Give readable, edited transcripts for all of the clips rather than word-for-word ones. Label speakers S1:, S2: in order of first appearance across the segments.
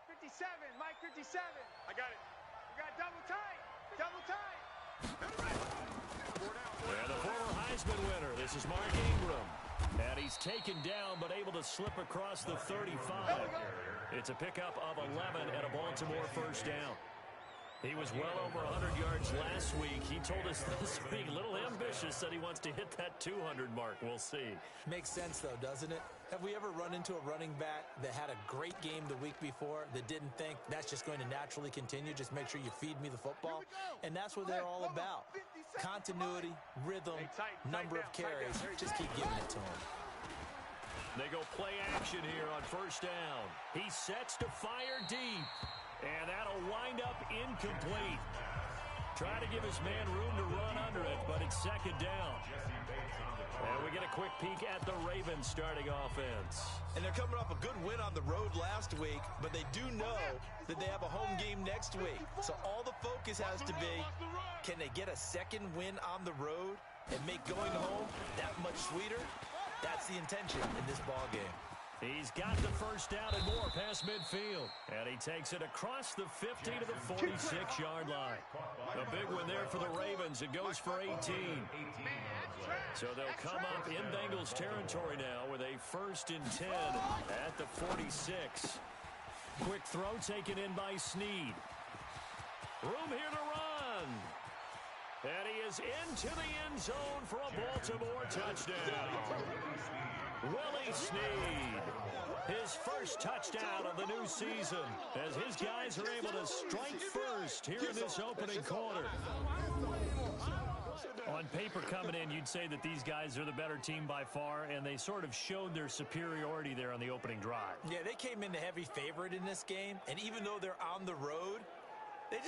S1: 57, Mike 57. I got it. We got double tight. Double tight.
S2: And the former Heisman winner, this is Mark Ingram. And he's taken down but able to slip across the 35. It's a pickup of 11 and a Baltimore first down. He was well over 100 yards last week. He told us this week, a little ambitious, that he wants to hit that 200 mark. We'll see.
S3: Makes sense, though, doesn't it? Have we ever run into a running back that had a great game the week before that didn't think that's just going to naturally continue? Just make sure you feed me the football. And that's what they're all about. Continuity, rhythm, number of carries. Just keep giving it to him.
S2: They go play action here on first down. He sets to fire deep. And that'll wind up incomplete. Try to give his man room to run under it, but it's second down. And we get a quick peek at the Ravens starting offense.
S3: And they're coming off a good win on the road last week, but they do know that they have a home game next week. So all the focus has to be, can they get a second win on the road and make going home that much sweeter? That's the intention in this ball game.
S2: He's got the first down and more past midfield. And he takes it across the 50 to the 46-yard line. A big one there for the Ravens. It goes for 18. So they'll come up in Bengals territory now with a 1st and 10 at the 46. Quick throw taken in by Snead. Room here to run. And he is into the end zone for a Baltimore touchdown. Willie Snead, his first touchdown of the new season, as his guys are able to strike first here in this opening quarter. On paper coming in, you'd say that these guys are the better team by far, and they sort of showed their superiority there on the opening drive.
S3: Yeah, they came in the heavy favorite in this game, and even though they're on the road, they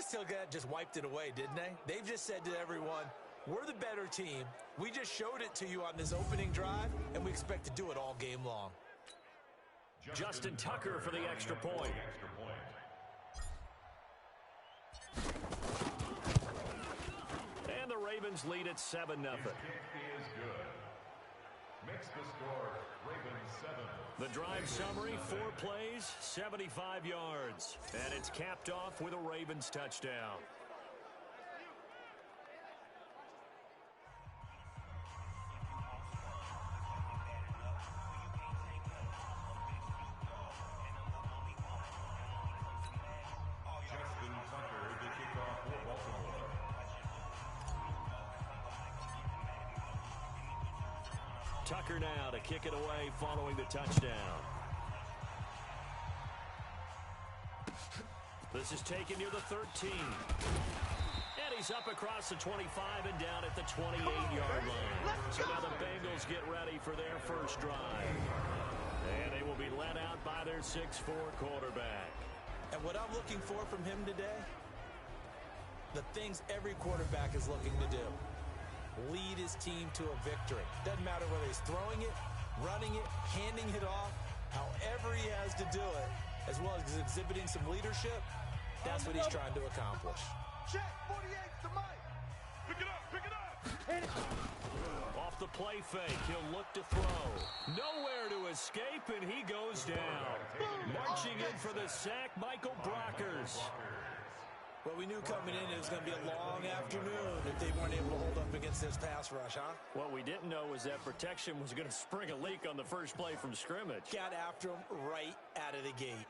S3: just wiped it away, didn't they? They've just said to everyone, we're the better team. We just showed it to you on this opening drive, and we expect to do it all game long.
S2: Justin Tucker for the extra point. And the Ravens lead at 7-0.
S4: Makes the score, Ravens 7.
S2: The drive summary, 4 plays, 75 yards. And it's capped off with a Ravens touchdown.
S4: Justin Tucker, the kickoff for Baltimore.
S2: Tucker now to kick it away following the touchdown. This is taken near the 13. And he's up across the 25 and down at the 28-yard line. So now the Bengals get ready for their first drive. And they will be led out by their 6'4" quarterback.
S3: And what I'm looking for from him today, the things every quarterback is looking to do. Lead his team to a victory. Doesn't matter whether he's throwing it, running it, handing it off, however he has to do it, as well as exhibiting some leadership, that's what he's trying to accomplish.
S1: Check, 48 to Mike. Pick it up, pick it up. Hit it.
S2: Off the play fake, he'll look to throw. Nowhere to escape, and he goes down. Marching in for the sack, Michael Brockers.
S3: Well, we knew coming in it was going to be a long afternoon if they weren't able to hold up against this pass rush, huh?
S2: What we didn't know was that protection was going to spring a leak on the first play from scrimmage.
S3: Got after him right out of the gate.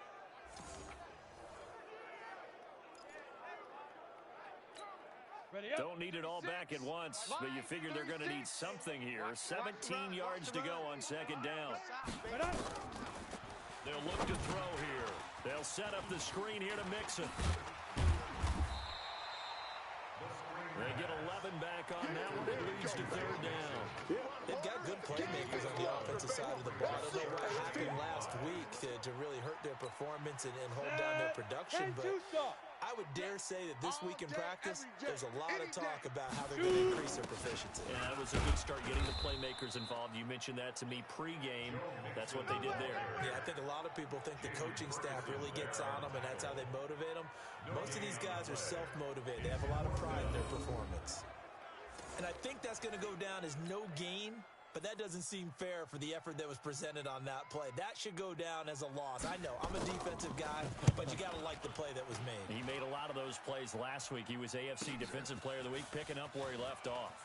S2: Don't need it all back at once, but you figure they're going to need something here. 17 yards to go on second down. They'll look to throw here. They'll set up the screen here to Mixon. They get 11 back on that one. It leads to third down.
S3: They've got good playmakers on the offensive side of the ball. I don't know what happened last week to really hurt their performance and hold down their production, but I would dare say that this week in practice, there's a lot of talk about how they're going to increase their proficiency.
S2: Yeah, that was a good start getting the playmakers involved. You mentioned that to me pregame. That's what they did there.
S3: Yeah, I think a lot of people think the coaching staff really gets on them, and that's how they motivate them. Most of these guys are self-motivated. They have a lot of pride in their performance. And I think that's going to go down as no gain but that doesn't seem fair for the effort that was presented on that play. That should go down as a loss. I know, I'm a defensive guy, but you got to like the play that was made.
S2: He made a lot of those plays last week. He was AFC Defensive Player of the Week, picking up where he left off.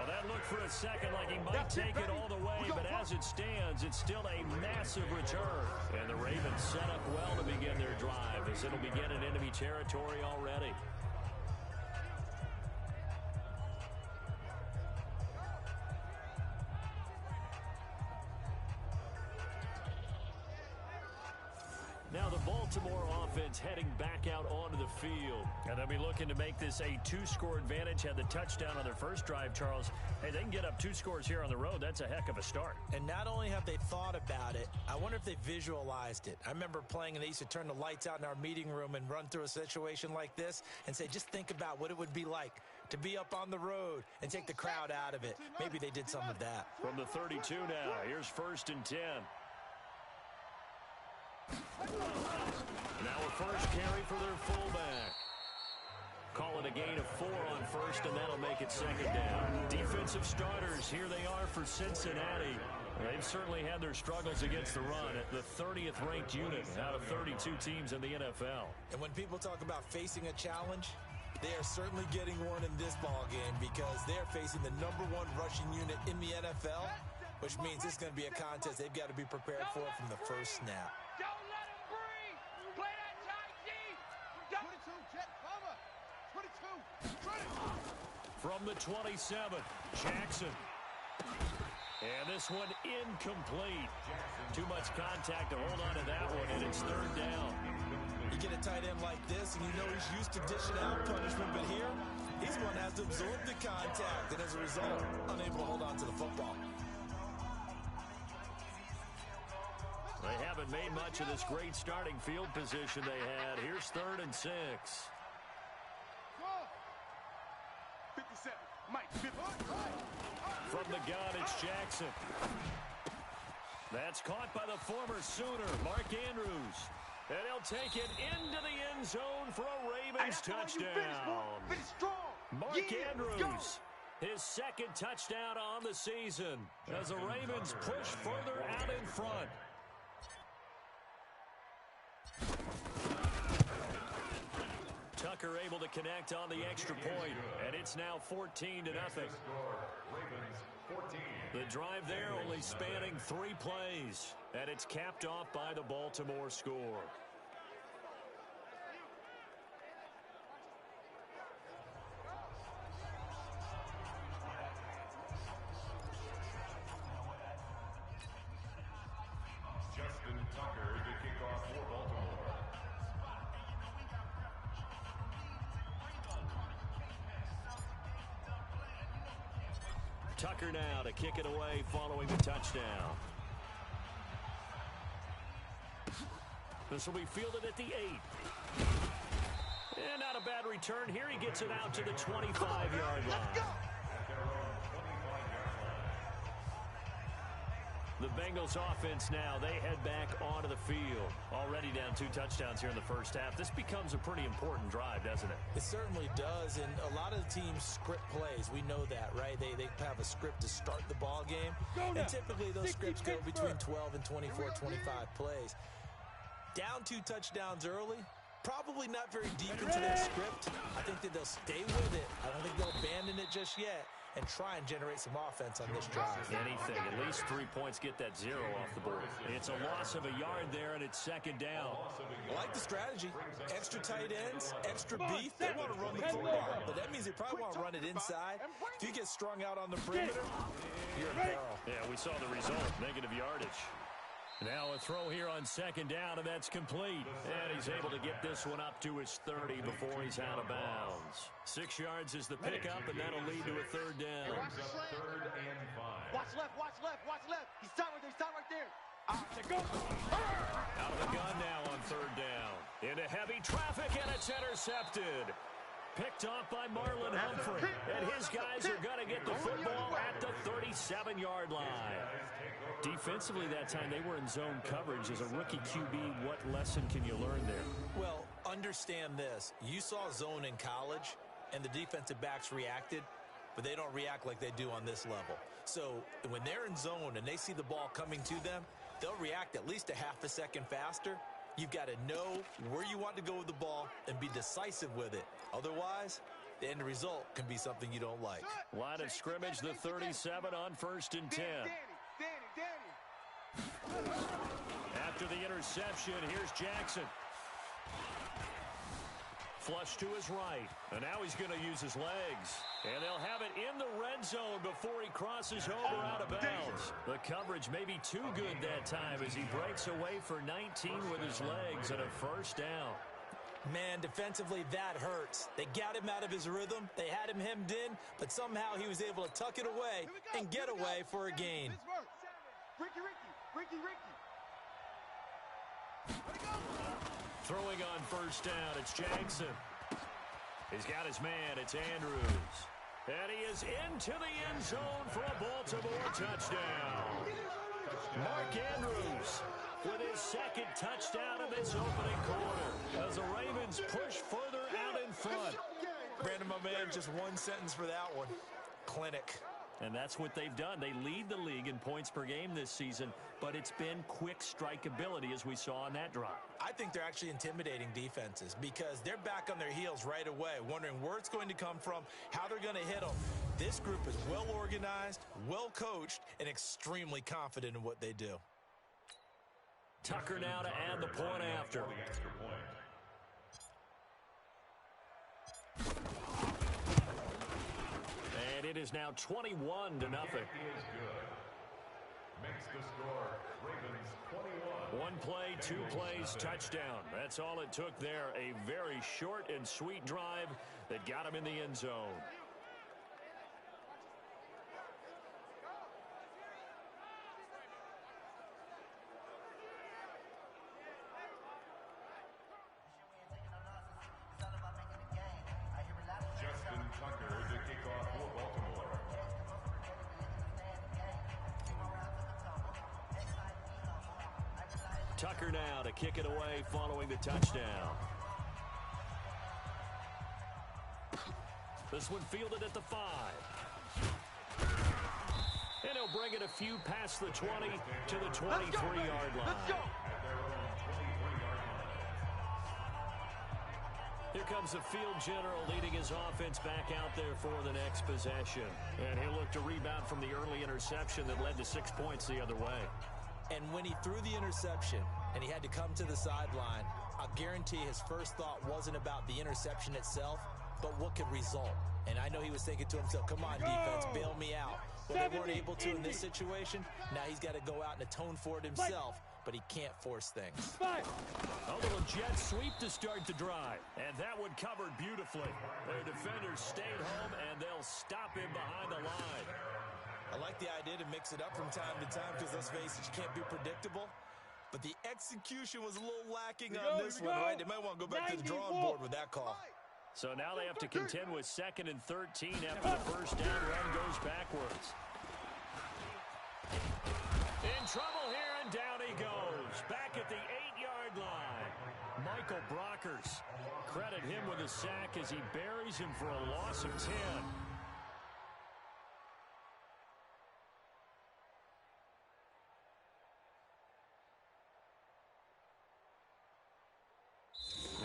S2: That looked for a second like he might take it all the way, but as it stands, it's still a massive return. And the Ravens set up well to begin their drive as it'll begin in enemy territory already. Now the Baltimore offense heading back out onto the field. And they'll be looking to make this a 2-score advantage. Had the touchdown on their first drive, Charles. Hey, they can get up 2 scores here on the road. That's a heck of a start.
S3: And not only have they thought about it, I wonder if they visualized it. I remember playing and they used to turn the lights out in our meeting room and run through a situation like this and say, just think about what it would be like to be up on the road and take the crowd out of it. Maybe they did some of that.
S2: From the 32 now, here's 1st and 10. Now a first carry for their fullback. Call it a gain of 4 on first, and that'll make it 2nd down. Defensive starters, here they are for Cincinnati. They've certainly had their struggles against the run at the 30th ranked unit out of 32 teams in the NFL.
S3: And when people talk about facing a challenge, they are certainly getting one in this ball game because they're facing the #1 rushing unit in the NFL, which means it's going to be a contest they've got to be prepared for from the first snap.
S1: Don't let him breathe. Play that tight deep. 22, jet cover. 22.
S2: From the 27, Jackson. And this one incomplete. Too much contact to hold on to that one, and it's 3rd down.
S3: You get a tight end like this, and you know he's used to dishing out punishment, but here, he's going to have to absorb the contact, and as a result, unable to hold on to the football.
S2: They haven't made much of this great starting field position they had. Here's 3rd and 6.
S1: 57. Mike, 50.
S2: From the gun, it's Jackson. That's caught by the former Sooner, Mark Andrews. And he'll take it into the end zone for a Ravens touchdown.
S1: Finish strong.
S2: Mark Andrews, his 2nd touchdown on the season as the Ravens push further out in front. Tucker able to connect on the extra point, and it's now 14-0. The drive there only spanning 3 plays, and it's capped off by the Baltimore score.
S4: Justin Tucker, the kickoff for Baltimore.
S2: Tucker now to kick it away following the touchdown. This will be fielded at the 8. And not a bad return here. He gets it out to the 25-yard line. The Bengals offense now, they head back onto the field. Already down 2 touchdowns here in the first half. This becomes a pretty important drive, doesn't it?
S3: It certainly does, and a lot of the teams script plays. We know that, right? They have a script to start the ball game, and typically those scripts go between 12 and 24, 25 plays. Down 2 touchdowns early, probably not very deep into their script. I think that they'll stay with it. I don't think they'll abandon it just yet and try and generate some offense on this drive.
S2: Anything. At least 3 points get that 0 off the board. It's a loss of a yard there, and it's 2nd down.
S3: I like the strategy. Extra tight ends, extra beef. They want to run the football, but that means they probably want to run it inside. If you get strung out on the perimeter, you're in peril.
S2: Yeah, we saw the result. Negative yardage. Now a throw here on 2nd down, and that's complete. And he's able to get this one up to his 30 before he's out of bounds. 6 yards is the pickup, and that'll lead to a 3rd down.
S4: Third and 5.
S1: Watch left, watch left, watch left. He's tied right there, he's tied right there. Go.
S2: Out of the gun now on 3rd down. Into heavy traffic, and it's intercepted. Picked off by Marlon Humphrey. And his guys are going to get the football at the 37-yard line. Defensively that time, they were in zone coverage. As a rookie QB, what lesson can you learn there?
S3: Well, understand this. You saw zone in college, and the defensive backs reacted, but they don't react like they do on this level. So when they're in zone and they see the ball coming to them, they'll react at least a half a second faster. You've got to know where you want to go with the ball and be decisive with it. Otherwise, the end result can be something you don't like.
S2: Line of scrimmage, the 37 on 1st and 10. After the interception, here's Jackson. Flush to his right, and now he's going to use his legs. And they'll have it in the red zone before he crosses over out of bounds. The coverage may be too good that time as he breaks away for 19 with his legs and a first down.
S3: Man, defensively, that hurts. They got him out of his rhythm. They had him hemmed in, but somehow he was able to tuck it away and get away for a gain.
S1: Ricky.
S2: Throwing on first down, it's Jackson. He's got his man, it's Andrews. And he is into the end zone for a Baltimore touchdown. Mark Andrews with his second touchdown of this opening quarter as the Ravens push further out in front.
S3: Brandon, my man, just one sentence for that one. Clinic.
S2: And that's what they've done. They lead the league in points per game this season, but it's been quick strike ability as we saw on that drive.
S3: I think they're actually intimidating defenses because they're back on their heels right away, wondering where it's going to come from, how they're going to hit them. This group is well organized, well coached, and extremely confident in what they do.
S2: Tucker now to add the point after. And it is now 21-0.
S4: Makes the score, Ravens 21.
S2: One play, 2 plays, touchdown. That's all it took there. A very short and sweet drive that got him in the end zone. Tucker now to kick it away following the touchdown. This one fielded at the 5. And he'll bring it a few past the 20 to the 23-yard line.
S1: Let's go.
S2: Here comes the field general leading his offense back out there for the next possession. And he'll look to rebound from the early interception that led to 6 points the other way.
S3: And when he threw the interception and he had to come to the sideline, I'll guarantee his first thought wasn't about the interception itself, but what could result. And I know he was thinking to himself, come on, defense, bail me out. Well, they weren't able to in this situation. Now he's got to go out and atone for it himself, but he can't force things.
S2: A little jet sweep to start the drive. And that one covered beautifully. Their defenders stayed home, and they'll stop him behind the line.
S3: I like the idea to mix it up from time to time because, let's face it, you can't be predictable. But the execution was a little lacking on this one, right? They might want to go back to the drawing board with that call.
S2: So now they have to contend with 2nd and 13 after the first down run goes backwards. In trouble here, and down he goes. Back at the 8-yard line. Michael Brockers. Credit him with a sack as he buries him for a loss of 10.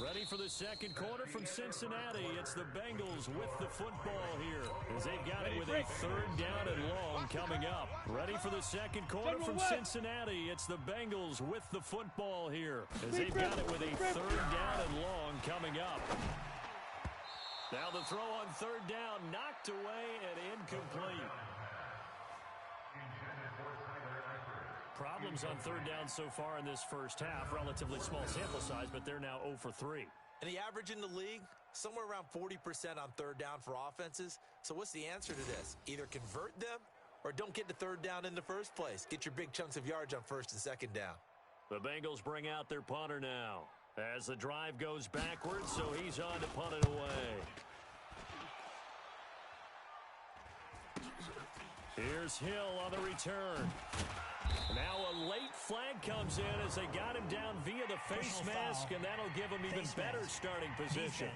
S2: Ready for the second quarter from Cincinnati. It's the Bengals with the football here as they've got it with a 3rd down and long coming up. Ready for the second quarter from Cincinnati. It's the Bengals with the football here as they've got it with a 3rd down and long coming up. Now the throw on 3rd down, knocked away and incomplete. Problems on 3rd down so far in this first half. Relatively small sample size, but they're now 0 for 3.
S3: And the average in the league, somewhere around 40% on 3rd down for offenses. So what's the answer to this? Either convert them or don't get to 3rd down in the first place. Get your big chunks of yards on 1st and 2nd down.
S2: The Bengals bring out their punter now as the drive goes backwards, so he's on to punt it away. Here's Hill on the return. Now a late flag comes in as they got him down via the face mask, and that'll give him even better starting position.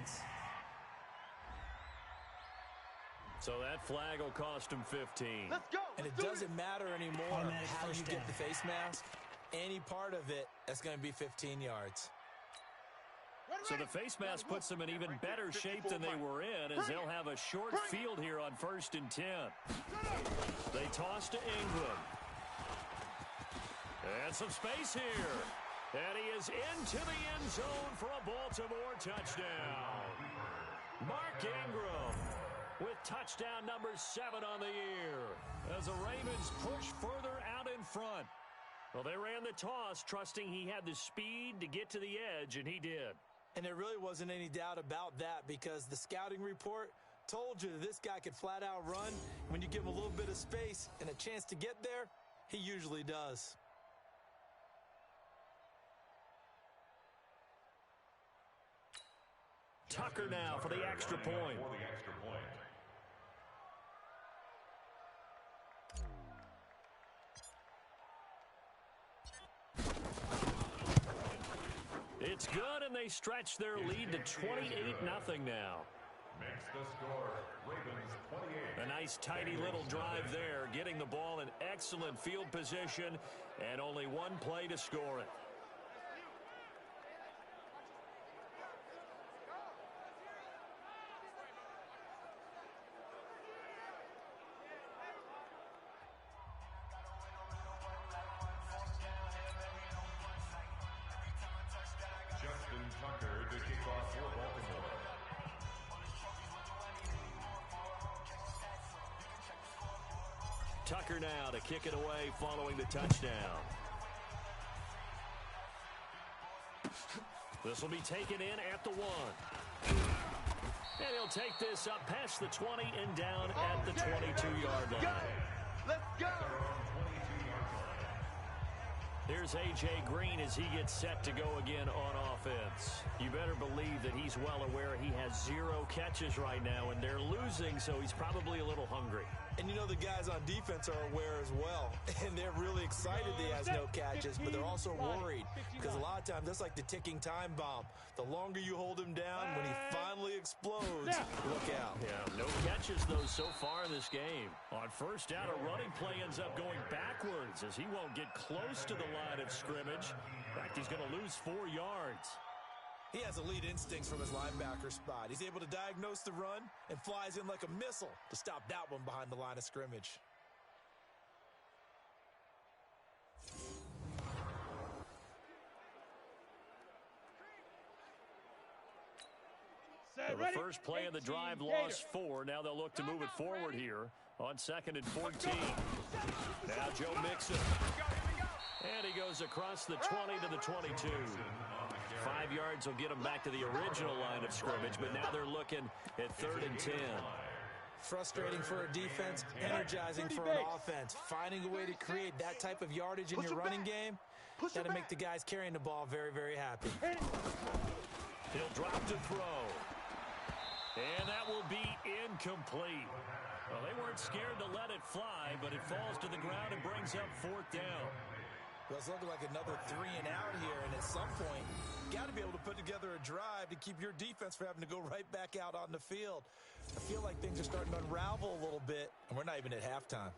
S2: So that flag will cost him 15.
S1: Let's go.
S3: And it doesn't matter anymore how you get the face mask. Any part of it, that's going to be 15 yards.
S2: So the face mask puts them in even better shape than they were in, as they'll have a short field here on 1st and 10. They toss to Ingram. And some space here. And he is into the end zone for a Baltimore touchdown. Mark Ingram with touchdown number 7 on the year as the Ravens push further out in front. Well, they ran the toss, trusting he had the speed to get to the edge, and he did.
S3: And there really wasn't any doubt about that, because the scouting report told you that this guy could flat out run. When you give him a little bit of space and a chance to get there, he usually does.
S2: Tucker now for the extra point. It's good, and they stretch their lead to 28-0 now.
S4: Makes the score, Ravens 28.
S2: A nice, tidy little drive there, getting the ball in excellent field position, and only one play to score it.
S4: Tucker to kick off for Baltimore.
S2: Tucker now to kick it away following the touchdown. This will be taken in at the 1. And he'll take this up past the 20 and down at the 22-yard line.
S1: Let's go.
S2: Here's A.J. Green as he gets set to go again on offense. You better believe that he's well aware he has 0 catches right now, and they're losing, so he's probably a little hungry.
S3: And you know the guys on defense are aware as well. And they're really excited that he has no catches, but they're also worried, because a lot of times that's like the ticking time bomb. The longer you hold him down, when he finally explodes, look out.
S2: Yeah, no catches, though, so far in this game. On 1st down, a running play ends up going backwards as he won't get close to the line of scrimmage. In fact, he's going to lose 4 yards.
S3: He has elite instincts from his linebacker spot. He's able to diagnose the run and flies in like a missile to stop that one behind the line of scrimmage.
S2: So the first play of the drive lost 4. Now they'll look to move it forward here on 2nd and 14. Now Joe Mixon. And he goes across the 20 to the 22. 5 yards will get him back to the original line of scrimmage, but now they're looking at 3rd and 10.
S3: Frustrating for a defense, energizing for an offense. Finding a way to create that type of yardage in your running game, got to make the guys carrying the ball very, very happy.
S2: He'll drop to throw. And that will be incomplete. Well, they weren't scared to let it fly, but it falls to the ground and brings up 4th down.
S3: Well, it's looking like another 3 and out here, and at some point, you got to be able to put together a drive to keep your defense from having to go right back out on the field. I feel like things are starting to unravel a little bit, and we're not even at halftime.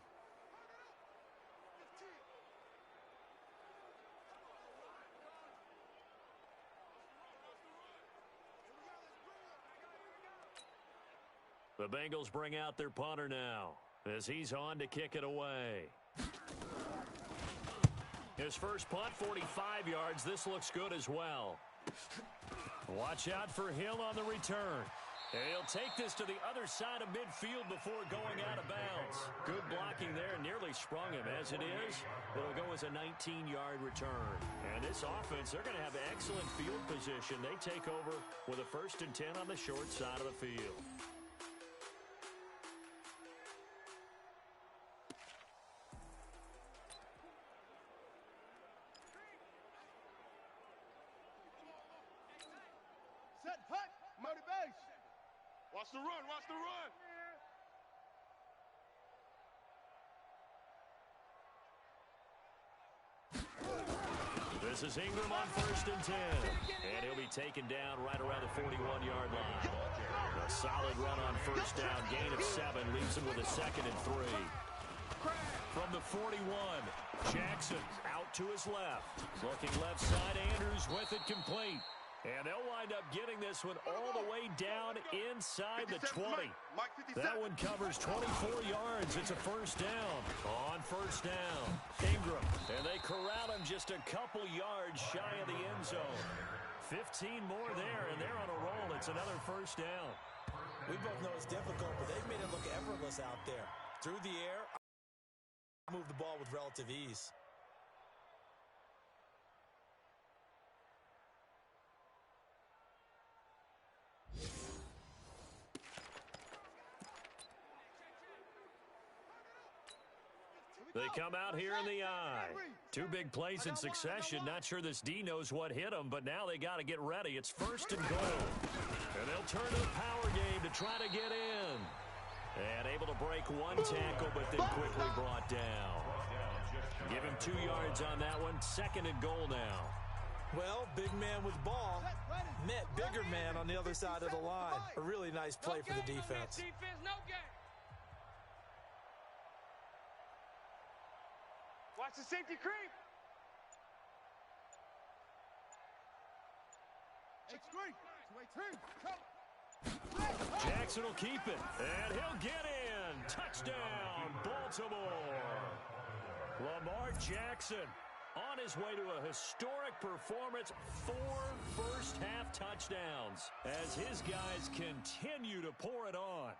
S2: The Bengals bring out their punter now as he's on to kick it away. His first punt, 45 yards. This looks good as well. Watch out for Hill on the return. And he'll take this to the other side of midfield before going out of bounds. Good blocking there, nearly sprung him. As it is, it'll go as a 19-yard return. And this offense, they're going to have excellent field position. They take over with a 1st and 10 on the short side of the field.
S1: Set, hut, motivation. Watch the run, watch the run.
S2: This is Ingram on 1st and 10. And he'll be taken down right around the 41-yard line. A solid run on 1st down. Gain of 7 leaves him with a 2nd and 3. From the 41, Jackson out to his left. Looking left side, Andrews with it complete. And they'll wind up getting this one all the way down inside the 20. That one covers 24 yards. It's a 1st down. On 1st down, Ingram. And they corral him just a couple yards shy of the end zone. 15 more there, and they're on a roll. It's another 1st down.
S3: We both know it's difficult, but they've made it look effortless out there. Through the air, move the ball with relative ease.
S2: They come out here in the eye. 2 big plays in succession. Not sure this D knows what hit them, but now they got to get ready. It's 1st and goal. And they'll turn to the power game to try to get in. And able to break 1 tackle, but then quickly brought down. Give him 2 yards on that one. 2nd and goal now.
S3: Well, big man with ball met bigger man on the other side of the line. A really nice play for the defense.
S1: Watch the safety creep.
S2: Jackson will keep it, and he'll get in. Touchdown, Baltimore. Lamar Jackson on his way to a historic performance. 4 first-half touchdowns as his guys continue to pour it on.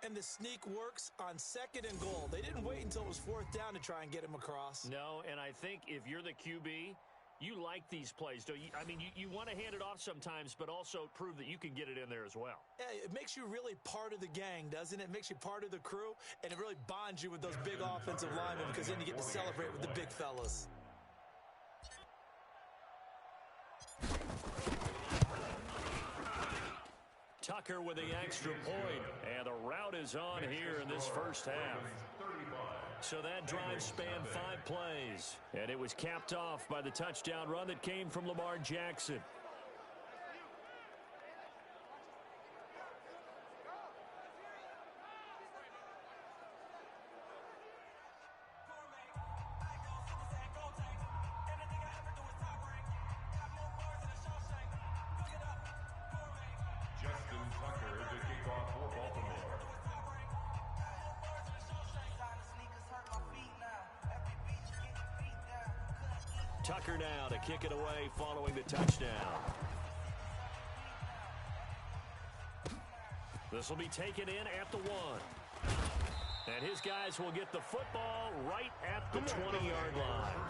S3: And the sneak works on 2nd and goal. They didn't wait until it was 4th down to try and get him across.
S2: No, and I think if you're the QB, you like these plays, don't you? I mean, you want to hand it off sometimes, but also prove that you can get it in there as well.
S3: Yeah, it makes you really part of the gang, doesn't it? It makes you part of the crew, and it really bonds you with those big offensive linemen because then you get to celebrate with the big fellas.
S2: Tucker with the extra point, and the route is on here in this 1st half. So that drive spanned 5 plays, and it was capped off by the touchdown run that came from Lamar Jackson. Tucker now to kick it away following the touchdown. This will be taken in at the 1. And his guys will get the football right at the 20-yard line.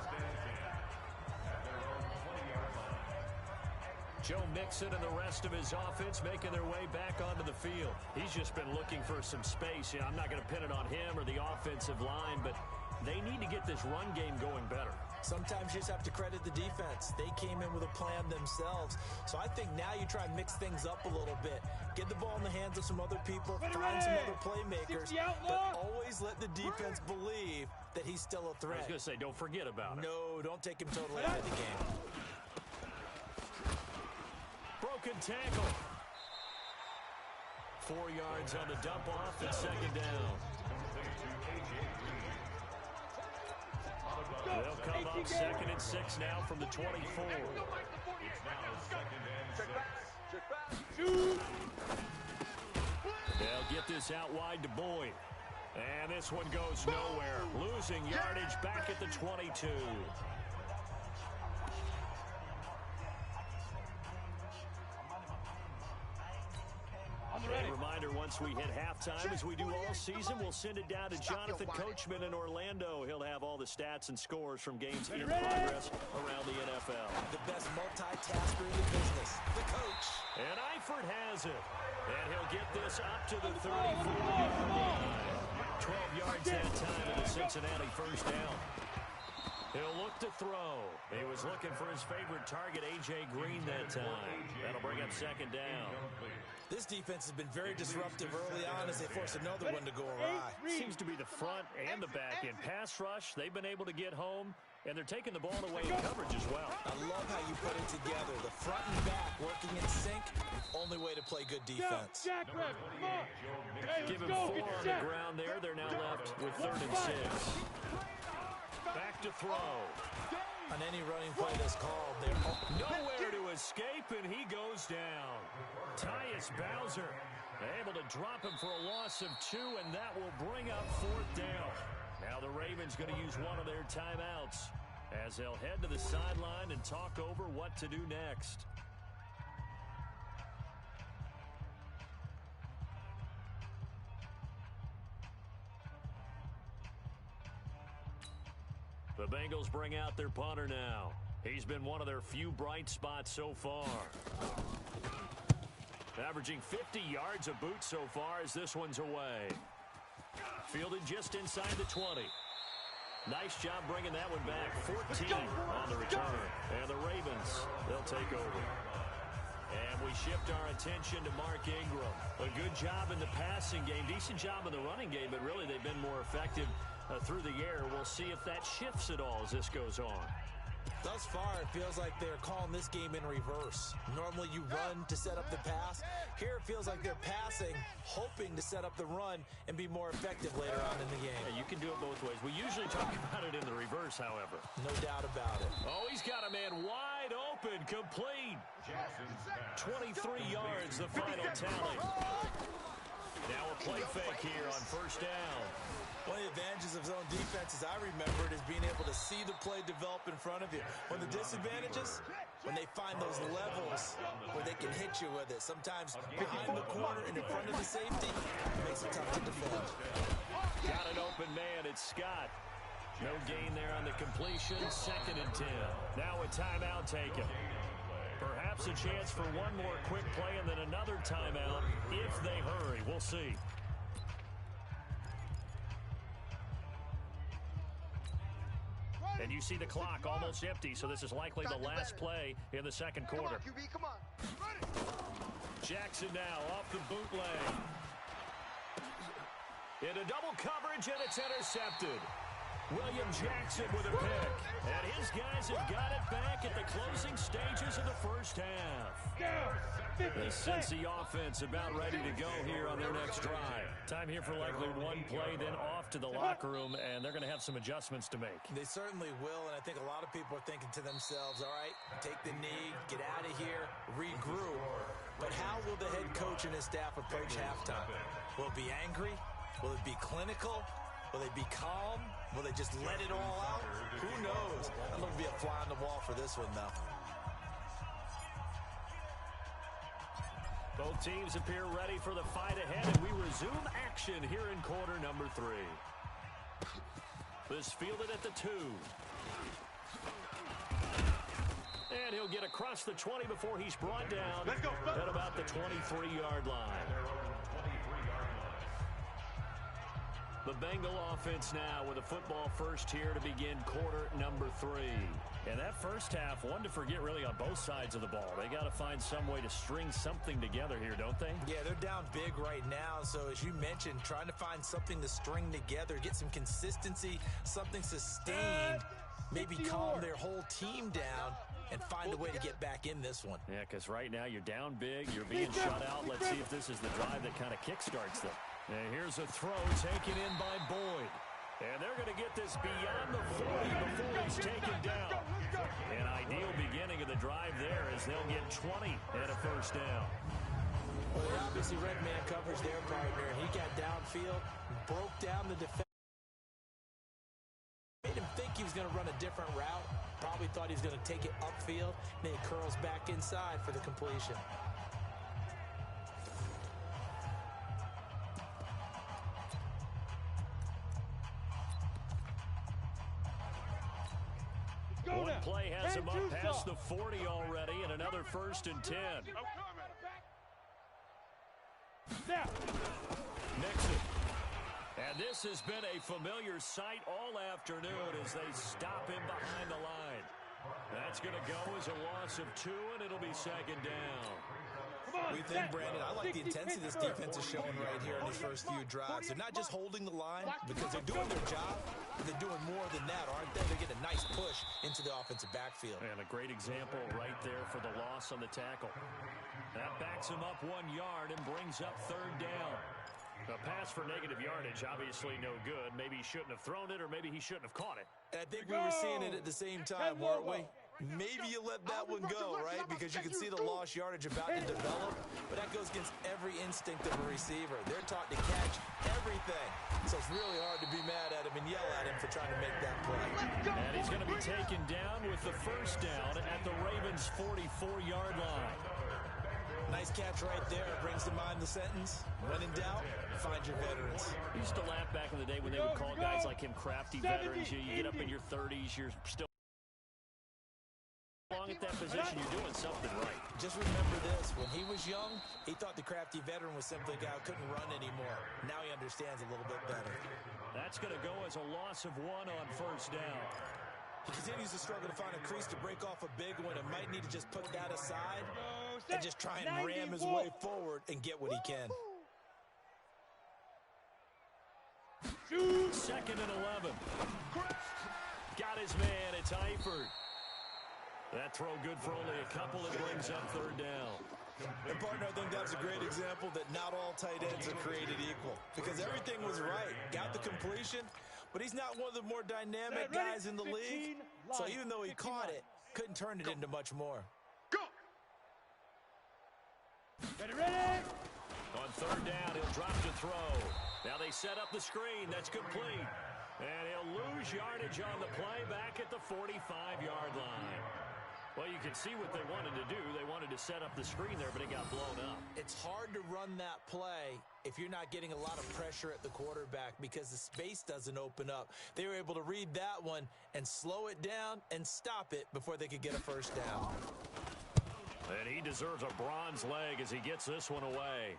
S2: Joe Mixon and the rest of his offense making their way back onto the field. He's just been looking for some space. You know, I'm not going to pin it on him or the offensive line, but they need to get this run game going better.
S3: Sometimes you just have to credit the defense. They came in with a plan themselves. So I think now you try and mix things up a little bit. Get the ball in the hands of some other people, find some other playmakers, but always let the defense believe that he's still a threat.
S2: I was going to say, don't forget about it.
S3: No, don't take him totally out of the game.
S2: Broken tackle. 4 yards on the dump off and 2nd down. They'll come up 2nd and 6 now from the 24.
S4: It's now 2nd and 6.
S2: They'll get this out wide to Boyd. And this one goes nowhere. Losing yardage back at the 22. A reminder, once we hit halftime, as we do all season, we'll send it down to Jonathan Coachman in Orlando. He'll have all the stats and scores from games in progress around the NFL.
S3: The best multitasker in the business, the coach.
S2: And Eifert has it. And he'll get this up to the 34-yard line. 12 yards that time in the Cincinnati 1st down. He'll look to throw. He was looking for his favorite target, A.J. Green, that time. That'll bring up 2nd down.
S3: This defense has been very disruptive early on as they force another one to go awry.
S2: Seems to be the front and the back end. Pass rush, they've been able to get home. And they're taking the ball away in coverage as well.
S3: I love how you put it together. The front and back working in sync. Only way to play good defense.
S1: Jack, come on. Hey,
S2: Give him
S1: let's go.
S2: 4
S1: Get
S2: on
S1: set.
S2: the ground there. They're now left with 3rd and 6. Back to throw.
S3: On any running play that's called, they're
S2: Nowhere to escape, and he goes down. Tyus Bowser able to drop him for a loss of 2, and that will bring up 4th down. Now the Ravens going to use one of their timeouts as they'll head to the sideline and talk over what to do next. The Bengals bring out their punter now. He's been one of their few bright spots so far. Averaging 50 yards a boot so far as this one's away. Fielded just inside the 20. Nice job bringing that one back. 14 on the return. And the Ravens, they'll take over. And we shift our attention to Mark Ingram. A good job in the passing game. Decent job in the running game, but really they've been more effective through the air. We'll see if that shifts at all as this goes on.
S3: Thus far, it feels like they're calling this game in reverse. Normally you run to set up the pass. Here it feels like they're passing, hoping to set up the run and be more effective later on in the game.
S2: Yeah, you can do it both ways. We usually talk about it in the reverse, however.
S3: No doubt about it.
S2: Oh, he's got a man wide open, complete. 23 yards, the final tally. Now a play fake here on 1st down.
S3: One of the advantages of zone defense, as I remember it, is being able to see the play develop in front of you. One of the disadvantages, when they find those levels where they can hit you with it. Sometimes behind the corner and in front of the safety, it makes it tough to defend.
S2: Got an open man, it's Scott. No gain there on the completion, 2nd and 10. Now a timeout taken. Perhaps a chance for one more quick play and then another timeout if they hurry. We'll see. And you see the clock almost empty, so this is likely the last play in the 2nd quarter.
S1: Come on.
S2: Jackson now off the bootleg. In a double coverage, and it's intercepted. William Jackson with a pick. And his guys have got it back at the closing stages of the 1st half. The Cincy offense about ready to go here on their next drive. Time here for likely one play, then off to the locker room, and they're going to have some adjustments to make.
S3: They certainly will, and I think a lot of people are thinking to themselves, all right, take the knee, get out of here, regroup. But how will the head coach and his staff approach halftime? Will it be angry? Will it be clinical? Will they be calm? Will they just let it all out? Who knows? I'm going to be a fly on the wall for this one, though.
S2: Both teams appear ready for the fight ahead, and we resume action here in quarter number 3. This fielded at the 2. And he'll get across the 20 before he's brought down at about the 23-yard line. The Bengal offense now with a football first here to begin quarter number 3. And that first half, one to forget really on both sides of the ball. They got to find some way to string something together here, don't they?
S3: Yeah, they're down big right now. So as you mentioned, trying to find something to string together, get some consistency, something sustained, maybe calm their whole team down and find a way to get back in this one.
S2: Yeah, because right now you're down big, you're being shut out. Let's see if this is the drive that kind of kickstarts them. And here's a throw taken in by Boyd. And they're going to get this beyond the 40 before he's taken down. An ideal beginning of the drive there as they'll get 20 and a 1st down.
S3: Well, they obviously red man covers their partner, and he got downfield, broke down the defense. Made him think he was going to run a different route. Probably thought he was going to take it upfield. Then he curls back inside for the completion.
S2: One play has him up past the 40 already, and another 1st and 10. Nixon. And this has been a familiar sight all afternoon as they stop him behind the line. That's going to go as a loss of 2, and it'll be 2nd down.
S3: We think, Brandon, I like the intensity this defense is showing right here in these first few drives. They're not just holding the line because they're doing their job, but they're doing more than that, aren't they? They get a nice push into the offensive backfield.
S2: And a great example right there for the loss on the tackle. That backs him up 1 yard and brings up third down. A pass for negative yardage, obviously no good. Maybe he shouldn't have thrown it, or maybe he shouldn't have caught it.
S3: And I think we were seeing it at the same time, weren't we? Maybe you let that one go, right? Because you can see the lost yardage about to develop, but that goes against every instinct of a receiver. They're taught to catch everything. So it's really hard to be mad at him and yell at him for trying to make that play.
S2: And he's going to be taken down with the first down at the Ravens' 44-yard line.
S3: Nice catch right there. Brings to mind the sentence, when in doubt, find your veterans.
S2: We used to laugh back in the day when they would call guys like him crafty veterans. You get up in your 30s, you're still long at that position, you're doing something right.
S3: Just remember this. When he was young, he thought the crafty veteran was simply a guy who couldn't run anymore. Now he understands a little bit better.
S2: That's going to go as a loss of 1 on first down.
S3: He continues to struggle to find a crease to break off a big one and might need to just put that aside and just try and ram his way forward and get what he can.
S2: Second and 11. Got his man. It's Eifert. That throw good for only a couple. It brings up third down.
S3: And, partner, I think that's a great example that not all tight ends are created equal because everything was right. Got the completion, but he's not one of the more dynamic guys in the league. So even though he caught it, couldn't turn it into much more.
S1: Go!
S2: Ready? On third down, he'll drop to throw. Now they set up the screen. That's complete. And he'll lose yardage on the play back at the 45-yard line. Well, you can see what they wanted to do. They wanted to set up the screen there, but it got blown up.
S3: It's hard to run that play if you're not getting a lot of pressure at the quarterback because the space doesn't open up. They were able to read that one and slow it down and stop it before they could get a first down.
S2: And he deserves a bronze leg as he gets this one away.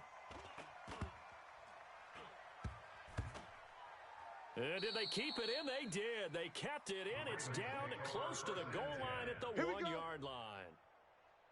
S2: And did they keep it in? They did. They kept it in. It's down close to the goal line at the 1-yard line.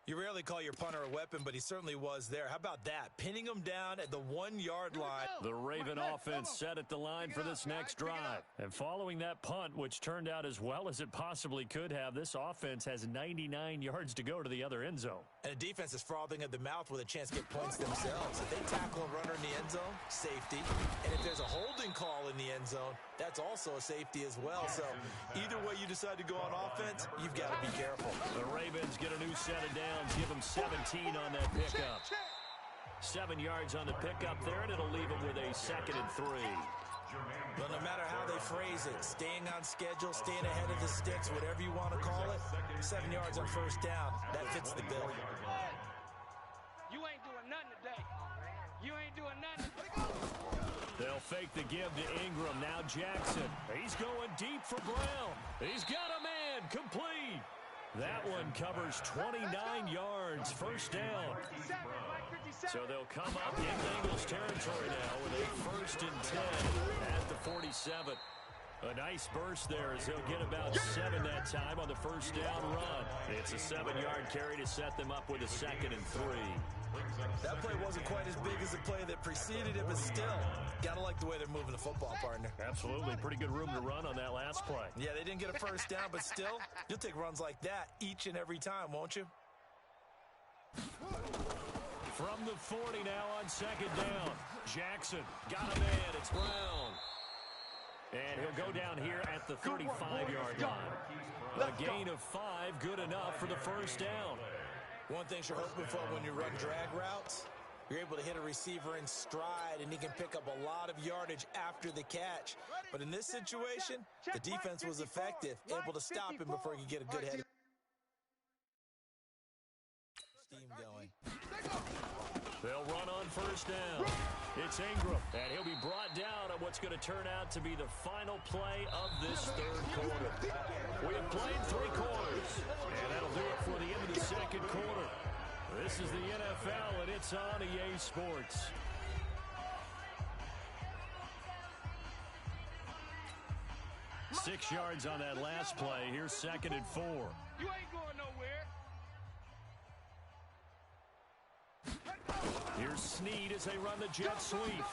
S3: You rarely call your punter a weapon, but he certainly was there. How about that? Pinning him down at the 1-yard line.
S2: The Raven offense set at the line for this next drive. And following that punt, which turned out as well as it possibly could have, this offense has 99 yards to go to the other end zone.
S3: And the defense is frothing at the mouth with a chance to get points themselves. If they tackle a runner in the end zone, safety. And if there's a holding call in the end zone, that's also a safety as well. So either way you decide to go on offense, you've got to be careful.
S2: The Ravens get a new set of downs. Give them 17 on that pickup. 7 yards on the pickup there, and it'll leave them with a 2nd and 3.
S3: But no matter how they phrase it, staying on schedule, staying ahead of the sticks, whatever you want to call it, 7 yards on first down, that fits the bill.
S5: You ain't doing nothing today. You ain't doing nothing.
S2: They'll fake the give to Ingram. Now Jackson. He's going deep for Brown. He's got a man. Complete. That one covers 29 yards. First down. So they'll come up in Bengals territory now with a 1st and 10 at the 47. A nice burst there as they'll get about 7 that time on the first down run. It's a 7-yard carry to set them up with a 2nd and 3.
S3: That play wasn't quite as big as the play that preceded it, but still, gotta like the way they're moving the football, partner.
S2: Absolutely. Pretty good room to run on that last play.
S3: Yeah, they didn't get a first down, but still, you'll take runs like that each and every time, won't you?
S2: From the 40 now on 2nd down. Jackson got a man. It's Brown. And he'll go down here at the 35-yard line. A gain of 5, good enough for the first down.
S3: One thing you're hoping for when you run drag routes, you're able to hit a receiver in stride, and he can pick up a lot of yardage after the catch. But in this situation, the defense was effective, able to stop him before he could get a good head. Steam going.
S2: They'll run on first down. It's Ingram, and he'll be brought down on what's going to turn out to be the final play of this third quarter. We have played 3 quarters, and that'll do it for the end of the second quarter. This is the NFL, and it's on EA Sports. Six yards on that last play. Here's 2nd and 4.
S5: You ain't going nowhere.
S2: Here's Snead as they run the jet sweep.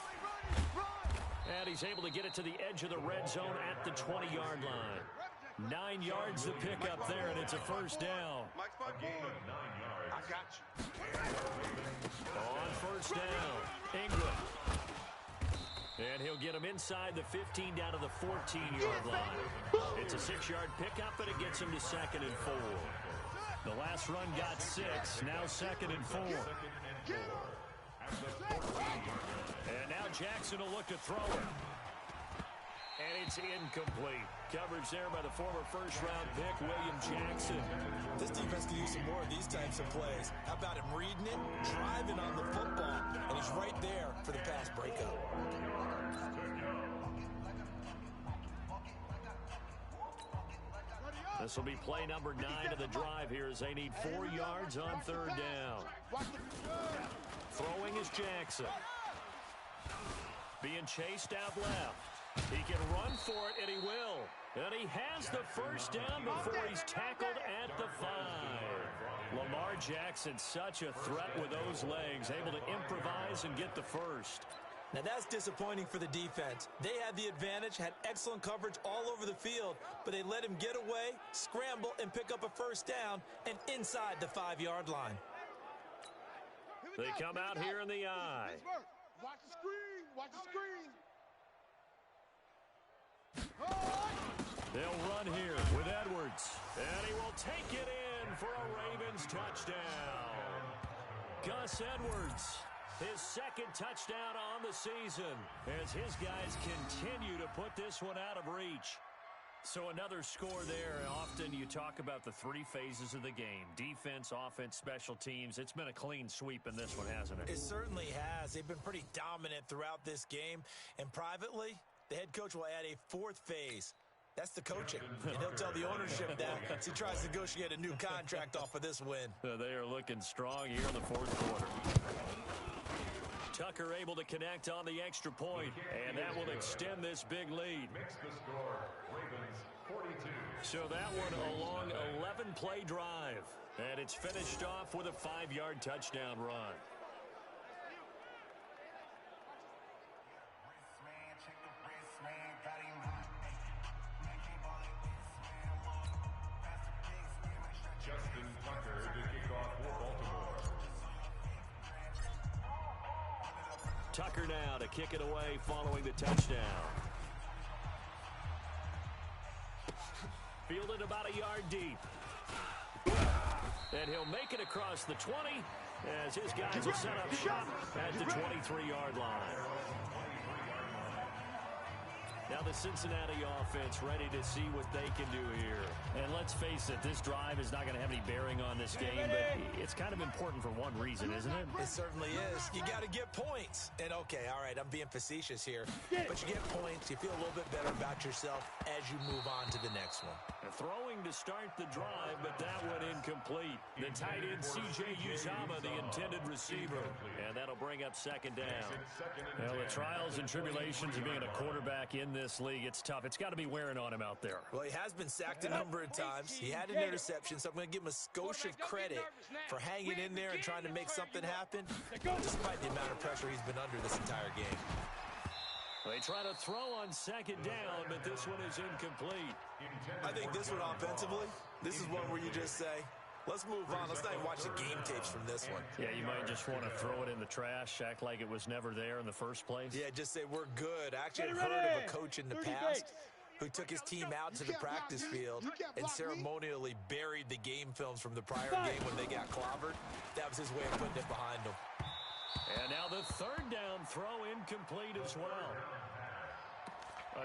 S2: And he's able to get it to the edge of the red zone at the 20-yard line. 9 yards to pick up there, and it's a first down.
S1: I got you.
S2: On first down, Ingram. And he'll get him inside the 15 down to the 14-yard line. It's a 6-yard pickup, and it gets him to 2nd and 4. The last run got 6, now 2nd and 4. And now Jackson will look to throw it. And it's incomplete. Coverage there by the former first-round pick, William Jackson.
S3: This defense can use some more of these types of plays. How about him reading it, driving on the football, and he's right there for the pass breakup.
S2: This will be play number 9 of the drive here as they need 4 yards on 3rd down. Throwing is Jackson. Being chased out left. He can run for it, and he will. And he has the first down before he's tackled at the 5. Lamar Jackson, such a threat with those legs, able to improvise and get the first.
S3: Now that's disappointing for the defense. They had the advantage, had excellent coverage all over the field, but they let him get away, scramble, and pick up a first down, and inside the 5-yard line.
S2: They come out here in the eye.
S1: Watch the screen. Watch the screen.
S2: They'll run here with Edwards. And he will take it in for a Ravens touchdown. Gus Edwards, his 2nd touchdown on the season as his guys continue to put this one out of reach. So another score there. Often you talk about the 3 phases of the game. Defense, offense, special teams. It's been a clean sweep in this one, hasn't it?
S3: It certainly has. They've been pretty dominant throughout this game. And privately, the head coach will add a 4th phase. That's the coaching. And he'll tell the ownership that as he tries to negotiate a new contract off of this win.
S2: They are looking strong here in the 4th quarter. Tucker able to connect on the extra point, and that will extend this big lead. So that one a long 11-play drive, and it's finished off with a 5-yard touchdown run. Tucker now to kick it away following the touchdown. Fielded about a yard deep. And he'll make it across the 20 as his guys will set up shop at the 23-yard line. Now the Cincinnati offense ready to see what they can do here. And let's face it, this drive is not going to have any bearing on this game, but it's kind of important for one reason, isn't it?
S3: It certainly is. You got to get points. And okay, all right, I'm being facetious here, but you get points, you feel a little bit better about yourself as you move on to the next one.
S2: Throwing to start the drive, but that one incomplete. The tight end, C.J. Uzama, the intended receiver. And that'll bring up 2nd down. Well, the trials and tribulations of being a quarterback in this league, it's tough. It's got to be wearing on him out there.
S3: Well, he has been sacked a number of times. He had an interception, so I'm going to give him a skosh of credit for hanging in there and trying to make something happen, despite the amount of pressure he's been under this entire game.
S2: They try to throw on 2nd down, but this one is incomplete.
S3: I think this one offensively, this is one where you just say, let's move on. Let's not even watch the game tapes from this one.
S2: Yeah, you might just want to throw it in the trash, act like it was never there in the first place.
S3: Yeah, just say we're good. Actually, I've heard of a coach in the past who took his team out to the practice field and ceremonially buried the game films from the prior game when they got clobbered. That was his way of putting it behind them.
S2: And now the 3rd down throw incomplete as well.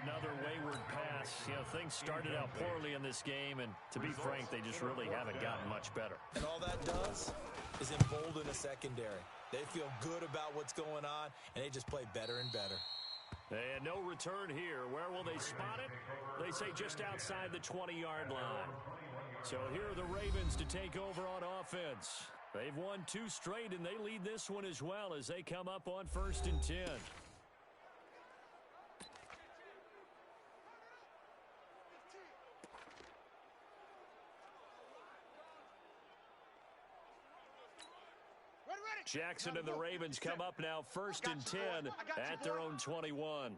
S2: Another wayward pass. You know, things started out poorly in this game, and to be frank, they just really haven't gotten much better.
S3: And all that does is embolden a secondary. They feel good about what's going on, and they just play better and better.
S2: And no return here. Where will they spot it? They say just outside the 20-yard line. So here are the Ravens to take over on offense. They've won 2 straight, and they lead this one as well as they come up on 1st and 10.
S1: Ready.
S2: Jackson and the Ravens come up now 1st and 10 at their own 21.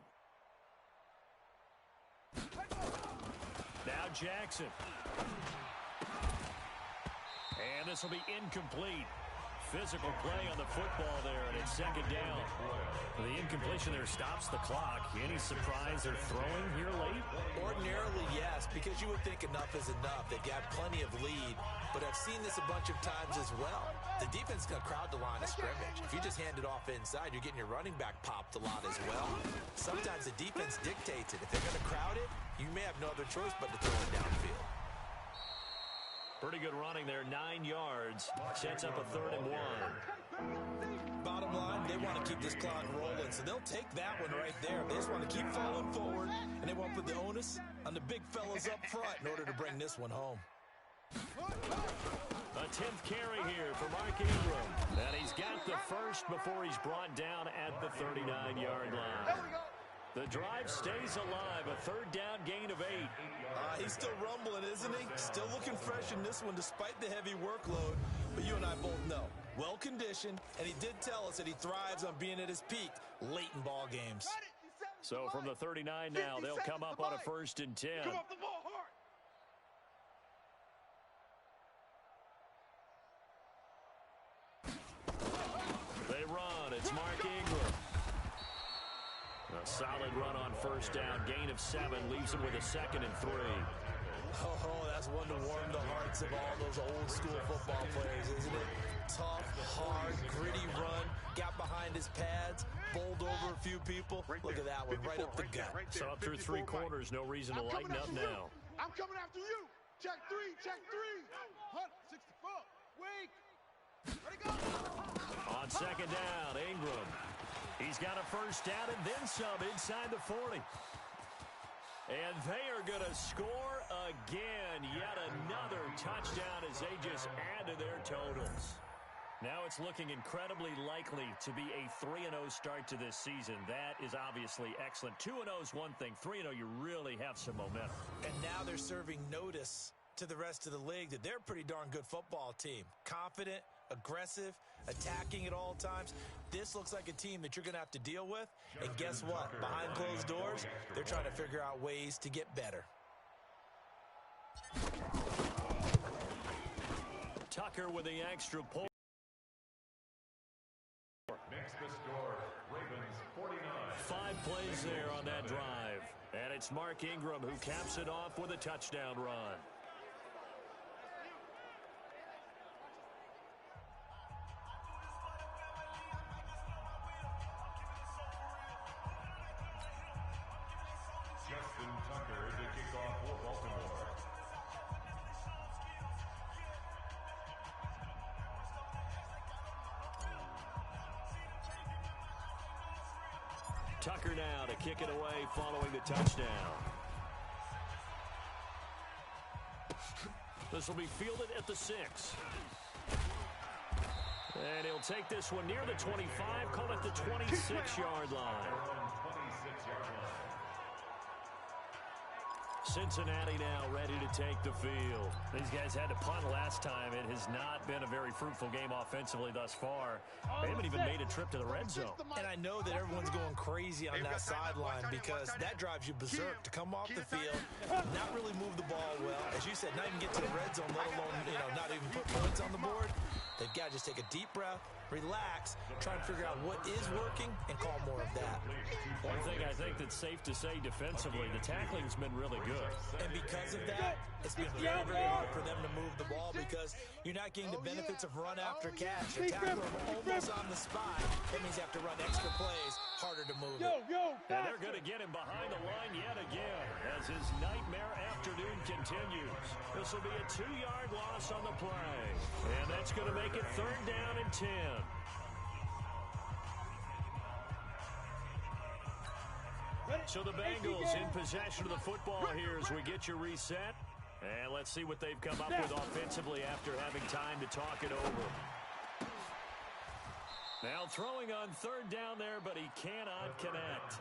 S2: Now Jackson. And this will be incomplete. Physical play on the football there, and it's 2nd down. The incompletion there stops the clock. Any surprise they're throwing here late?
S3: Ordinarily, yes, because you would think enough is enough. They've got plenty of lead, but I've seen this a bunch of times as well. The defense is going to crowd the line of scrimmage. If you just hand it off inside, you're getting your running back popped a lot as well. Sometimes the defense dictates it. If they're going to crowd it, you may have no other choice but to throw it downfield.
S2: Pretty good running there, 9 yards. Sets up a 3rd and 1.
S3: Bottom line, they want to keep this clock rolling, so they'll take that one right there. They just want to keep falling forward, and they want to put the onus on the big fellas up front in order to bring this one home.
S2: A 10th carry here for Mark Ingram. And he's got the first before he's brought down at the 39-yard line. The drive stays alive, a 3rd down gain of 8.
S3: He's still rumbling, isn't he? Still looking fresh in this one despite the heavy workload. But you and I both know, well-conditioned, and he did tell us that he thrives on being at his peak late in ball games.
S2: So from the 39 now, they'll come up on a 1st and 10.
S1: Come off the ball hard.
S2: They run. It's Mark Ingram. A solid run on 1st down. Gain of 7 leaves him with a 2nd and 3.
S3: Oh, that's one to warm the hearts of all those old-school football players, isn't it? Tough, hard, gritty run. Got behind his pads, bowled over a few people. Look at that one, right up the gut.
S2: So up through 3 quarters, no reason to lighten up now.
S1: I'm coming after you. Check 3, check 3. 164. Wait. Ready, go.
S2: On 2nd down, Ingram. He's got a 1st down and then some inside the 40. And they are going to score again. Yet another touchdown as they just add to their totals. Now it's looking incredibly likely to be a 3-0 start to this season. That is obviously excellent. 2-0 is one thing. 3-0, you really have some momentum.
S3: And now they're serving notice to the rest of the league that they're a pretty darn good football team. Confident, aggressive, attacking at all times. This looks like a team that you're going to have to deal with. And guess what? Behind closed doors, they're trying to figure out ways to get better.
S2: Tucker with the extra point.
S4: Makes the score. Ravens 49.
S2: 5 plays there on that drive. And it's Mark Ingram who caps it off with a touchdown run.
S4: Justin Tucker to kick off for Baltimore.
S2: Tucker now to kick it away following the touchdown. This will be fielded at the 6. And he'll take this one near the 25, call it the 26-yard line. Cincinnati now ready to take the field. These guys had to punt last time. It has not been a very fruitful game offensively thus far. They haven't even made a trip to the red zone.
S3: And I know that everyone's going crazy on that sideline because that drives you berserk to come off the field, not really move the ball well. As you said, not even get to the red zone, let alone, not even put points on the board. They've got to just take a deep breath, relax, try and figure out what is working, and call more of that.
S2: One thing I think that's safe to say defensively, the tackling's been really good.
S3: And because of that, it's been very, very hard for them to move the ball because you're not getting the benefits of run after catch. You tackle them almost on the spot. That means you have to run extra plays, harder to move it.
S2: And they're going to get him behind the line yet again as his nightmare afternoon continues. This will be a 2-yard loss on the play. And that's going to make it 3rd down and 10. So the Bengals in possession of the football here as we get you reset. And let's see what they've come up with offensively after having time to talk it over. Now throwing on 3rd down there, but he cannot connect.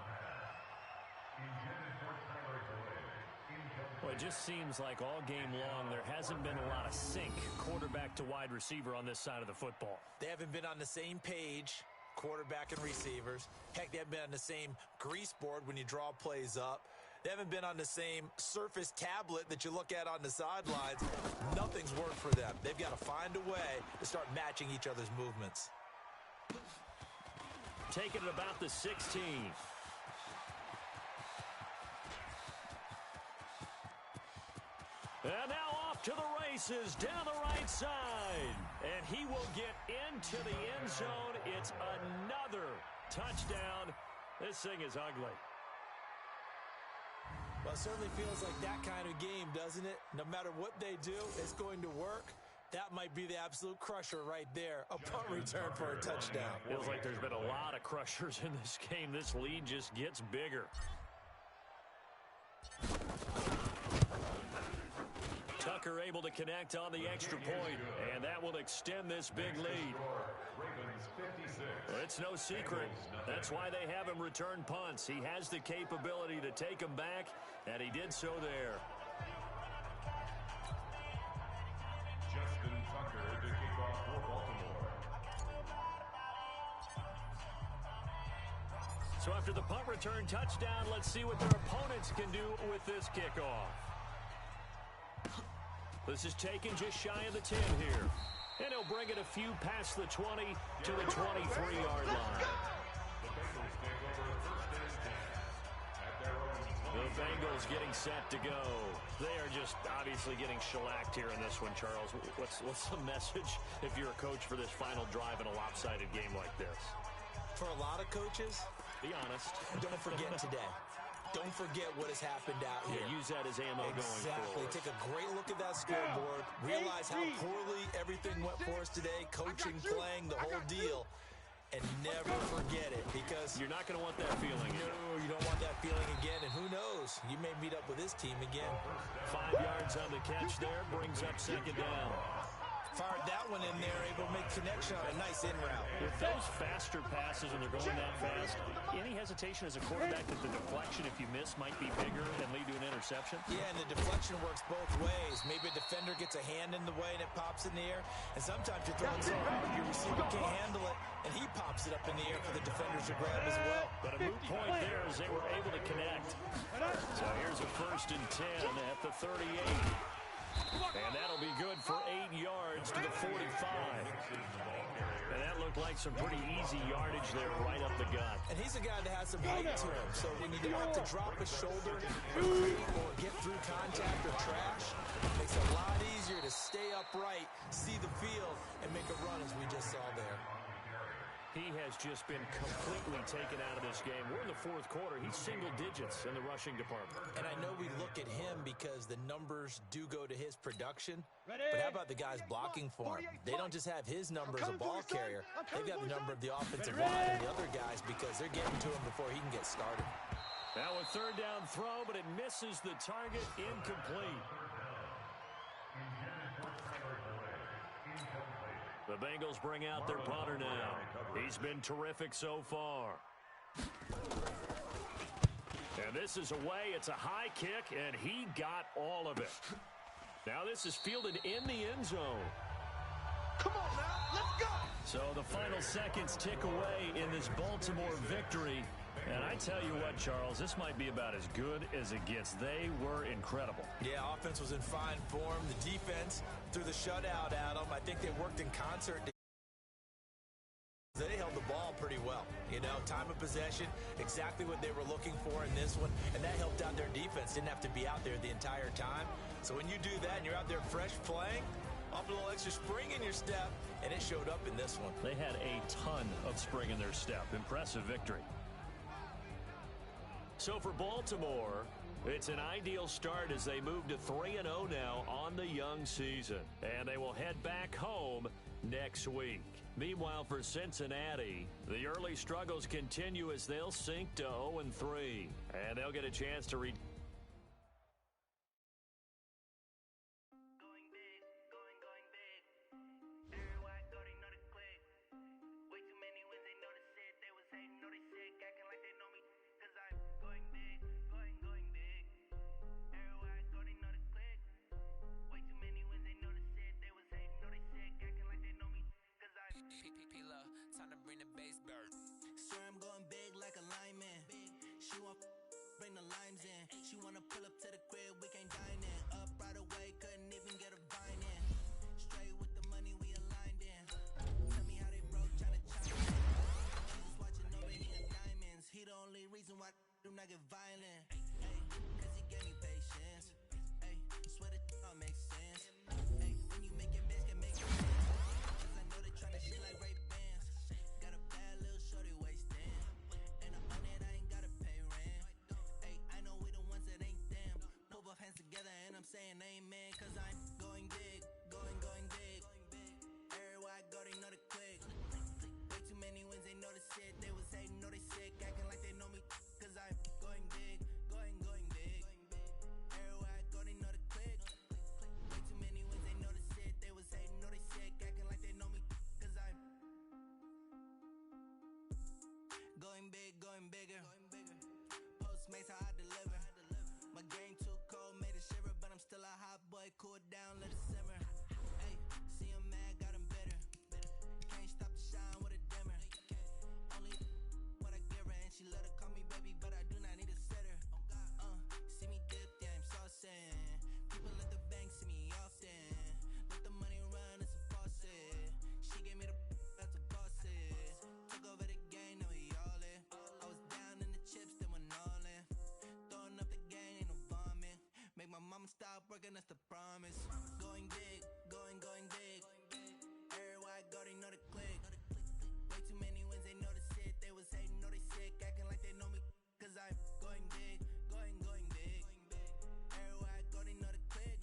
S2: Boy, it just seems like all game long there hasn't been a lot of sync quarterback to wide receiver on this side of the football.
S3: They haven't been on the same page, quarterback and receivers. Heck, they haven't been on the same grease board when you draw plays up. They haven't been on the same Surface tablet that you look at on the sidelines. Nothing's worked for them. They've got to find a way to start matching each other's movements.
S2: Taking it about the 16. And now off to the races down the right side. And he will get into the end zone. It's another touchdown. This thing is ugly.
S3: Well, it certainly feels like that kind of game, doesn't it? No matter what they do, it's going to work. That might be the absolute crusher right there. A punt return for a touchdown.
S2: Feels like there's been a lot of crushers in this game. This lead just gets bigger. Tucker able to connect on the extra point, and that will extend this big lead. Well, it's no secret. That's why they have him return punts. He has the capability to take them back, and he did so there.
S4: Justin Tucker to kick off for Baltimore.
S2: So after the punt return touchdown, let's see what their opponents can do with this kickoff. This is taken just shy of the 10 here. And he'll bring it a few past the 20 to the 23-yard line. The Bengals getting set to go. They are just obviously getting shellacked here in this one, Charles. What's the message if you're a coach for this final drive in a lopsided game like this?
S3: For a lot of coaches,
S2: be honest.
S3: Don't forget today. Don't forget what has happened out here.
S2: Use that as ammo going forward.
S3: Take a great look at that scoreboard. Realize how poorly everything went for us today. Coaching, playing, the whole deal. And never forget it, because
S2: you're not going to want that feeling.
S3: No, you don't want that feeling again. And who knows? You may meet up with this team again.
S2: 5 yards on the catch there. Brings up second down.
S3: Fired that one in there, able to make connection on a nice in route.
S2: With those faster passes and they're going that fast, any hesitation as a quarterback that the deflection, if you miss, might be bigger and lead to an interception?
S3: Yeah, and the deflection works both ways. Maybe a defender gets a hand in the way and it pops in the air, and sometimes you're throwing so hard your receiver can't handle it, and he pops it up in the air for the defenders to grab as well.
S2: But a moot point there as they were able to connect. So here's a 1st and 10 at the 38. And that'll be good for 8 yards to the 45. And that looked like some pretty easy yardage there right up the gut.
S3: And he's a guy that has some height to him. So when you don't have to drop his shoulder or get through contact or trash, it makes it a lot easier to stay upright, see the field, and make a run as we just saw there.
S2: He has just been completely taken out of this game. We're in the 4th quarter. He's single digits in the rushing department.
S3: And I know we look at him because the numbers do go to his production. But how about the guys blocking for him? They don't just have his number as a ball carrier. They've got the number of the offensive line and the other guys because they're getting to him before he can get started.
S2: Now a 3rd down throw, but it misses the target, incomplete. The Bengals bring out their punter now. He's been terrific so far. And this is away. It's a high kick, and he got all of it. Now this is fielded in the end zone.
S1: Come on now, let's go!
S2: So the final seconds tick away in this Baltimore victory. And I tell you what, Charles, this might be about as good as it gets. They were incredible.
S3: Yeah, offense was in fine form. The defense threw the shutout at them. I think they worked in concert. They held the ball pretty well. You know, time of possession, exactly what they were looking for in this one. And that helped out their defense. Didn't have to be out there the entire time. So when you do that and you're out there fresh playing, up a little extra spring in your step, and it showed up in this one.
S2: They had a ton of spring in their step. Impressive victory. So for Baltimore, it's an ideal start as they move to 3-0 now on the young season. And they will head back home next week. Meanwhile, for Cincinnati, the early struggles continue as they'll sink to 0-3. And they'll get a chance to
S6: bring the bass bird. Swear I'm going big like a lineman. She want bring the limes in. She wanna pull up to the crib, we can't dine in. Up right away, couldn't even get a vine in. Straight with the money we aligned in. Tell me how they broke, tryna chime in. She just watching over here in diamonds. He the only reason why do not get violent. Ay, cause he gave me patience. Ay, swear that all makes sense. Ay, when you make it, bitch can make it sense. Cause I know they tryna shit like Ray-Bans. Got a bad little shorty wasting. And on it, I ain't gotta pay rent. Ay, I know we the ones that ain't them. Put both hands together and I'm saying amen. Cause I'm going big, going big. Everywhere I go, they know the click. Way too many wins, they know the shit. They was hating, know they sick, acting like they know me. Cause I'm going big, going big. Everywhere I go, they know the click. Way too many wins, they know the shit. They was hating, know they sick, acting like they know me. Cause I'm going big, going bigger. Postmates how I deliver. My game too cold, made it shiver, but I'm still a hot boy. Cool down, let it simmer. Hey, see him mad, got him bitter. Can't stop the shine with a dimmer. Only what I give her, and she let her call me baby, but I do not need a sitter. See me dip, yeah, I'm saucing. People at the bank see me often. Let the money run, it's a faucet. She gave me the that's a faucet. Took over the game, now we all in. I was down in the chips, then went all in. Throwing up the gang, ain't no vomit. Make my mama stop working, that's the promise. Going big, going big. Everywhere I go, they know the click. Way too many wins, they know the shit. They was hating, know they sick, acting like they know me. Cause I'm going big, going big. Everywhere I go, they know the click.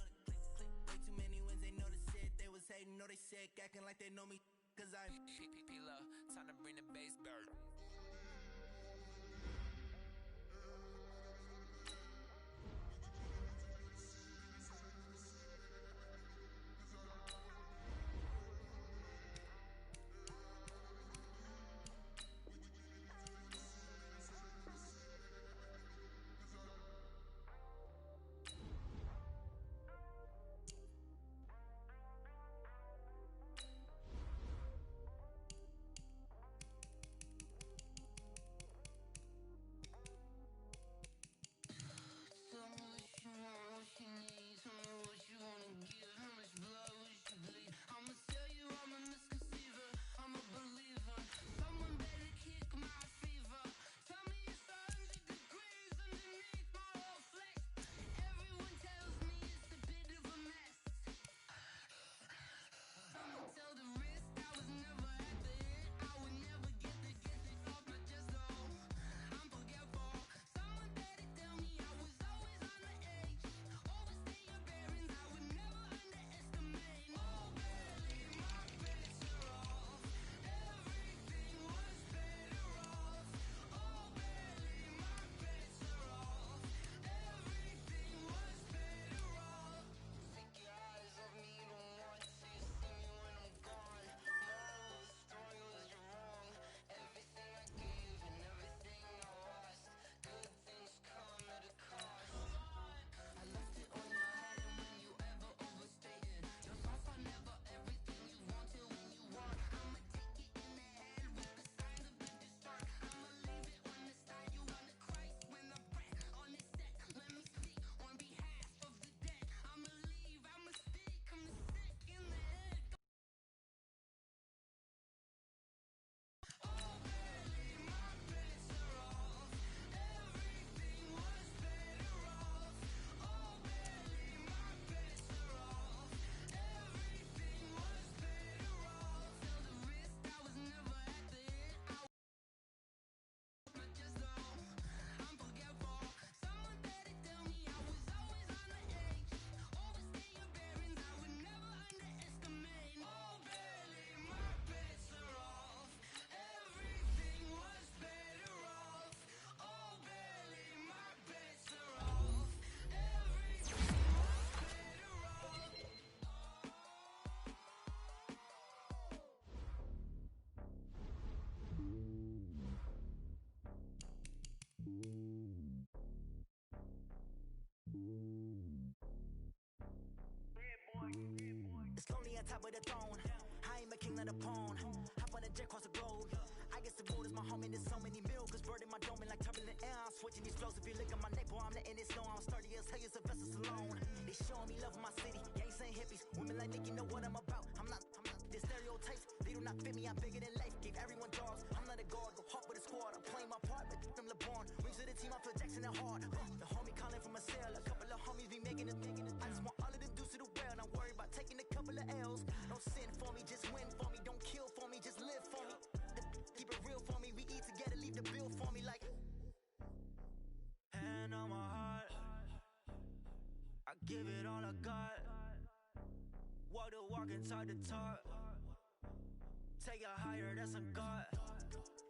S6: Way too many wins, they know the shit. They was hating, know they sick, acting like they know me. Cause I'm P-P-P-Lo, time to bring the bass bird.
S7: It's lonely on top of the throne. I am a king of the pawn. Hop on a jet across the globe.
S6: explosive. You look at my neck, boy, I'm letting it snow. I'm sturdy as hell, it's a vessel alone. They showing me love in my city. Gangs ain't hippies. Women like Nicki know what I'm about. I'm not. The stereotypes, they do not fit me. I'm bigger than life. Gave everyone jobs. I'm not a guard. Go hard with a squad. I'm playing my part, but I'm LeBron. Rings to the team, I feel Jackson and hard. The homie calling from a cell. A couple of homies be making it. I just want all of them dudes to the well. Not worry about taking a couple of L's. Don't sin for me, just win for me. Don't kill for me, just live for me. Keep it real for me. We eat together, leave the bill for me like. Hand on my heart, I give it all I got. Walk the walk and talk the talk. Take it higher, that's a God.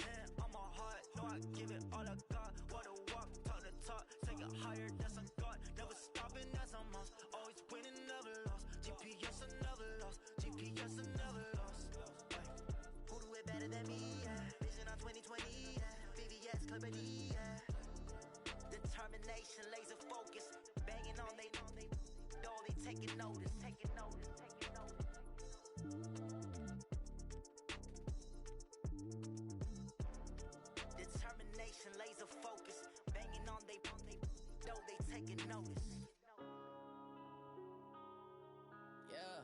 S6: Hand on my heart, know I give it all I got. Walk the walk, talk the talk. Take it higher, that's a God. Never stopping, that's a must. Always winning, never lost. GPS, I never lost. GPS, I never lost. Who do it better than me? Yeah. Vision on 2020. Yeah. VVS, Clippity. Yeah. Determination, laser focus. Banging on they door, they taking notice. Taking notice. Determination, laser focus. Banging on they door, they taking notice. Yeah.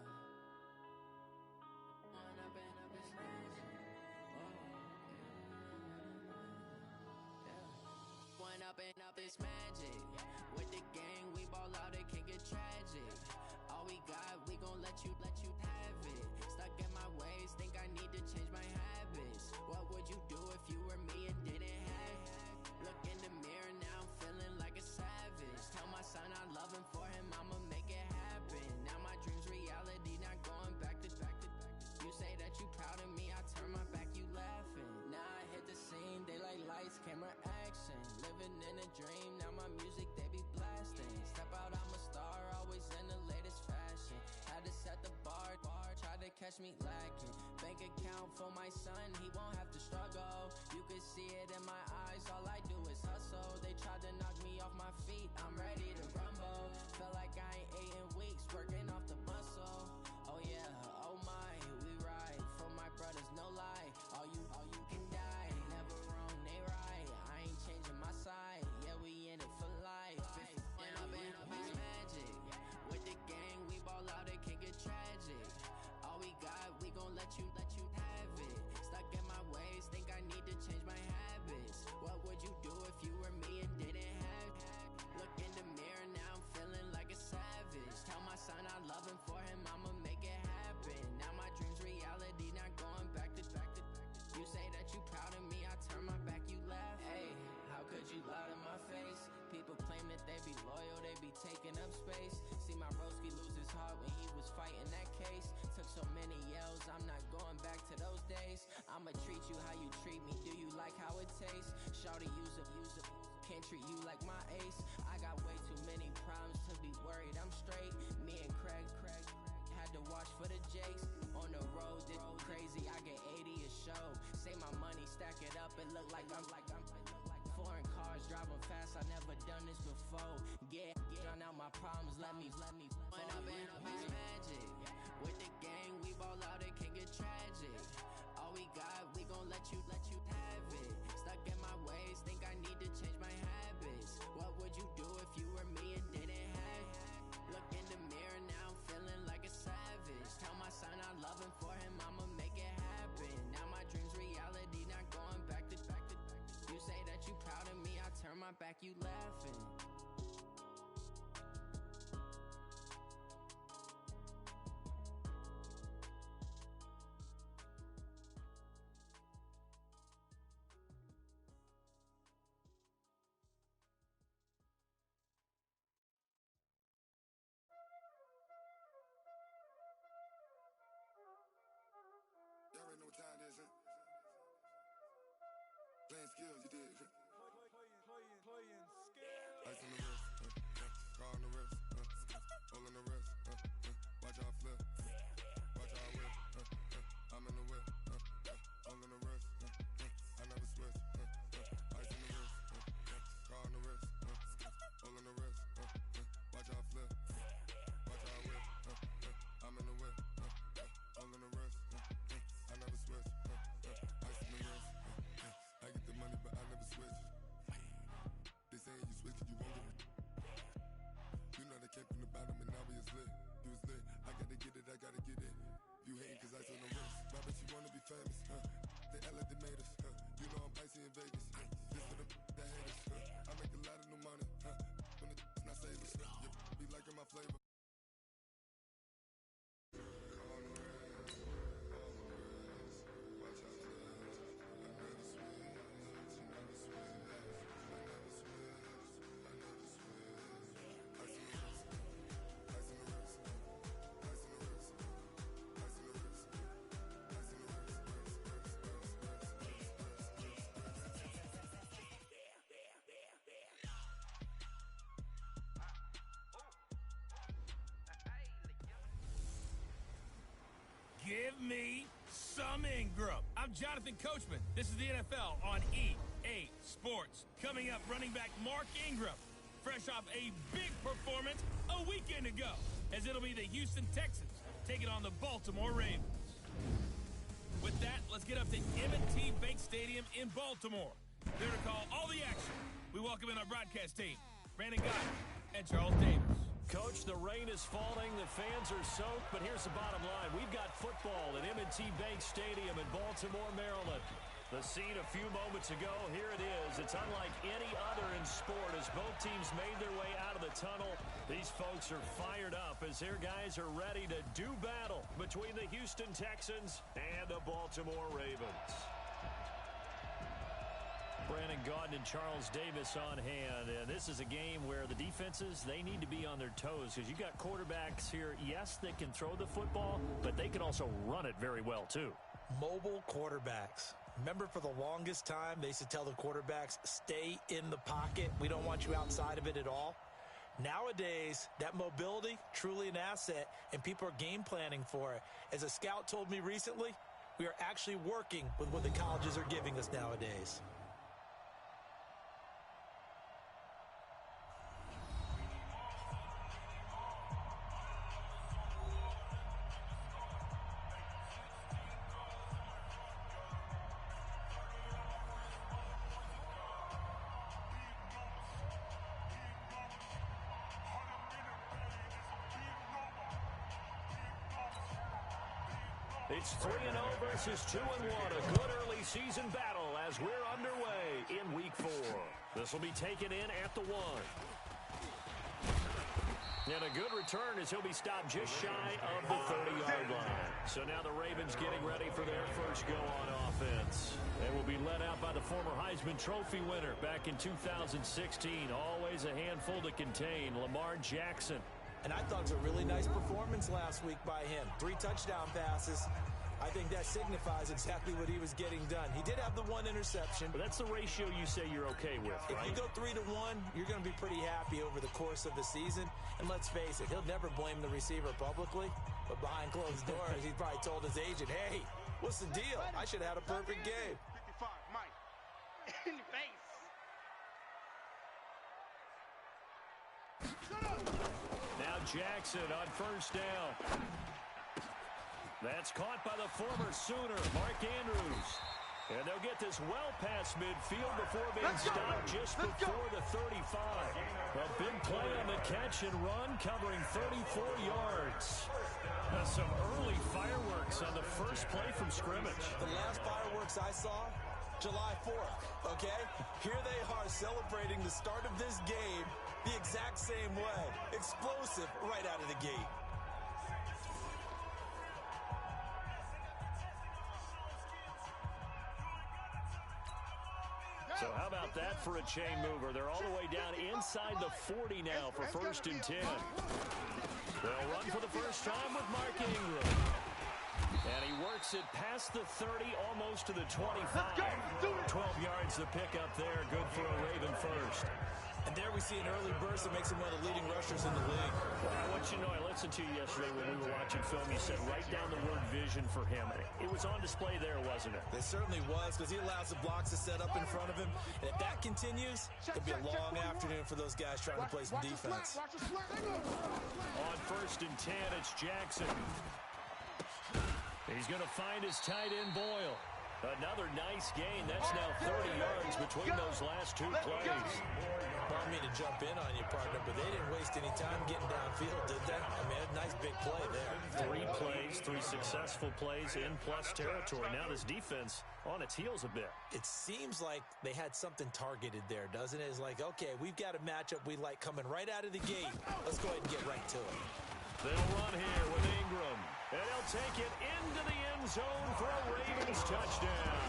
S6: One up and up is magic. With the gang, we ball out, it can get tragic. All we got, we gon' let you have it. Stuck in my ways, think I need to change my habits. What would you do if you were me and didn't have it? Look in the mirror, now I'm feeling like a savage. Tell my son I love him, for him I'ma make it happen. Now my dream's reality, not going back to. You say that you proud of me, I turn my back, you laughing. Now I hit the scene, they like lights, camera, action. Living in a dream, now my music they be blasting. Step out, I'm a star, always in the latest fashion. Had to set the bar, try to catch me lacking. Bank account for my son, he won't have to struggle. You can see it in my eyes, all I do is hustle. They tried to knock me off my feet, I'm ready to rumble. Felt like I ain't ate in weeks, working off the muscle. Oh yeah, oh my, we ride for my brothers, no lie. All you can die, never wrong, they right. I ain't changing my side, yeah, we in it for life. And up is magic. With the gang, we ball out, it can get tragic. All we got, we gon' let you have it. Stuck in my ways, think I need to change my habits. What would you do if you were me and didn't have it? Look in the mirror, now I'm feeling like a savage. Tell my son I love him, for him I'ma make it happen. Now my dream's reality, not going back to. You say that you proud of me, I turn my back, you laugh. Hey, how could you lie to my face? People claim that they be loyal, they be taking up space. See my broski lose his heart when he was fighting that case. Took so many yells, I'm not going back to those days. I'ma treat you how you treat me, do you like how it tastes? Shawty, use up, can't treat you like my ace. I got way too many problems to be worried, I'm straight. Me and Craig had to watch for the Jakes. On the road, this crazy, I get 80 a show. Say my money, stack it up, it look like I'm foreign cars, driving fast, I never done this before. Get drown out my problems, let me One up and up is magic. With the gang, we ball out, it can get tragic. All we got, we gon' let you have it. Stuck in my ways, think I need to change my habits. What would you do if you were me and didn't have it? Look in the mirror, now I'm feeling like a savage. Tell my son I love him, for him I'ma make it happen. Now my dream's reality, not going back to. You say that you proud of me, I turn my back, you laughing.
S7: Y'all already know what time it is, huh? Playing skills, you did.
S1: Playing skills.
S7: Ice on the wrist, car on the wrist, hole in the wrist, watch out flip, watch out whip, I'm in the whip, hole in the wrist, I never switch, ice on the wrist, car on the wrist, hole in the wrist, watch out flip, watch out whip, I'm in the whip, hole in the wrist, I never switch, ice on the wrist, I get the money but I never switch. switch, you won't get it. You know they came from the bottom and now we is lit. You was lit, I gotta get it, I gotta get it. You hating cause I on the wrist. Why bet you wanna be famous, huh? They act like they made us, huh? You know I'm icy in Vegas, huh? This for the that hate us, huh? I make a lot of new money, huh? When it's not savers, huh? You be liking my flavor.
S8: Give me some Ingram. I'm Jonathan Coachman. This is the NFL on EA Sports. Coming up, running back Mark Ingram, fresh off a big performance a weekend ago, as it'll be the Houston Texans taking on the Baltimore Ravens. With that, let's get up to M&T Bank Stadium in Baltimore. There to call all the action, we welcome in our broadcast team, Brandon Gott and Charles Davis.
S2: Coach, the rain is falling, the fans are soaked, but here's the bottom line. We've got football at M&T Bank Stadium in Baltimore, Maryland. The scene a few moments ago, here it is. It's unlike any other in sport as both teams made their way out of the tunnel. These folks are fired up as their guys are ready to do battle between the Houston Texans and the Baltimore Ravens. Brandon Gaudin and Charles Davis on hand, and this is a game where the defenses, they need to be on their toes because you got quarterbacks here, yes, they can throw the football, but they can also run it very well too.
S3: Mobile quarterbacks. Remember, for the longest time, they used to tell the quarterbacks, stay in the pocket. We don't want you outside of it at all. Nowadays, that mobility, truly an asset, and people are game planning for it. As a scout told me recently, we are actually working with what the colleges are giving us nowadays.
S2: It's 3-0 versus 2-1. A good early season battle as we're underway in Week 4. This will be taken in at the 1. And a good return as he'll be stopped just shy of the 30-yard line. So now the Ravens getting ready for their first go on offense. They will be led out by the former Heisman Trophy winner back in 2016. Always a handful to contain, Lamar Jackson.
S3: And I thought it was a really nice performance last week by him. 3 touchdown passes. I think that signifies exactly what he was getting done. He did have the 1 interception.
S2: But that's the ratio you say you're okay with, right?
S3: If you go 3-1, you're going to be pretty happy over the course of the season. And let's face it, he'll never blame the receiver publicly. But behind closed doors, he probably told his agent, hey, what's the deal? I should have had a perfect game.
S5: 55, Mike. In the face.
S2: Now Jackson on first down. That's caught by the former Sooner, Mark Andrews. And they'll get this well past midfield before being stopped just before the 35. A big play on the catch and run covering 34 yards. Some early fireworks on the first play from scrimmage.
S3: The last fireworks I saw, July 4th, okay? Here they are celebrating the start of this game the exact same way. Explosive right out of the gate.
S2: So how about that for a chain mover? They're all the way down inside the 40 now for 1st and 10. They'll run for the first time with Mark Ingram. And he works it past the 30, almost to the 25. 12 yards to pick up there. Good for a Raven first.
S3: And there we see an early burst that makes him one of the leading rushers in the league.
S2: Well, I want you to know, I listened to you yesterday when we were watching film. You said write down the word vision for him. It was on display there, wasn't it?
S3: It certainly was, because he allows the blocks to set up in front of him. And if that continues, it'll be a long afternoon for those guys trying to play some defense.
S2: On 1st and 10, it's Jackson. He's going to find his tight end, Boyle. Another nice gain. That's now 30 yards, but between those last two plays.
S3: I don't mean to jump in on you, partner, but they didn't waste any time getting downfield, did they? I mean, a nice big play there.
S2: 3 plays, 3 successful plays in plus territory. Now this defense on its heels a bit.
S3: It seems like they had something targeted there, doesn't it? It's like, okay, we've got a matchup we like coming right out of the gate. Let's go ahead and get right to it.
S2: They'll run here with Ingram, and he'll take it into the end zone for a Ravens touchdown.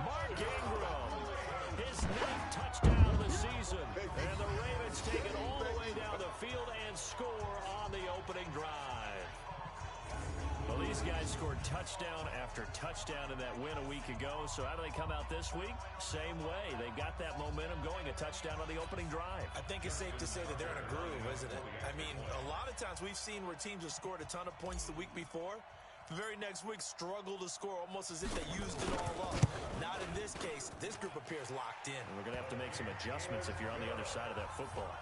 S2: Mark Ingram, his 9th touchdown of the season, and the Ravens take it all the way down the field and score on the opening drive. Well, these guys scored touchdown after touchdown in that win a week ago, so how do they come out this week? Same way. They got that momentum going, a touchdown on the opening drive.
S3: I think it's safe to say that they're in a groove, isn't it? I mean, a lot of times we've seen where teams have scored a ton of points the week before, the very next week struggle to score almost as if they used it all up. Not in this case. This group appears locked in.
S2: And we're going to have to make some adjustments if you're on the other side of that football.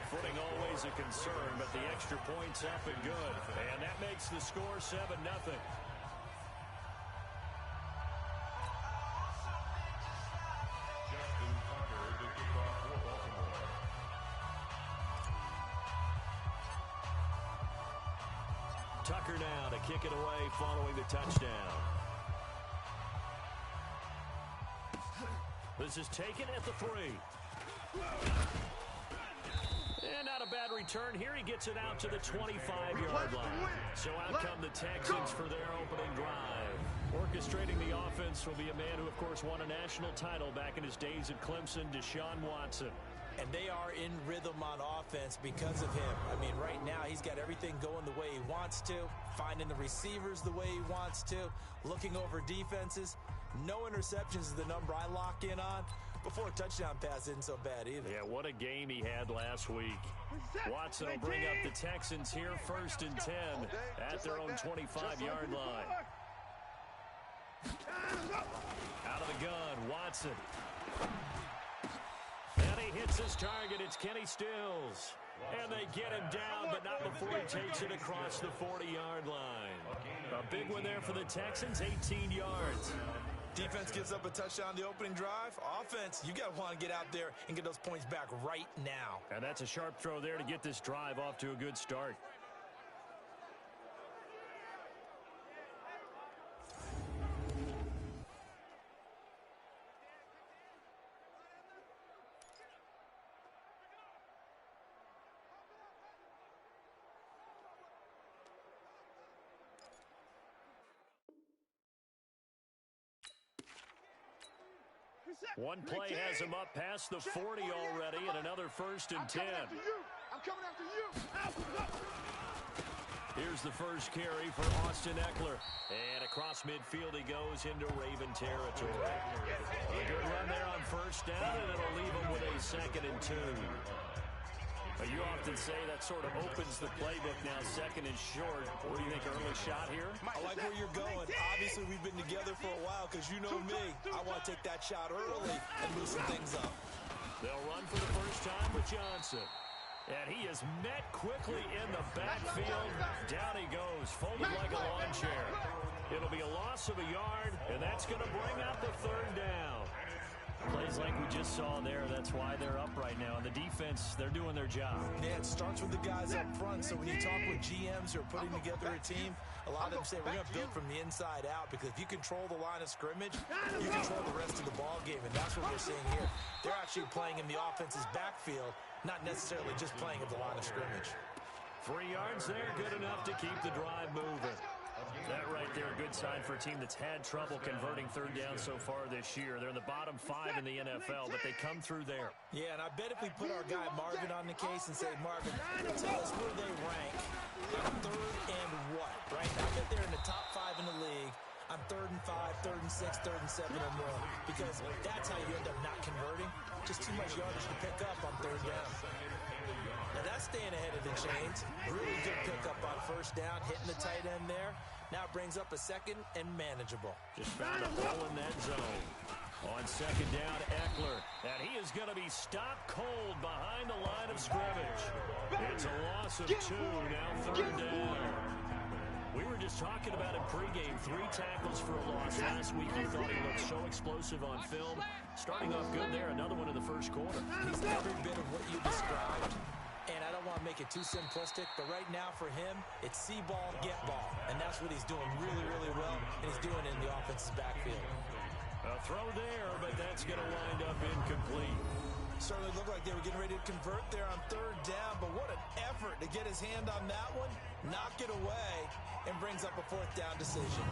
S2: Footing always a concern, but the extra point's up and good. And that makes the score 7-0. Tucker now to kick it away following the touchdown. This is taken at the 3. And not a bad return here. He gets it out to the 25-yard line. So out come the Texans for their opening drive. Orchestrating the offense will be a man who, of course, won a national title back in his days at Clemson, Deshaun Watson.
S3: And they are in rhythm on offense because of him. I mean, right now, he's got everything going the way he wants to, finding the receivers the way he wants to, looking over defenses. No interceptions is the number I lock in on. Before a touchdown pass isn't so bad either.
S2: Yeah, what a game he had last week. Watson will bring up the Texans here, 1st and 10 at their own 25-yard line. Out of the gun, Watson. And he hits his target. It's Kenny Stills. And they get him down, but not before he takes it across the 40-yard line. A big one there for the Texans, 18 yards.
S3: Defense gives up a touchdown the opening drive. Offense, you got to want to get out there and get those points back right now.
S2: And that's a sharp throw there to get this drive off to a good start. One play has him up past the 40 already, and another 1st and 10.
S1: I'm coming after you.
S2: Here's the first carry for Austin Eckler. And across midfield he goes into Raven territory. A good run there on 1st down, and it'll leave him with a 2nd and 2. You often say that sort of opens the playbook now, 2nd and short. What do you think, early shot here?
S3: I like where you're going. Obviously, we've been together for a while because you know me. I want to take that shot early and loosen things up.
S2: They'll run for the first time with Johnson. And he is met quickly in the backfield. Down he goes, folded like a lawn chair. It'll be a loss of a yard, and that's going to bring up the 3rd down. Plays like we just saw there. That's why they're up right now. And the defense, they're doing their job.
S3: Yeah, it starts with the guys up front. So when you talk with GMs who are putting together a team, a lot of them say we're going to build from the inside out, because if you control the line of scrimmage, you control the rest of the ball game. And that's what we're seeing here. They're actually playing in the offense's backfield, not necessarily just playing at the line of scrimmage.
S2: 3 yards there, good enough to keep the drive moving. That right there, a good sign for a team that's had trouble converting 3rd down so far this year. They're in the bottom 5 in the NFL, but they come through there.
S3: Yeah, and I bet if we put our guy Marvin on the case and say, Marvin, tell us where they rank on 3rd and what, right? I bet they're in the top 5 in the league on 3rd and 5, 3rd and 6, 3rd and 7 or more, because that's how you end up not converting. Just too much yardage to pick up on 3rd down. Now that's staying ahead of the chains. Really good pickup on 1st down, hitting the tight end there. Now brings up a 2nd and manageable.
S2: Just found a hole in that zone. On 2nd down, Eckler. And he is going to be stopped cold behind the line of scrimmage. It's a loss of 2, now 3rd down. We were just talking about him pregame. 3 tackles for a loss. Last week you thought he looked so explosive on film. Starting off good there. Another one in the first quarter.
S3: He's every bit of what you described. And I don't want to make it too simplistic, but right now for him, it's see ball, get ball. And that's what he's doing really, really well, and he's doing it in the offense's backfield.
S2: A throw there, but that's going to wind up incomplete.
S3: Certainly looked like they were getting ready to convert there on 3rd down, but what an effort to get his hand on that one, knock it away, and brings up a 4th down decision.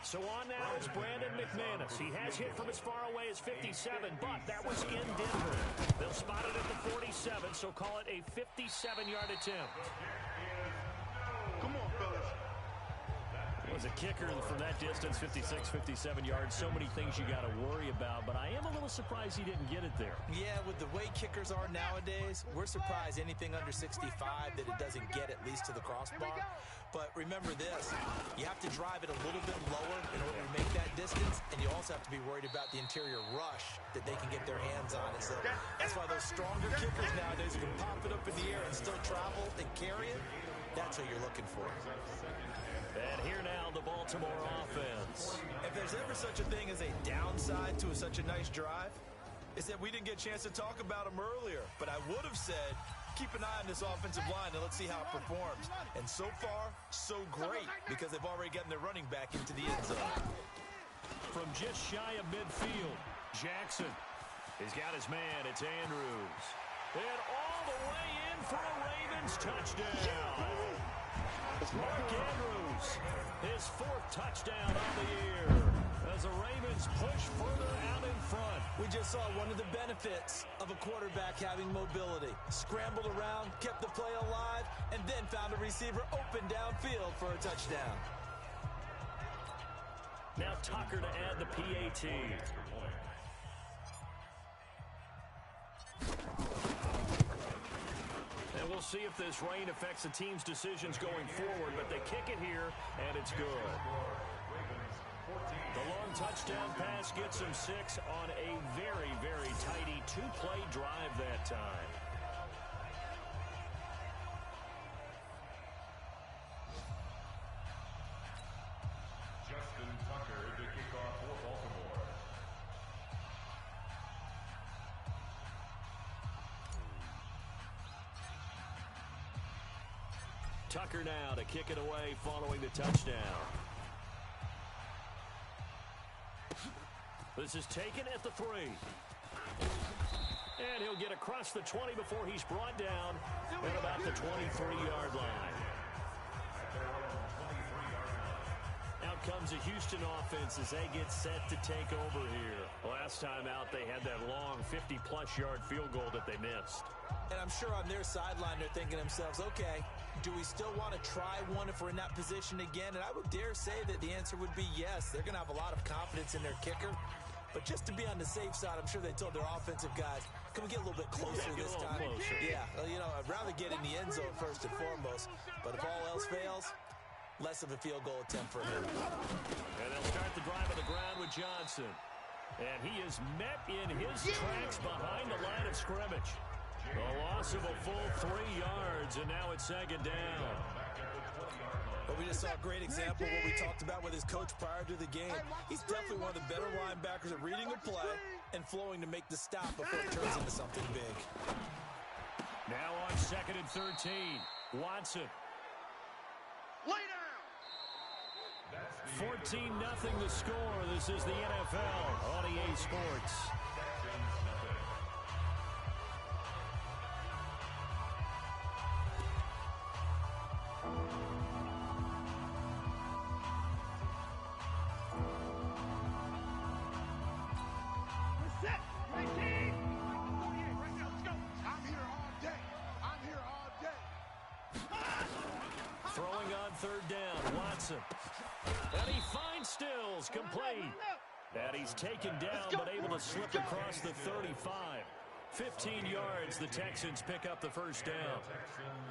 S2: So on now is Brandon McManus. He has hit from as far away as 57, but that was in Denver. They'll spot it at the 47, so call it a 57-yard attempt.
S1: Come on, fellas.
S2: Was a kicker from that distance, 56, 57 yards. So many things you got to worry about, but I am a little surprised he didn't get it there.
S3: Yeah, with the way kickers are nowadays, we're surprised anything under 65 that it doesn't get at least to the crossbar. But remember this, you have to drive it a little bit lower in order to make that distance, and you also have to be worried about the interior rush that they can get their hands on it. So that's why those stronger kickers nowadays who can pop it up in the air and still travel and carry it, that's what you're looking for.
S2: And here now, the Baltimore offense.
S3: If there's ever such a thing as a downside to such a nice drive, it's that we didn't get a chance to talk about them earlier. But I would have said, keep an eye on this offensive line and let's see how it performs. And so far, so great, because they've already gotten their running back into the end zone.
S2: From just shy of midfield, Jackson. He's got his man. It's Andrews. And all the way in for a Ravens touchdown. Mark Andrews, his 4th touchdown on the year as the Ravens push further out in front.
S3: We just saw one of the benefits of a quarterback having mobility. Scrambled around, kept the play alive, and then found a receiver open downfield for a touchdown.
S2: Now Tucker to add the PAT. And we'll see if this rain affects the team's decisions going forward, but they kick it here, and it's good. The long touchdown pass gets them 6 on a very, very tidy 2-play drive that time.
S4: Justin Tucker to kick off for Baltimore.
S2: Tucker now to kick it away following the touchdown. This is taken at the 3. And he'll get across the 20 before he's brought down at about the 23-yard line. Out comes the Houston offense as they get set to take over here. Last time out, they had that long 50-plus yard field goal that they missed.
S3: And I'm sure on their sideline they're thinking to themselves, okay, do we still want to try one if we're in that position again? And I would dare say that the answer would be yes. They're going to have a lot of confidence in their kicker. But just to be on the safe side, I'm sure they told their offensive guys, can we get a little bit closer this time?
S2: Closer.
S3: Yeah, well, you know, I'd rather get in the end zone first and foremost. But if all else fails, less of a field goal attempt for him.
S2: And they'll start the drive on the ground with Johnson. And he is met in his tracks behind the line of scrimmage. A loss of a full 3 yards, and now it's 2nd down.
S3: But we just saw a great example of what we talked about with his coach prior to the game. He's definitely one of the better linebackers at reading a play and flowing to make the stop before it turns into something big.
S2: Now on 2nd and 13, Watson.
S1: Lay down.
S2: 14-0 the score. This is the NFL on EA Sports. Throwing on 3rd down, Watson. And he finds Stills, complete. And he's taken down, but able to slip across the 35. 15 yards, the Texans pick up the 1st down.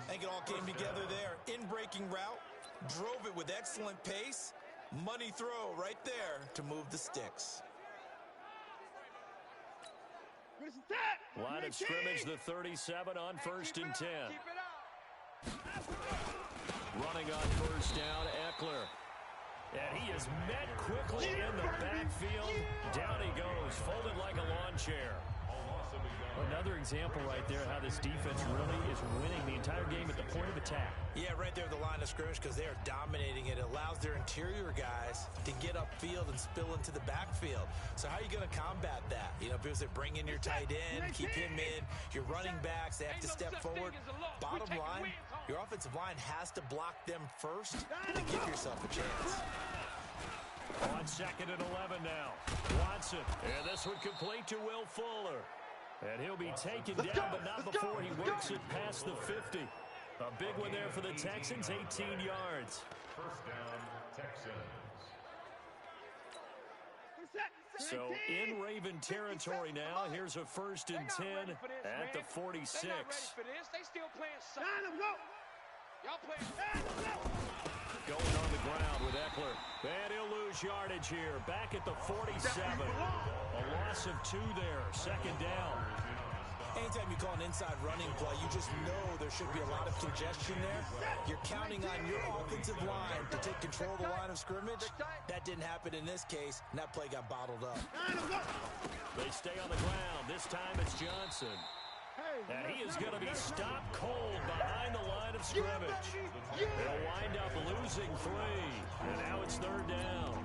S3: I think it all came together there. In-breaking route, drove it with excellent pace. Money throw right there to move the sticks.
S2: Line of scrimmage, the 37 on 1st and 10.
S5: Keep it up.
S2: Running on 1st down, Eckler. And he is met quickly in the backfield. Down he goes, folded like a lawn chair. Another example right there how this defense really is winning the entire game at the point of attack.
S3: Yeah, right there at the line of scrimmage because they are dominating it. It allows their interior guys to get upfield and spill into the backfield. So how are you going to combat that? You know, people say bring in your tight end, keep him in. Your running backs, they have to step forward. Bottom line, your offensive line has to block them first to give yourself a chance.
S2: On 2nd and 11 now. Watson. And this one complete to Will Fuller. And he'll be taken down, but not before he works it past the 50. A big one there for the Texans, 18 yards.
S4: 1st down, Texans.
S2: So in Raven territory now. Here's a 1st and 10 at the 46.
S5: They're not ready for this. They still playing solid. Y'all playing.
S2: Going on the ground with Eckler. And he'll lose yardage here. Back at the 47. A loss of 2 there. 2nd down.
S3: Anytime you call an inside running play, you just know there should be a lot of congestion there. You're counting on your offensive line to take control of the line of scrimmage. That didn't happen in this case, and that play got bottled up.
S2: They stay on the ground. This time it's Johnson. And he is going to be stopped cold behind the line of scrimmage. They'll wind up losing 3. And now it's 3rd down.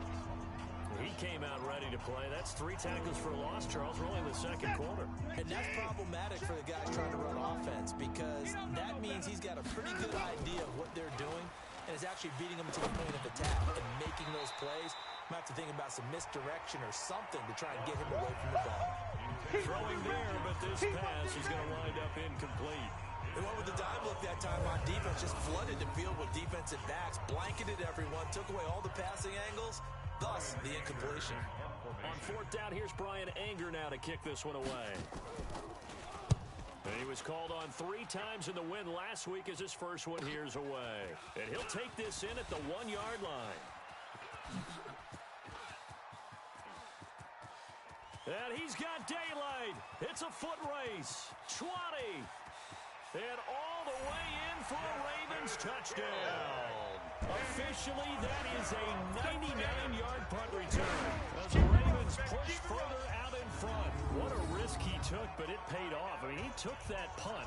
S2: He came out ready to play. That's 3 tackles for a loss, Charles. We're only in the 2nd quarter.
S3: And that's problematic for the guys trying to run offense because that means he's got a pretty good idea of what they're doing and is actually beating them to the point of attack and making those plays. Might have to think about some misdirection or something to try and get him away from the ball.
S2: Throwing there, but this pass is going to wind up incomplete.
S3: They went with the dive look that time on defense, just flooded the field with defensive backs, blanketed everyone, took away all the passing angles, thus the incompletion.
S2: On 4th down, here's Brian Anger now to kick this one away. And he was called on 3 times in the win last week as his first one here's away. And he'll take this in at the 1-yard line. And he's got daylight. It's a foot race. 20. And all the way in for a Ravens touchdown. Officially, that is a 99-yard punt return as the Ravens push further out in front. What a risk he took, but it paid off. I mean, he took that punt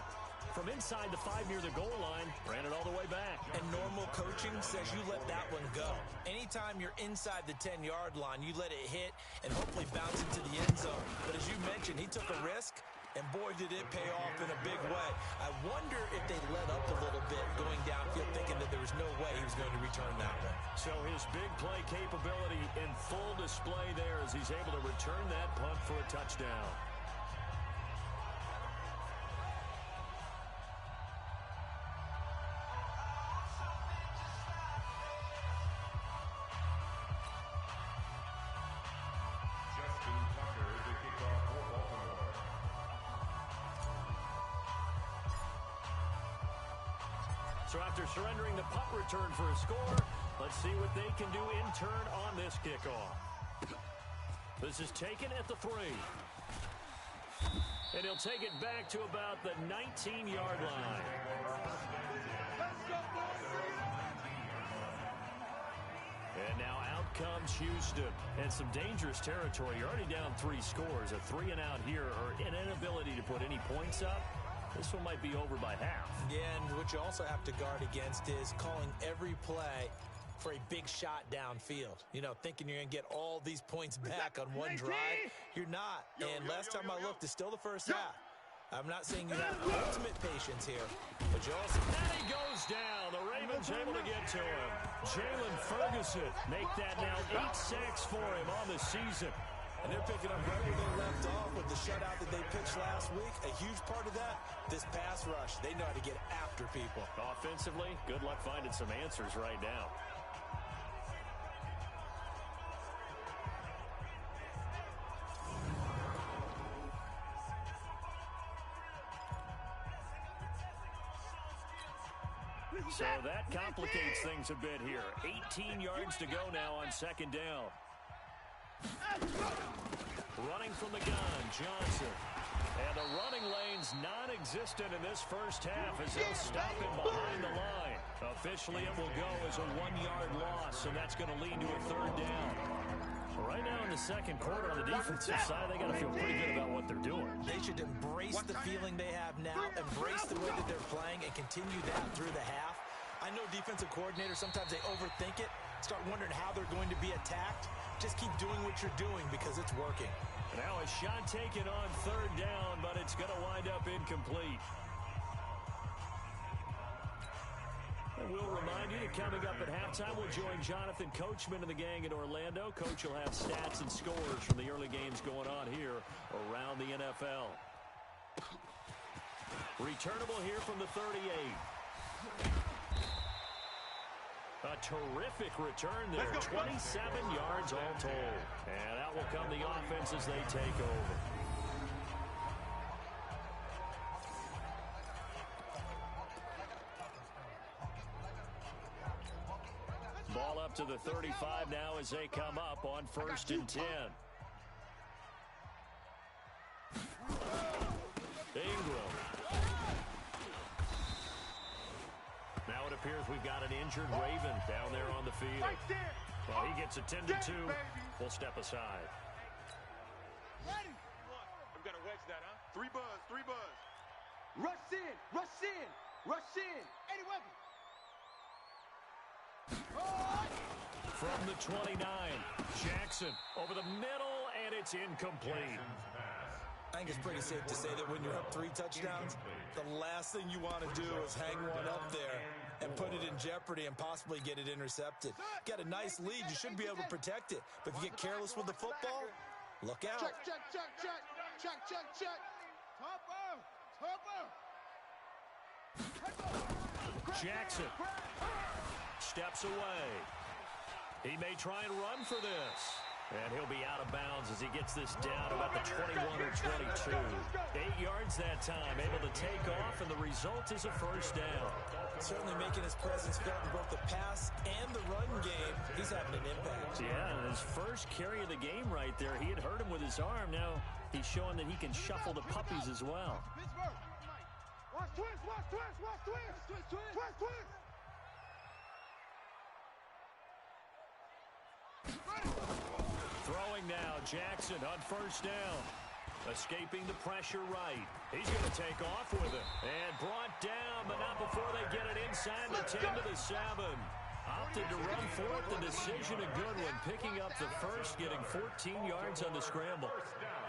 S2: from inside the 5 near the goal line, ran it all the way back.
S3: And normal coaching says you let that one go. Anytime you're inside the 10-yard line, you let it hit and hopefully bounce into the end zone. But as you mentioned, he took a risk, and boy, did it pay off in a big way. I wonder if they let up a little bit going downfield, thinking that there was no way he was going to return that one.
S2: So his big play capability in full display there as he's able to return that punt for a touchdown. So after surrendering the punt return for a score, let's see what they can do in turn on this kickoff. This is taken at the 3. And he'll take it back to about the 19-yard line. And now out comes Houston. And some dangerous territory. You're already down 3 scores. A 3 and out here, or an inability to put any points up. This one might be over by half.
S3: Yeah, and what you also have to guard against is calling every play for a big shot downfield. You know, thinking you're going to get all these points back on one drive. You're not. And last time I looked, it's still the first half. I'm not saying you have ultimate patience here, but you also...
S2: And he goes down. The Ravens able to get to him. Jalen Ferguson make that now 8 sacks for him on the season.
S3: And they're picking up right where they left off with the shutout that they pitched last week. A huge part of that, this pass rush. They know how to get after people.
S2: Offensively, good luck finding some answers right now. So that complicates things a bit here. 18 yards to go now on 2nd down. Running from the gun, Johnson. And the running lane's non-existent in this first half as they'll stop him behind the line. Officially, it will go as a 1-yard loss, and that's going to lead to a third down. Right now in the second quarter on the defensive side, they got to feel pretty good about what they're doing.
S3: They should embrace the feeling they have now, embrace the way that they're playing, and continue that through the half. I know defensive coordinators, sometimes they overthink it, start wondering how they're going to be attacked. Just keep doing what you're doing because it's working.
S2: Now a shot taken on third down, but it's going to wind up incomplete. And we'll remind you that coming up at halftime, we'll join Jonathan Coachman and the gang in Orlando. Coach will have stats and scores from the early games going on here around the NFL. Returnable here from the 38. A terrific return there, 27 yards all told. And out will come the offense as they take over. Ball up to the 35 now as they come up on 1st and 10. Ingram. Now it appears we've got an injured Raven down there on the field. Well, he gets attended to. We'll step aside.
S1: Ready?
S5: I'm going to wedge that, huh?
S1: 3 buzz, 3 buzz. Rush in, rush in, rush in. 80 weapons.
S2: From the 29, Jackson over the middle, and it's incomplete.
S3: I think it's pretty safe to say that when you're up 3 touchdowns, the last thing you want to do is hang one up there and put it in jeopardy and possibly get it intercepted. Got a nice lead. You should be able to protect it. But if you get careless with the football, look out.
S1: Check, check, check, check. Check, check, check. Topper, topper.
S2: Jackson steps away. He may try and run for this. And he'll be out of bounds as he gets this down about the 21 or 22. 8 yards that time, able to take off, and the result is a first down.
S3: Certainly making his presence felt in both the pass and the run game. He's having an impact.
S2: Yeah, and his first carry of the game right there, he had hurt him with his arm. Now he's showing that he can shuffle the puppies as well.
S1: Watch twist, watch twist, watch twist. Twist, twist.
S2: Throwing now, Jackson on first down. Escaping the pressure right. He's going to take off with it. And brought down, but not before they get it inside the 10 to the 7. Opted to run for it. The decision a good one. Picking up the first, getting 14 yards on the scramble.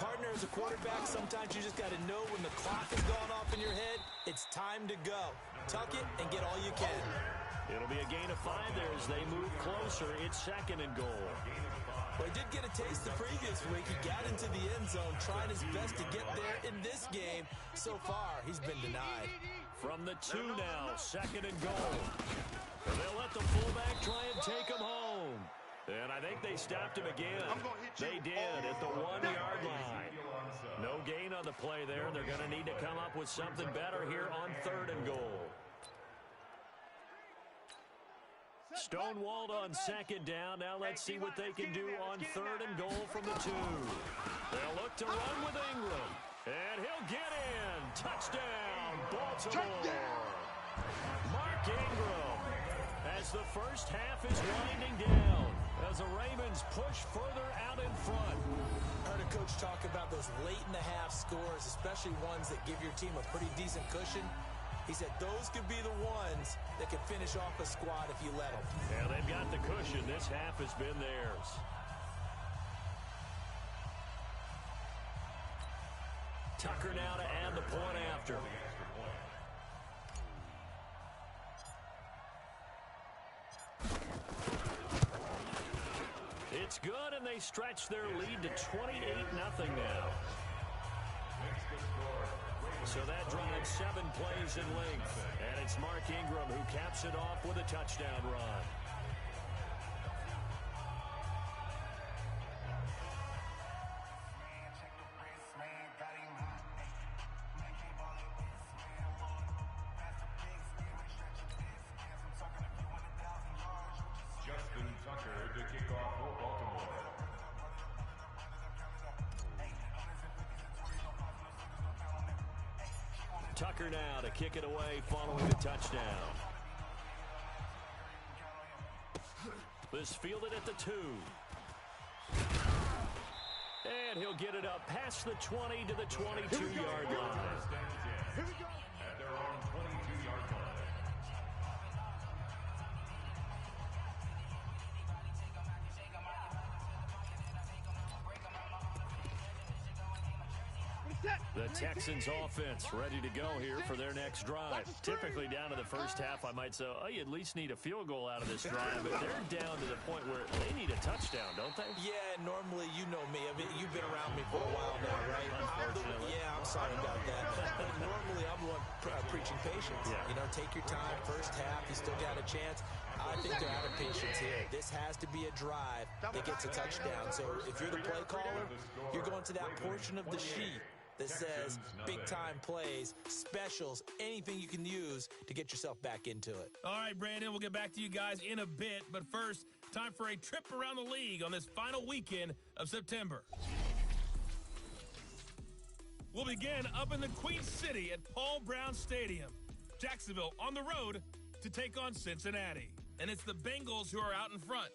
S3: Partner, as a quarterback, sometimes you just got to know when the clock has gone off in your head, it's time to go. Tuck it and get all you can.
S2: It'll be a gain of 5 there as they move closer. It's 2nd and goal.
S3: Well, he did get a taste the previous week. He got into the end zone, trying his best to get there in this game. So far, he's been denied.
S2: From the 2 now, 2nd and goal. And they'll let the fullback try and take him home. And I think they stopped him again. They did at the 1-yard line. No gain on the play there. They're going to need to come up with something better here on 3rd and goal. Stonewalled on 2nd down. Now let's see what they can do on 3rd and goal from the 2. They'll look to run with Ingram. And he'll get in. Touchdown, Baltimore. Mark Ingram as the first half is winding down as the Ravens push further out in front.
S3: Heard a coach talk about those late-in-the-half scores, especially ones that give your team a pretty decent cushion. He said those could be the ones that can finish off a squad if you let them.
S2: Yeah, they've got the cushion. This half has been theirs. Tucker now to add the point after. It's good, and they stretch their lead to 28-0 now. So that drives 7 plays in length. And it's Mark Ingram who caps it off with a touchdown run.
S4: Justin Tucker to kick off for Baltimore.
S2: Tucker now to kick it away following the touchdown. This fielded at the 2. And he'll get it up past the 20 to the 22-yard line.
S4: Here we go. At their own 22-yard line.
S2: The Texans offense ready to go here for their next drive. Typically down to the first half, I might say, oh, you at least need a field goal out of this drive. But they're down to the point where they need a touchdown, don't they?
S3: Yeah, normally, you know me. I mean, you've been around me for a while now, right? I'm sorry about that. But normally, I'm the one preaching patience.
S2: Yeah.
S3: You know, take your time. First half, you still got a chance. I think they're out of patience here. This has to be a drive that gets a touchdown. So if you're the play caller, you're going to that portion of the sheet that says big-time plays, specials, anything you can use to get yourself back into it.
S8: All right, Brandon, we'll get back to you guys in a bit. But first, time for a trip around the league on this final weekend of September. We'll begin up in the Queen City at Paul Brown Stadium. Jacksonville on the road to take on Cincinnati. And it's the Bengals who are out in front.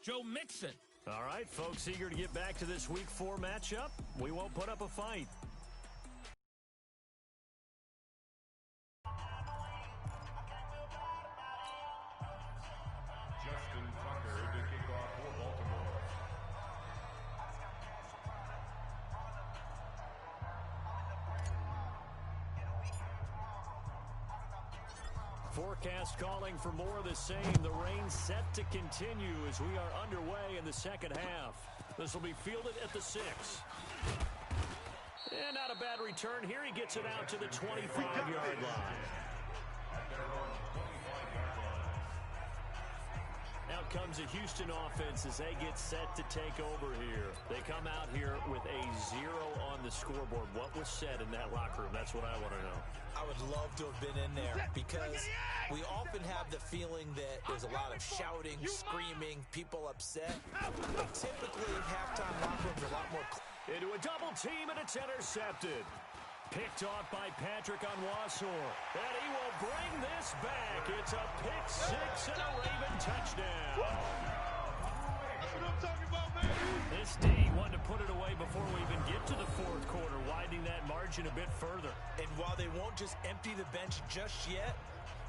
S8: Joe Mixon.
S2: All right, folks, eager to get back to this Week 4 matchup. We won't put up a fight.
S4: Justin Tucker to kick off for Baltimore.
S2: Forecast calling for more of the same. The rain set to continue as we are underway in the second half. This will be fielded at the 6. And not a bad return here. He gets it out to the 25-yard line. Out comes the Houston offense as they get set to take over here. They come out here with a 0 on the scoreboard. What was said in that locker room? That's what I want to know.
S3: I would love to have been in there because we often have the feeling that there's a lot of shouting, screaming, people upset. But typically, halftime locker rooms are a lot more...
S2: Into a double team, and it's intercepted. Picked off by Patrick on Wassor. And he will bring this back. It's a pick 6 and a Raven touchdown.
S1: That's what I'm talking about, man.
S2: This D wanted to put it away before we even get to the fourth quarter, widening that margin a bit further.
S3: And while they won't just empty the bench just yet,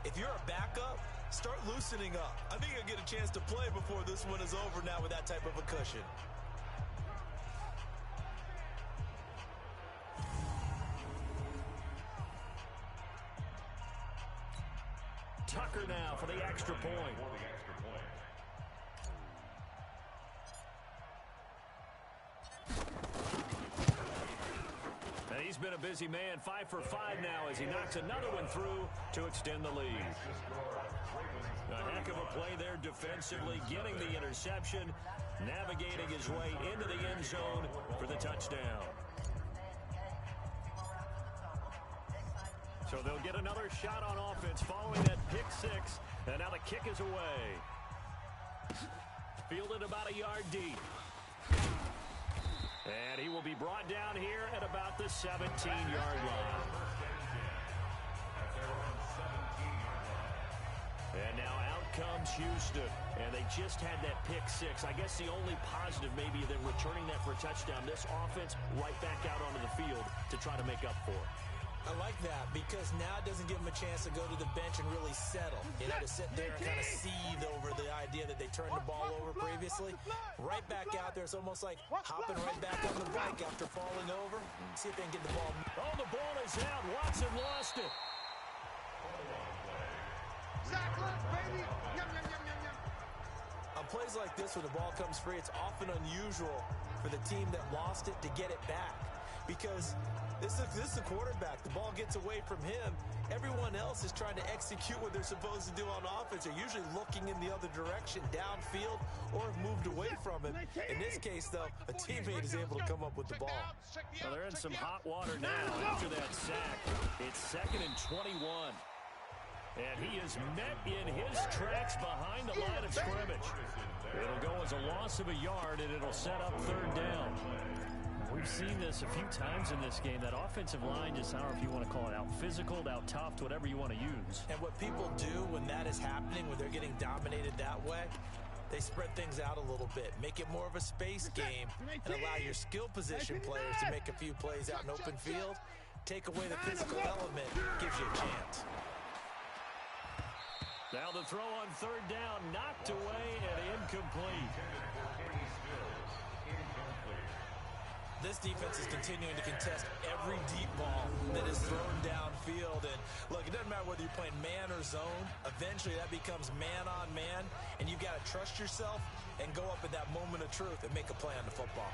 S3: if you're a backup, start loosening up. I think you'll get a chance to play before this one is over now with that type of a cushion.
S2: Tucker now for the extra point. And he's been a busy man, 5 for 5 now as he knocks another one through to extend the lead. A heck of a play there defensively, getting the interception, navigating his way into the end zone for the touchdown. So they'll get another shot on offense following that pick 6. And now the kick is away. Fielded about a yard deep. And he will be brought down here at about the 17-yard line. And now out comes Houston. And they just had that pick 6. I guess the only positive maybe than returning that for a touchdown. This offense right back out onto the field to try to make up for it.
S3: I like that because now it doesn't give them a chance to go to the bench and really settle. You know, to sit there and kind of seethe over the idea that they turned the ball over previously. Right back out there, it's almost like hopping right back on the bike after falling over. See if they can get the ball.
S2: Oh, the ball is out. Watson lost it.
S1: Zach, baby. Yum, yum, yum, yum, yum.
S3: On plays like this, when the ball comes free, it's often unusual for the team that lost it to get it back. Because this is the quarterback. The ball gets away from him. Everyone else is trying to execute what they're supposed to do on offense. They're usually looking in the other direction, downfield, or have moved away from him. In this case, though, a teammate is able to come up with the ball.
S2: Well, they're in some hot water now after that sack. It's 2nd and 21. And he is met in his tracks behind the line of scrimmage. It'll go as a loss of a yard, and it'll set up 3rd down. We've seen this a few times in this game. That offensive line just, I don't know if you want to call it out physical, out tough, whatever you want to use.
S3: And what people do when that is happening, when they're getting dominated that way, they spread things out a little bit, make it more of a space game, and allow your skill position players to make a few plays out in open field. Take away the physical element, gives you a chance.
S2: Now the throw on third down, knocked away and incomplete.
S3: This defense is continuing to contest every deep ball that is thrown downfield. And look, it doesn't matter whether you're playing man or zone. Eventually that becomes man on man, and you've got to trust yourself and go up at that moment of truth and make a play on the football.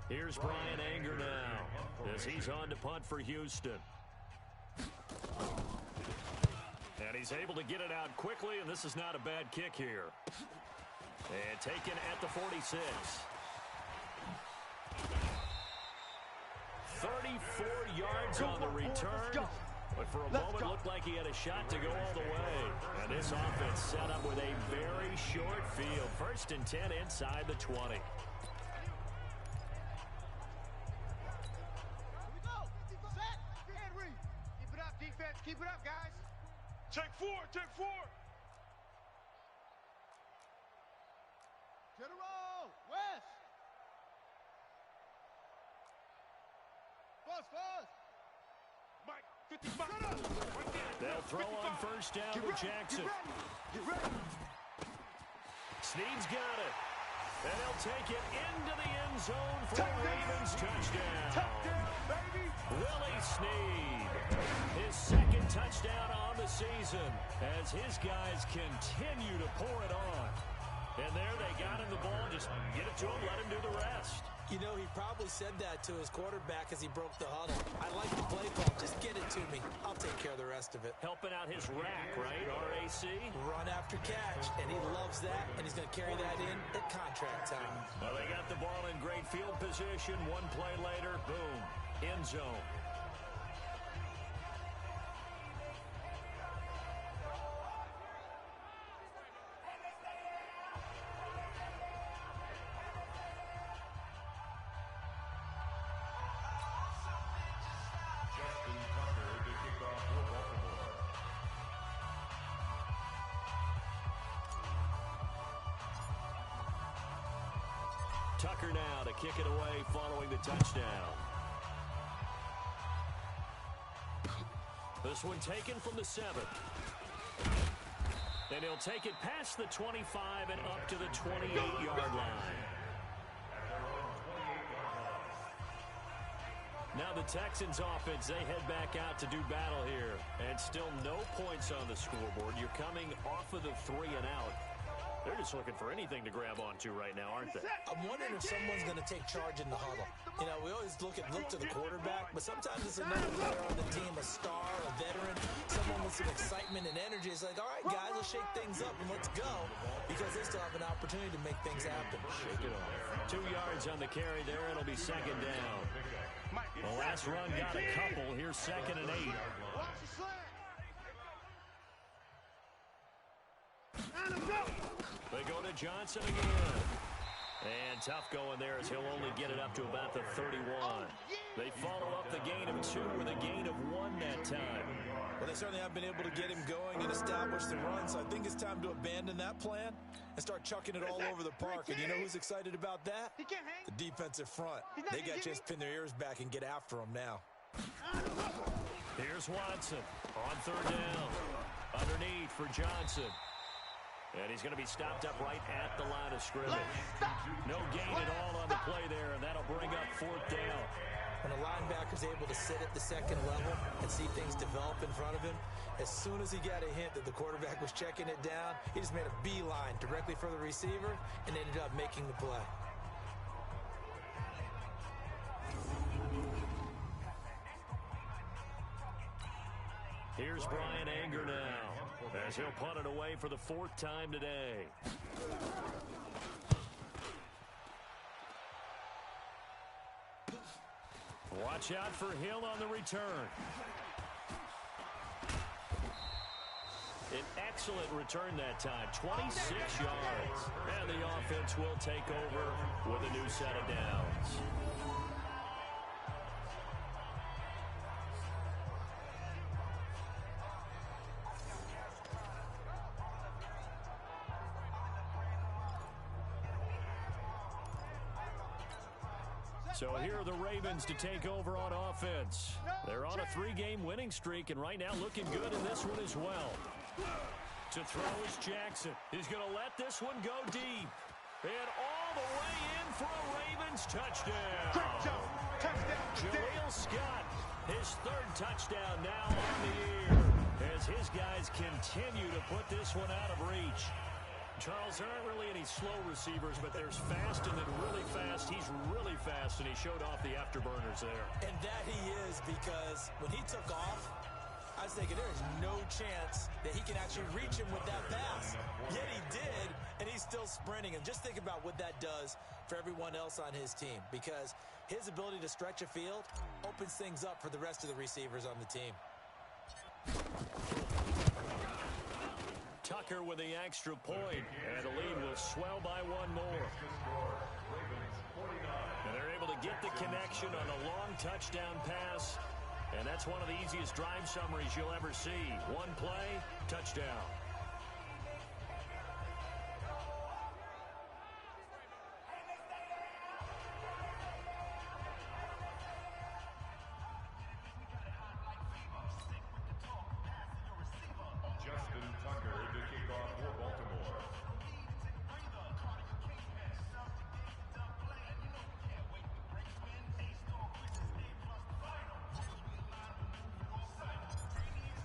S2: Here's Brian Anger now as he's on to punt for Houston. And he's able to get it out quickly, and this is not a bad kick here. And taken at the 46. 34 yards on the return. But for a moment, it looked like he had a shot to go all the way. And this offense set up with a very short field. 1st and 10 inside the 20.
S1: Keep it up, guys. Check 4, check 4. General, West. Fuzz. Mike, 55.
S2: They'll throw on first down with Jackson.
S1: Get ready.
S2: Snead's got it. And he'll take it into the end zone for a Ravens touchdown.
S1: Touchdown, baby.
S2: Willie Snead, his 2nd touchdown on the season as his guys continue to pour it on. And there they got him the ball. Just get it to him, let him do the rest.
S3: You know, he probably said that to his quarterback as he broke the huddle. I like the play call. Just get it to me. I'll take care of the rest of it.
S2: Helping out his rack, right? RAC?
S3: Run after catch, and he loves that, and he's going to carry that in at contract time.
S2: Well, they got the ball in great field position. One play later, boom, end zone. Tucker now to kick it away following the touchdown. This one taken from the 7. Then he'll take it past the 25 and up to the 28-yard line. Now the Texans offense, they head back out to do battle here. And still no points on the scoreboard. You're coming off of the 3 and out. They're just looking for anything to grab onto right now, aren't they?
S3: I'm wondering if someone's going to take charge in the huddle. You know, we always look to the quarterback, but sometimes it's another player on the team, a star, a veteran, someone with some excitement and energy. It's like, all right, guys, let's shake things up and let's go, because they still have an opportunity to make things happen.
S2: Shake it off. 2 yards on the carry there. It'll be 2nd down. The last run got a couple. Here's 2nd and 8. They go to Johnson again. And tough going there as he'll only get it up to about the 31. They follow up the gain of 2 with a gain of 1 that time.
S3: Well, they certainly have been able to get him going and establish the run, so I think it's time to abandon that plan and start chucking it all over the park. And you know who's excited about that? The defensive front. They got a chance to pin their ears back and get after him now.
S2: Here's Watson on 3rd down. Underneath for Johnson. And he's going to be stopped up right at the line of scrimmage. No gain at all on the play there, and that'll bring up 4th down.
S3: When a linebacker's able to sit at the 2nd level and see things develop in front of him, as soon as he got a hint that the quarterback was checking it down, he just made a beeline directly for the receiver and ended up making the play.
S2: Here's Brian Anger now as he'll punt it away for the 4th time today. Watch out for Hill on the return. An excellent return that time, 26 yards. And the offense will take over with a new set of downs. So here are the Ravens to take over on offense. They're on a 3-game winning streak, and right now looking good in this one as well. To throw is Jackson. He's going to let this one go deep. And all the way in for a Ravens touchdown. Jaleel Scott, his 3rd touchdown now on the year, as his guys continue to put this one out of reach. Charles, there aren't really any slow receivers, but there's fast and then really fast. He's really fast, and he showed off the afterburners there.
S3: And that he is, because when he took off, I was thinking there is no chance that he can actually reach him with that pass. Yet he did, and he's still sprinting. And just think about what that does for everyone else on his team, because his ability to stretch a field opens things up for the rest of the receivers on the team.
S2: Tucker with the extra point, and the lead will swell by 1 more. And they're able to get the connection on a long touchdown pass, and that's one of the easiest drive summaries you'll ever see. 1 play, touchdown.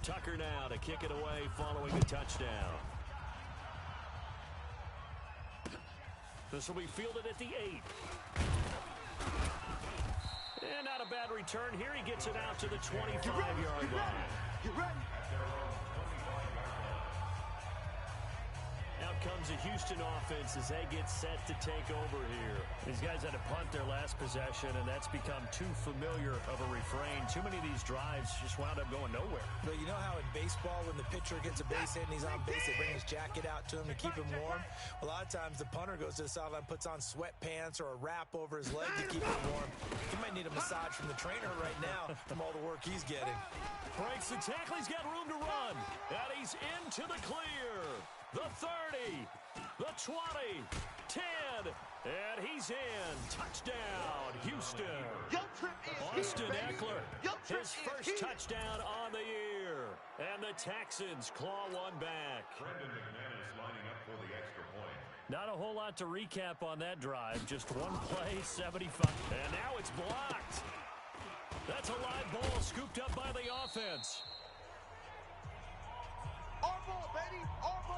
S2: Tucker now to kick it away following a touchdown. This will be fielded at the 8. And not a bad return here. He gets it out to the 25-yard line.
S1: Get ready.
S2: Out comes the Houston offense as they get set to take over here. These guys had to punt their last possession, and that's become too familiar of a refrain. Too many of these drives just wound up going nowhere.
S3: But you know how in baseball, when the pitcher gets a base hit and he's on base, they bring his jacket out to him to keep him warm? A lot of times the punter goes to the sideline, puts on sweatpants or a wrap over his leg to keep him warm. He might need a massage from the trainer right now from all the work he's getting.
S2: Breaks the tackle. He's got room to run. And he's into the clear. The 30, the 20, 10, and he's in. Touchdown, Houston. Austin Eckler, his first touchdown on the year. And the Texans claw one back.
S4: Brendan McManus lining up for the extra point.
S2: Not a whole lot to recap on that drive. Just 1 play, 75. And now it's blocked. That's a live ball scooped up by the offense.
S1: Our ball, baby. Our ball.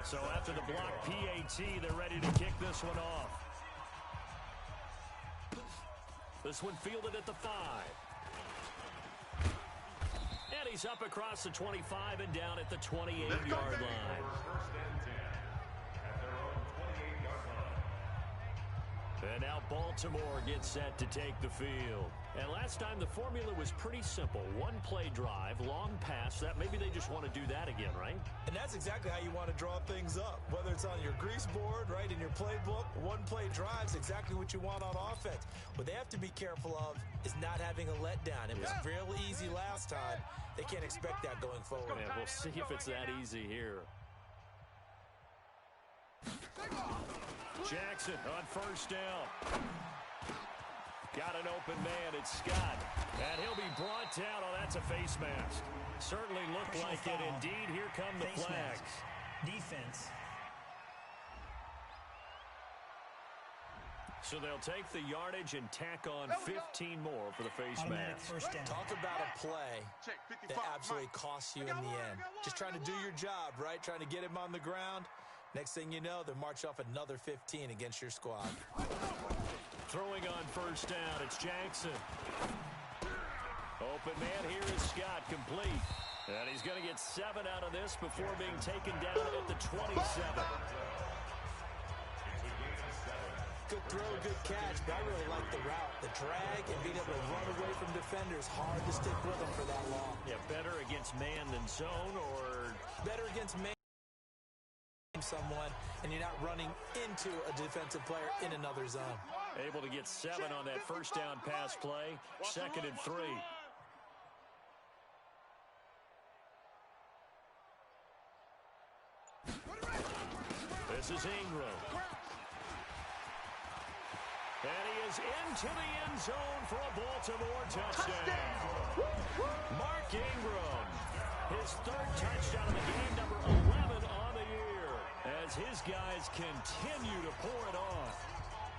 S2: So after the block PAT, they're ready to kick this one off. This one fielded at the 5. And he's up across the 25 and down at the 28-yard line.
S4: First and 10 at their own 28-yard line.
S2: And now Baltimore gets set to take the field. And last time the formula was pretty simple. 1-play drive, long pass. That maybe they just want to do that again, right?
S3: And that's exactly how you want to draw things up. Whether it's on your grease board, right, in your playbook, 1-play drive's exactly what you want on offense. What they have to be careful of is not having a letdown. It was real easy last time. They can't expect that going forward.
S2: And we'll see if it's that easy here. Jackson on first down. Got an open man, it's Scott. And he'll be brought down. Oh, that's a face mask. Certainly looked like it. Indeed, here come the flags.
S9: Defense.
S2: So they'll take the yardage and tack on 15 more for the face mask.
S3: Talk about a play that absolutely costs you in the end. Just trying to do your job, right? Trying to get him on the ground. Next thing you know, they're marching off another 15 against your squad.
S2: Throwing on first down, it's Jackson. Open man here is Scott, complete. And he's going to get 7 out of this before being taken down at the 27.
S3: Good throw, good catch, but I really like the route. The drag and being able to run away from defenders, hard to stick with them for that long.
S2: Yeah, better against man than zone, or
S3: better against man someone, and you're not running into a defensive player in another zone.
S2: Able to get 7 on that first down pass play. 2nd and 3. This is Ingram. And he is into the end zone for a Baltimore touchdown. Mark Ingram, his 3rd touchdown of the game, number 11 on the year, as his guys continue to pour it on.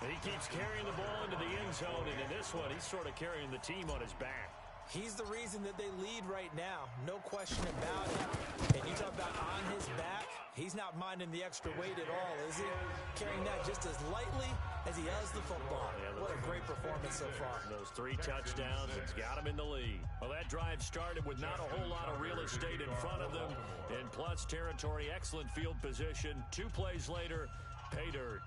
S2: And he keeps carrying the ball into the end zone, and in this one, he's sort of carrying the team on his back.
S3: He's the reason that they lead right now. No question about it. And you talk about on his back, he's not minding the extra weight at all, is he? Carrying that just as lightly as he has the football. Yeah, what a great performance so far.
S2: Those 3 touchdowns, it's got him in the lead. Well, that drive started with not a whole lot of real estate in front of them. In plus territory, excellent field position. 2 plays later, pay dirt.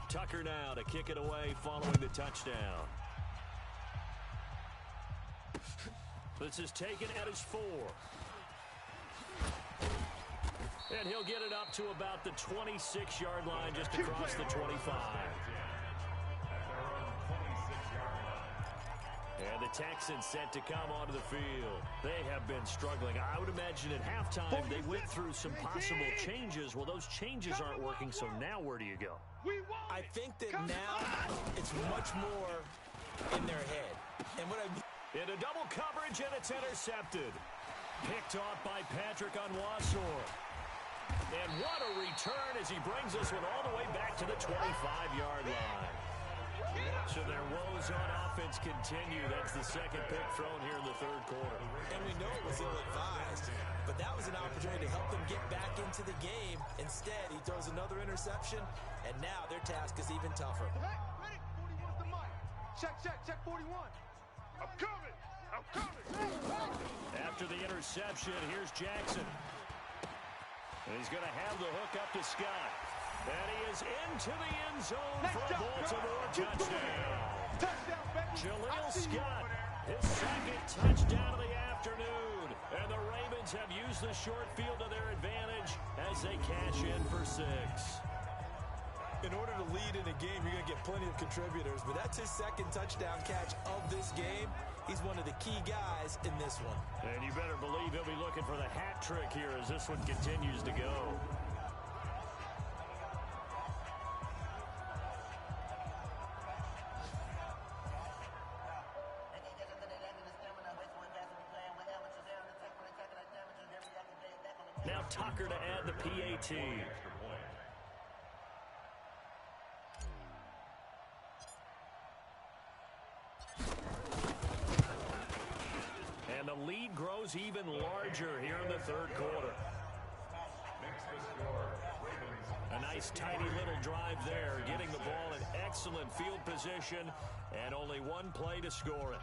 S2: Tucker now to kick it away following the touchdown. This is taken at his 4. And he'll get it up to about the 26-yard line, just across the 25. And the Texans set to come onto the field. They have been struggling. I would imagine at halftime they went through some possible changes. Well, those changes aren't working, so now where do you go?
S3: I think that now it's much more in their head. And what I mean...
S2: Into double coverage, and it's intercepted. Picked off by Patrick Onwuasor. And what a return as he brings this one all the way back to the 25-yard line. So their woes on offense continue. That's the 2nd pick thrown here in the 3rd quarter.
S3: And we know it was ill-advised, but that was an opportunity to help them get back into the game. Instead, he throws another interception, and now their task is even tougher.
S1: Ready? 41's the mic. Check 41. I'm coming.
S2: After the interception, here's Jackson. And he's going to have the hook up to Scott. And he is into the end zone for a Baltimore touchdown. Jaleel Scott, his 2nd touchdown of the afternoon. And the Ravens have used the short field to their advantage as they cash in for 6.
S3: In order to lead in a game, you're going to get plenty of contributors, but that's his 2nd touchdown catch of this game. He's one of the key guys in this one.
S2: And you better believe he'll be looking for the hat trick here as this one continues to go. Now Tucker to add the PAT. And the lead grows even larger here in the 3rd quarter. A nice tidy little drive there, getting the ball in excellent field position, and only 1 play to score it.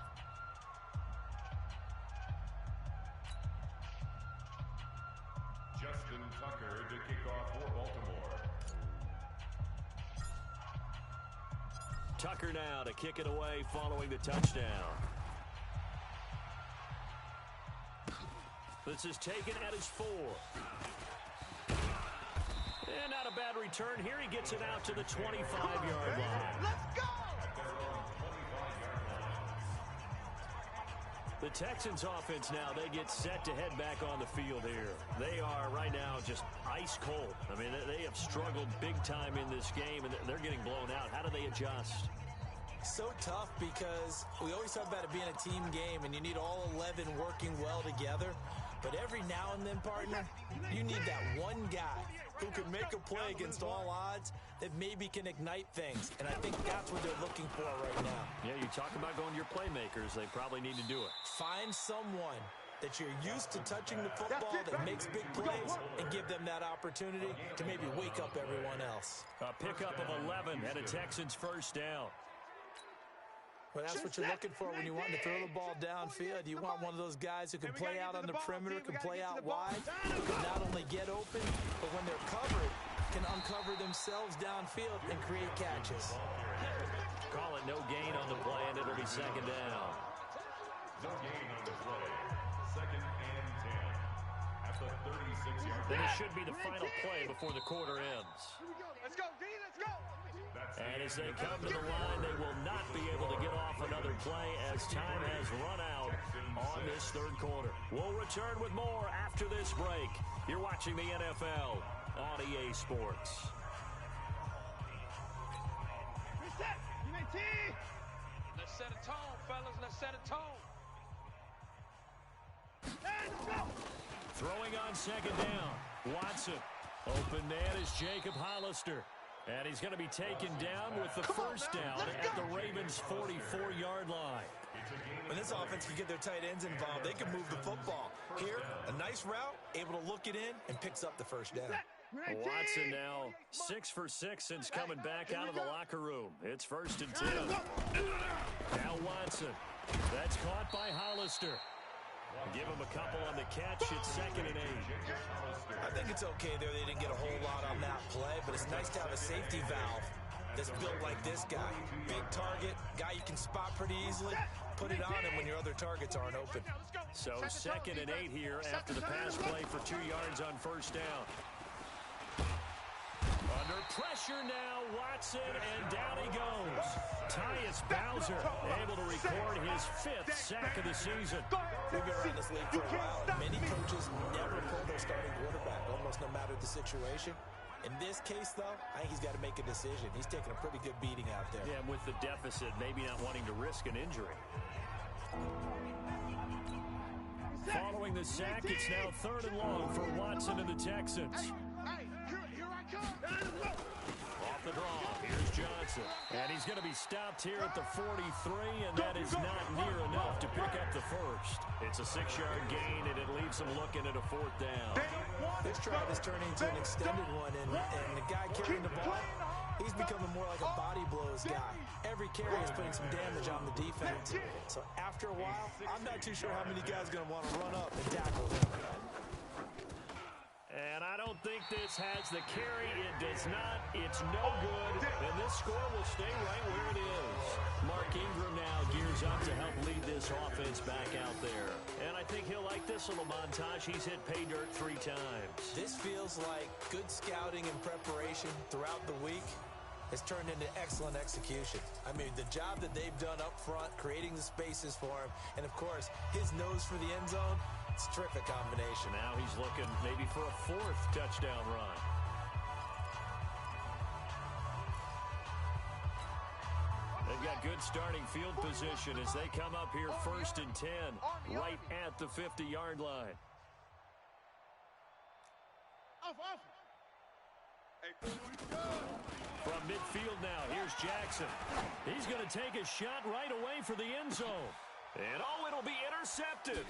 S4: Justin Tucker to kick off for Baltimore.
S2: Tucker now to kick it away following the touchdown. This is taken at his 4. And not a bad return here. He gets it out to the 25-yard line.
S1: Let's go!
S2: The Texans offense now, they get set to head back on the field here. They are right now just ice cold. I mean, they have struggled big time in this game, and they're getting blown out. How do they adjust?
S3: So tough because we always talk about it being a team game, and you need all 11 working well together. But every now and then, partner, you need that one guy who can make a play against all odds that maybe can ignite things. And I think that's what they're looking for right now.
S2: Yeah, you talk about going to your playmakers. They probably need to do it.
S3: Find someone that you're used to touching the football, that makes big plays, and give them that opportunity to maybe wake up everyone else.
S2: A pickup of 11 and a Texans first down.
S3: Well, that's what you're looking for when you want to throw the ball downfield. You want one of those guys who can play out on the perimeter, can play out wide, can not only get open, but when they're covered, can uncover themselves downfield and create catches.
S2: Call it no gain on the play, and it'll be second down.
S4: No gain on the play. Second and 10 at the 36-yard line.
S2: Then it should be the final play before the quarter ends.
S1: Let's go, D, let's go.
S2: And as they come to the line, they will not be able to get off another play as time has run out on this third quarter. We'll return with more after this break. You're watching the NFL on EA Sports.
S5: Let's set a tone, fellas. Let's set a tone.
S2: Throwing on second down. Watson. Open man is Jacob Hollister. And he's going to be taken down with the first down at the Ravens' 44-yard line.
S3: When this offense can get their tight ends involved, they can move the football. Here, a nice route, able to look it in, and picks up the first down.
S2: Watson now 6 for 6 since coming back out of the locker room. It's first and 10. Now Watson. That's caught by Hollister. Give him a couple on the catch. It's second and 8.
S3: I think it's okay there. They didn't get a whole lot on that play, but it's nice to have a safety valve that's built like this guy. Big target, guy you can spot pretty easily. Put it on him when your other targets aren't open.
S2: So second and 8 here after the pass play for 2 yards on first down. Under pressure now, Watson, and down he goes. Tyus Bowser able to record his 5th sack of the season.
S3: We've been around this league for a while. Many coaches never pull their starting quarterback, almost no matter the situation. In this case, though, I think he's got to make a decision. He's taking a pretty good beating out there.
S2: Yeah, and with the deficit, maybe not wanting to risk an injury. Following the sack, it's now 3rd and long for Watson and the Texans. Off the draw, here's Johnson. And he's going to be stopped here at the 43, and that is not near enough to pick up the first. It's a 6-yard gain, and it leaves him looking at a 4th down.
S3: This drive is turning into an extended one, and the guy carrying the ball, he's becoming more like a body blows guy. Every carry is putting some damage on the defense. So after a while, I'm not too sure how many guys are going to want to run up and tackle him.
S2: And I don't think this has the carry. It does not. It's no good. And this score will stay right where it is. Mark Ingram now gears up to help lead this offense back out there. And I think he'll like this little montage. He's hit pay dirt 3 times.
S3: This feels like good scouting and preparation throughout the week has turned into excellent execution. I mean, the job that they've done up front, creating the spaces for him, and, of course, his nose for the end zone, it's a terrific combination.
S2: Now he's looking maybe for a 4th touchdown run. They've got good starting field position as they come up here 1st and 10, right at the 50-yard line. From midfield now, here's Jackson. He's going to take a shot right away for the end zone. And, oh, it'll be intercepted.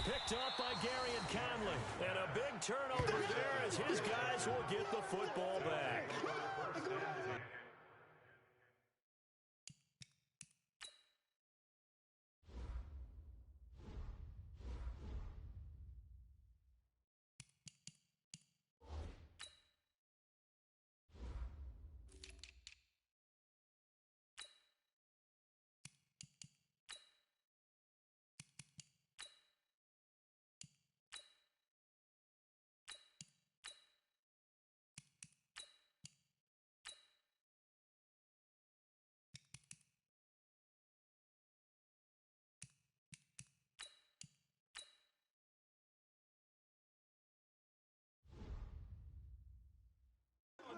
S2: Picked up by Gary and Conley. And a big turnover there as his guys will get the football back.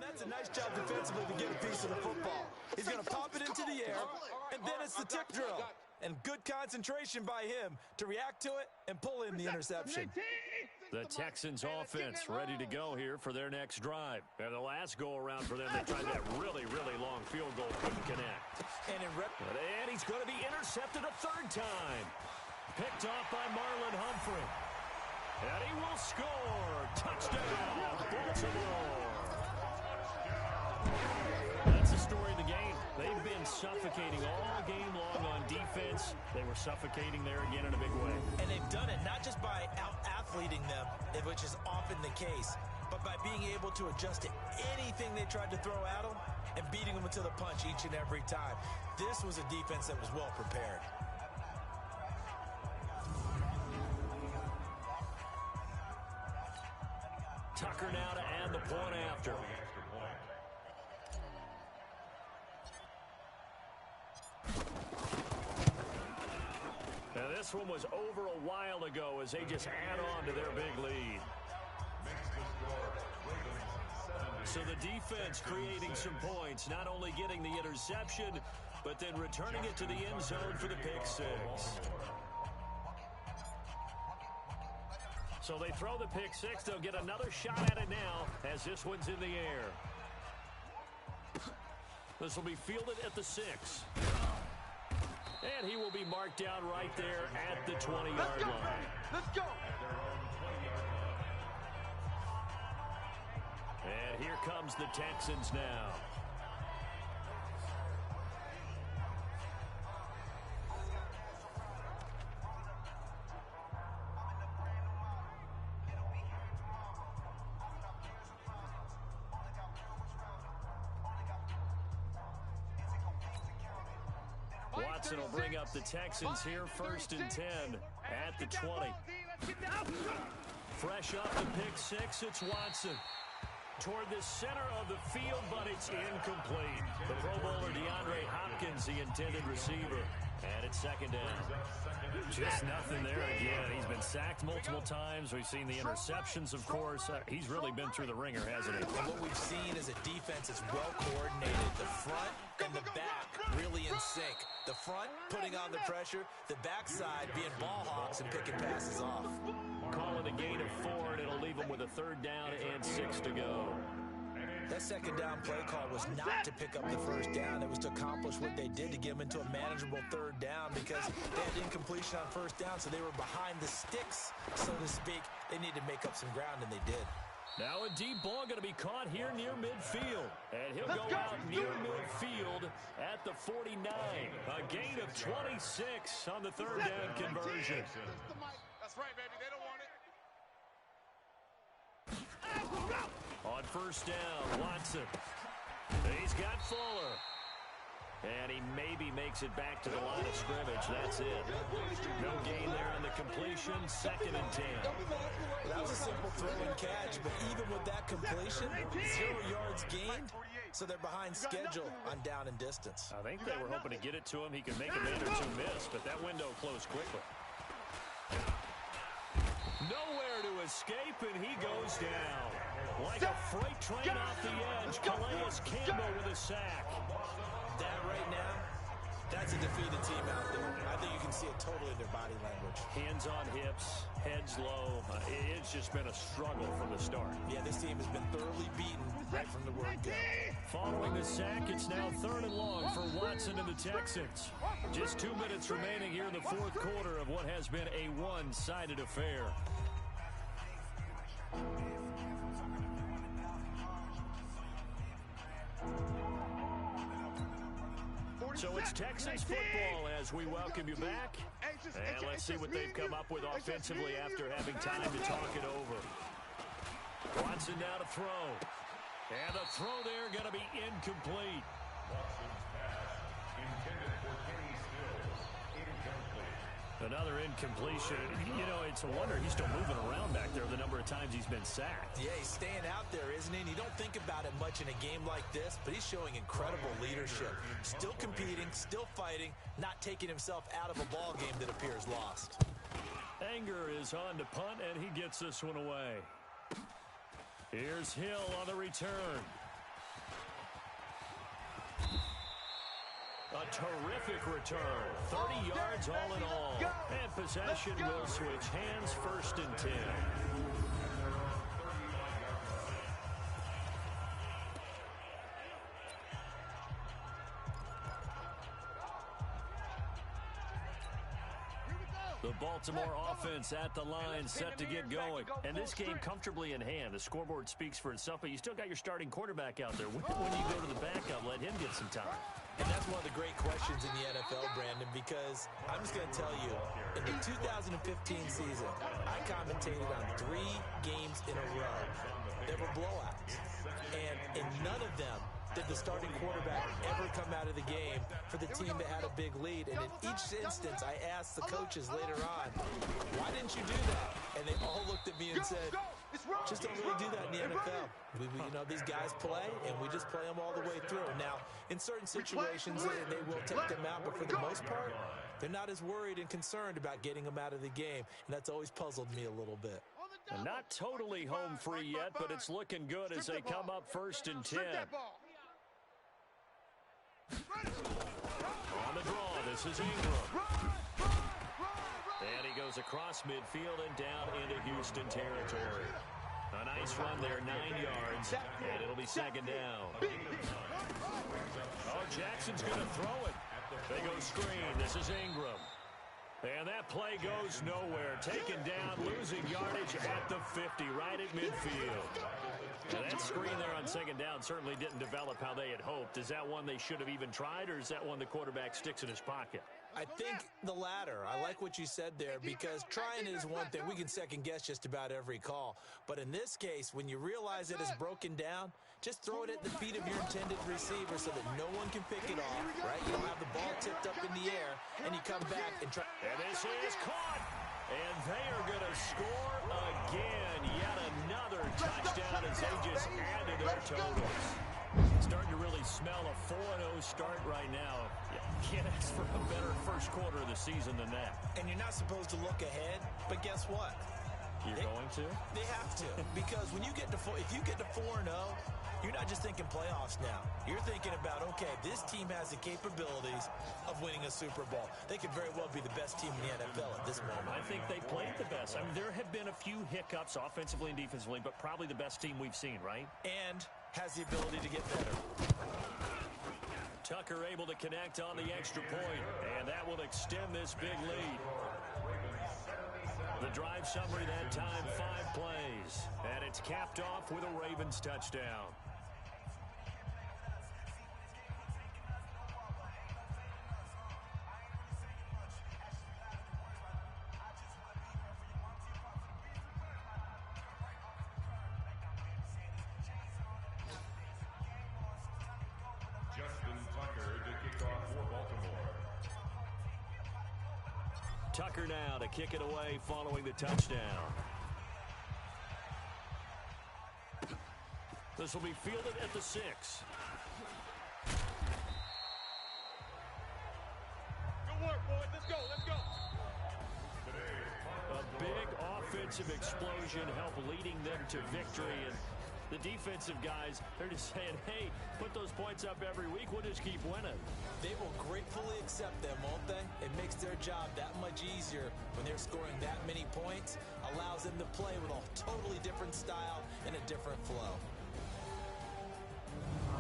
S3: That's a nice job defensively to get a piece of the football. He's going to pop it into the air, and then it's the tip drill. And good concentration by him to react to it and pull in the interception.
S2: The Texans offense ready to go here for their next drive. And the last go-around for them, they tried that really, really long field goal, couldn't connect.
S3: And
S2: he's going to be intercepted a 3rd time. Picked off by Marlon Humphrey. And he will score. Touchdown, Baltimore. That's the story of the game. They've been suffocating all game long on defense. They were suffocating there again in a big way.
S3: And they've done it not just by out-athleting them, which is often the case, but by being able to adjust to anything they tried to throw at them and beating them until the punch each and every time. This was a defense that was well prepared.
S2: Tucker now to add the point after. Now this one was over a while ago as they just add on to their big lead. So the defense creating some points, not only getting the interception, but then returning it to the end zone for the pick six. So they throw the pick six. They'll get another shot at it now as this one's in the air. This will be fielded at the 6. And he will be marked down right there at the 20-yard line.
S1: Let's go.
S2: And here comes the Texans now. Watson will bring up the Texans here, 1st and 10 at the 20. Fresh off the pick six, it's Watson. Toward the center of the field, but it's incomplete. The Pro Bowler DeAndre Hopkins, the intended receiver. And it's 2nd down. Just nothing there again. He's been sacked multiple times. We've seen the interceptions, of course. He's really been through the ringer, hasn't he?
S3: And what we've seen is a defense that's well coordinated. The front and the back really in sync. The front putting on the pressure. The backside being ball hawks and picking passes off.
S2: Call it a gain of 4, and it'll leave them with a 3rd down and 6 to go.
S3: That 2nd down play call was not to pick up the 1st down. It was to accomplish what they did to get them into a manageable 3rd down because they had incompletion on 1st down, so they were behind the sticks, so to speak. They needed to make up some ground, and they did.
S2: Now a deep ball going to be caught here near midfield. And he'll go out near midfield at the 49. A gain of 26 on the 3rd down conversion.
S1: That's right, baby. They don't want it.
S2: On 1st down, Watson. He's got Fuller. And he maybe makes it back to the line of scrimmage. That's it. No gain there on the completion. 2nd and 10.
S3: Well, that was a simple throw and catch, but even with that completion, 0 yards gained, so they're behind schedule on down and distance.
S2: I think they were hoping to get it to him. He could make a man or two miss, but that window closed quickly. Nowhere to escape, and he goes down. Like a freight train off the edge, Calais Campbell with a sack.
S3: That right now, that's a defeated team out there. I think you can see it totally in their body language.
S2: Hands on hips, heads low. It's just been a struggle from the start.
S3: Yeah, this team has been thoroughly beaten right from the word go.
S2: Following the sack, it's now 3rd and long for Watson and the Texans. Just 2 minutes remaining here in the 4th quarter of what has been a one-sided affair. So it's Texans football as we welcome you back. And let's see what they've come up with offensively after having time to talk it over. Watson now to throw. And the throw there going to be incomplete.
S4: Watson's pass intended for Kenny Stills. Incomplete.
S2: Another incompletion. You know, it's a wonder he's still moving around back there the number of times he's been sacked.
S3: Yeah, he's staying out there, isn't he? And you don't think about it much in a game like this, but he's showing incredible leadership. Still competing, still fighting, not taking himself out of a ball game that appears lost.
S2: Anger is on to punt, and he gets this one away. Here's Hill on the return. A terrific return. 30 yards all in all. And possession will switch hands, 1st and 10. The ball Baltimore offense at the line, set to get going. And this game comfortably in hand. The scoreboard speaks for itself, but you still got your starting quarterback out there. When you go to the backup, let him get some time.
S3: And that's one of the great questions in the NFL, Brandon, because I'm just going to tell you, in the 2015 season, I commentated on 3 games in a row that were blowouts. And in none of them did the starting quarterback ever come out of the game for the team that had a big lead. And in each instance, I asked the coaches later on, why didn't you do that? And they all looked at me and said, just don't really do that in the NFL. These guys play, and we just play them all the way through. Now, in certain situations, they will take them out, but for the most part, they're not as worried and concerned about getting them out of the game. And that's always puzzled me a little bit.
S2: And not totally home free yet, but it's looking good as they come up 1st and 10. On the draw, this is Ingram. And he goes across midfield and down into Houston territory. A nice run there, 9 yards, and it'll be 2nd down. Oh, Jackson's going to throw it. They go screen. This is Ingram. And that play goes nowhere. Taken down, losing yardage at the 50, right at midfield. Now that screen there on 2nd down certainly didn't develop how they had hoped. Is that one they should have even tried, or is that one the quarterback sticks in his pocket?
S3: I think the latter. I like what you said there, because trying it is one thing. We can second-guess just about every call. But in this case, when you realize it is broken down, just throw it at the feet of your intended receiver so that no one can pick it off, right? You don't have the ball tipped up in the air, and you come back and try.
S2: And this is caught. And they are going to score again. Yet another touchdown as they just added their totals. Starting to really smell a 4-0 start right now. Can't ask for a better first quarter of the season than that.
S3: And you're not supposed to look ahead, but guess what?
S2: You're going to?
S3: They have to, because when you get to if you get to 4-0, you're not just thinking playoffs now. You're thinking about, okay, this team has the capabilities of winning a Super Bowl. They could very well be the best team in the NFL at this moment.
S2: I think they played the best. I mean, there have been a few hiccups offensively and defensively, but probably the best team we've seen, right?
S3: And has the ability to get better.
S2: Tucker able to connect on the extra point, and that will extend this big lead. The drive summary that time, 5 plays, and it's capped off with a Ravens touchdown. Tucker now to kick it away following the touchdown. This will be fielded at the 6.
S1: Good work, boys. Let's go. Let's go.
S2: A big offensive explosion helped leading them to victory. And the defensive guys, they're just saying, hey, put those points up every week. We'll just keep winning.
S3: They will gratefully accept them, won't they? It makes their job that much easier when they're scoring that many points. Allows them to play with a totally different style and a different flow.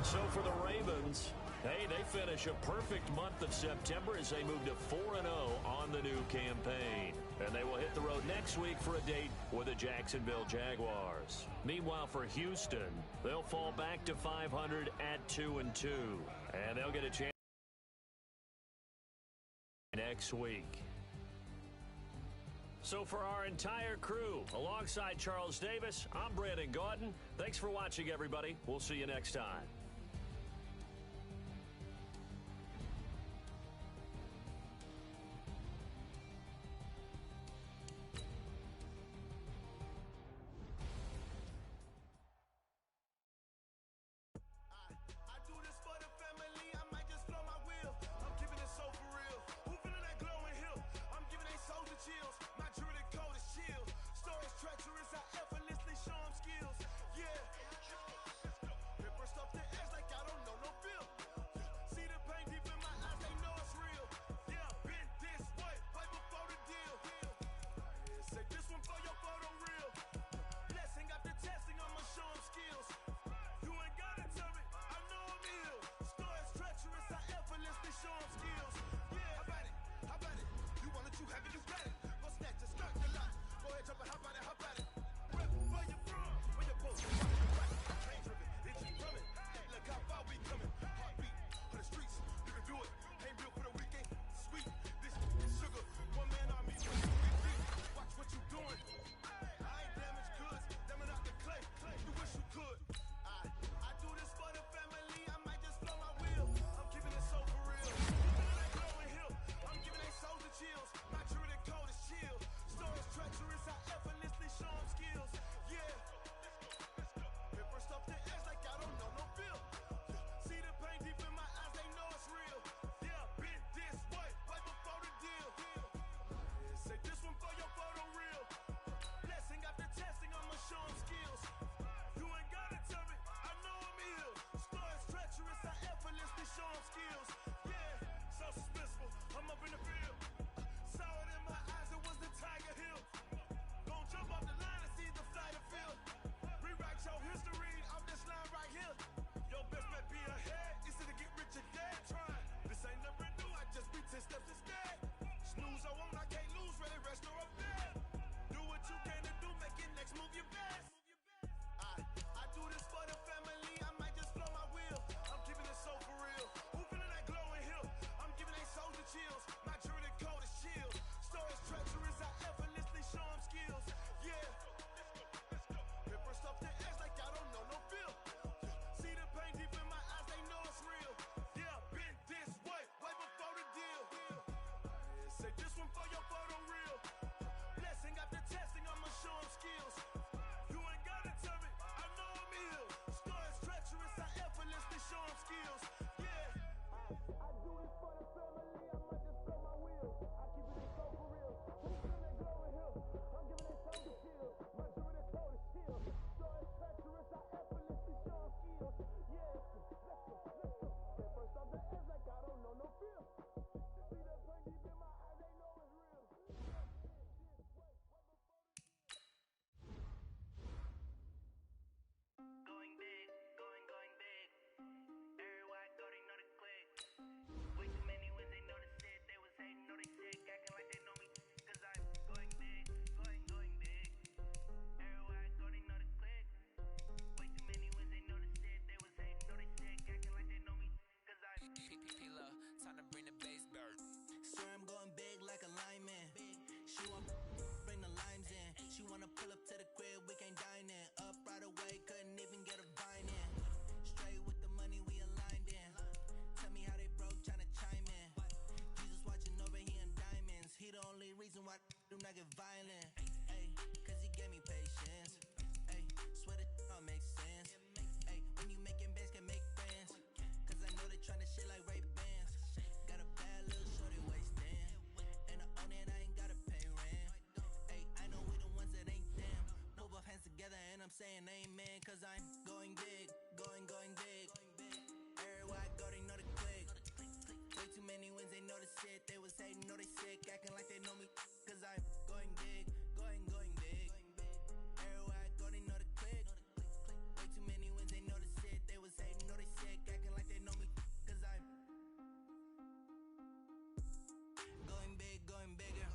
S2: So for the Ravens, hey, they finish a perfect month of September as they move to 4-0 on the new campaign. And they will hit the road next week for a date with the Jacksonville Jaguars. Meanwhile, for Houston, they'll fall back to 500 at 2-2. And they'll get a chance next week. So for our entire crew, alongside Charles Davis, I'm Brandon Gaudin. Thanks for watching, everybody. We'll see you next time.
S6: I get violent. Ay, cause he gave me patience. Ay, swear that don't make sense. Ay, when you making bands, can make friends. Cause I know they tryna shit like Ray-Bans. Got a bad little shorty wasting. And I own it, I ain't gotta pay rent. Ay, I know we the ones that ain't them. Put both hands together and I'm saying amen. Cause I'm going big, going big. Everywhere I go, they know the click. Way too many wins, they know the shit. They was hating, know they sick, acting like they know me. Cause I'm going big, going big. Everywhere I go, they know the click. Way too many wins, they know the shit. They was hating, know they sick, acting like they know me. Cause I'm going big, going bigger.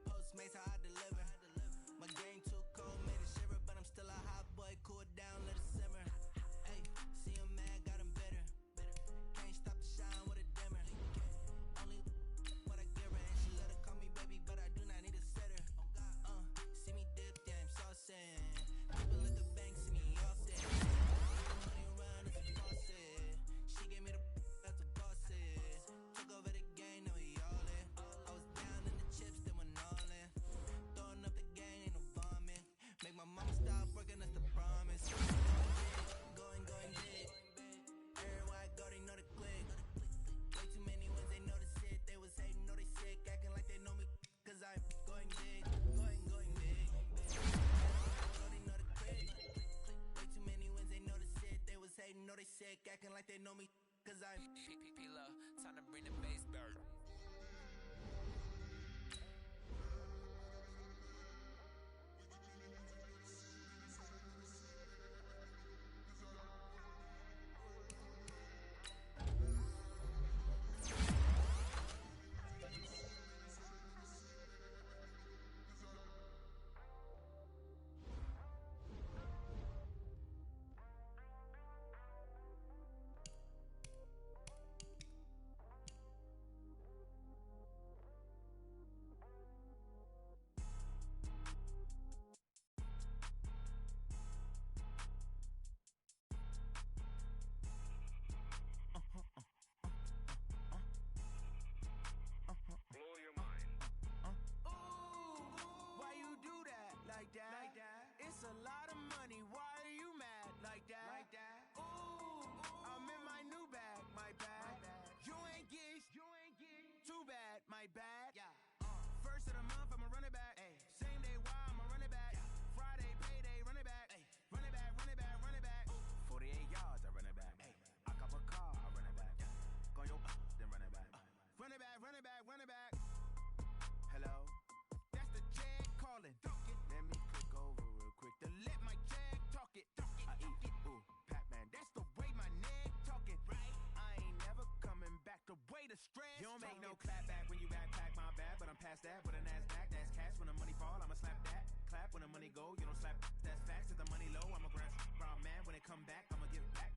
S6: Postmates, how I deliver. My game too cold, made it shiver. But I'm still a hot boy, cool down, let it simmer. Ay, see him mad, got him bitter. Can't stop the shine with a dimmer. Only what I give her, and she let her call me baby, but I do not need a sitter. See me dip, yeah, I'm saucing. People at the bank see me often. Money run as a faucet. She gave me the that's the bosses. Took over the game, now we all in. I was down in the chips, then went all in. Throwing up the game, ain't no vomit. Make my mama stop working, that's the promise. Going big. Everywhere I go, they know the click. Way too many wins, they know the shit. They was hating, know they sick, acting like they know me. Cause I'm going big, going big. Everywhere I go, they know the click. Way too many wins, they know the shit. They was hating, know they sick, acting like they know me. Cause I'm
S9: P-P-P-Lo, time to bring the bass bird.
S4: Blow your mind.
S6: why you do that? Like that? It's a lot of money. Why are you mad? Like that? Ooh, I'm in my new bag. My bad. You ain't get too bad. My bad. Yeah. First of the month, I'ma run it back. Ay. Same day, why I'ma run it back. Friday, payday, run it back. Ay. Run it back. 48 yards, I run it back. Ay. I cop a car, I run it back. Go yo, then run it back. Run it back. Hello? That's the Jag calling. Let me click over real quick to let my Jag talk it. I eat, ooh, Pac-Man. That's the way my neck talking. Right? I ain't never coming back. The way the stress. You don't make no clap back when you backpack my bad, but I'm past that with a NASDAQ. That's cash. When the money fall, I'ma slap that. Clap when the money go. You don't slap. That's facts. If the money low, I'ma grab. Raw man, when it come back, I'ma give it back.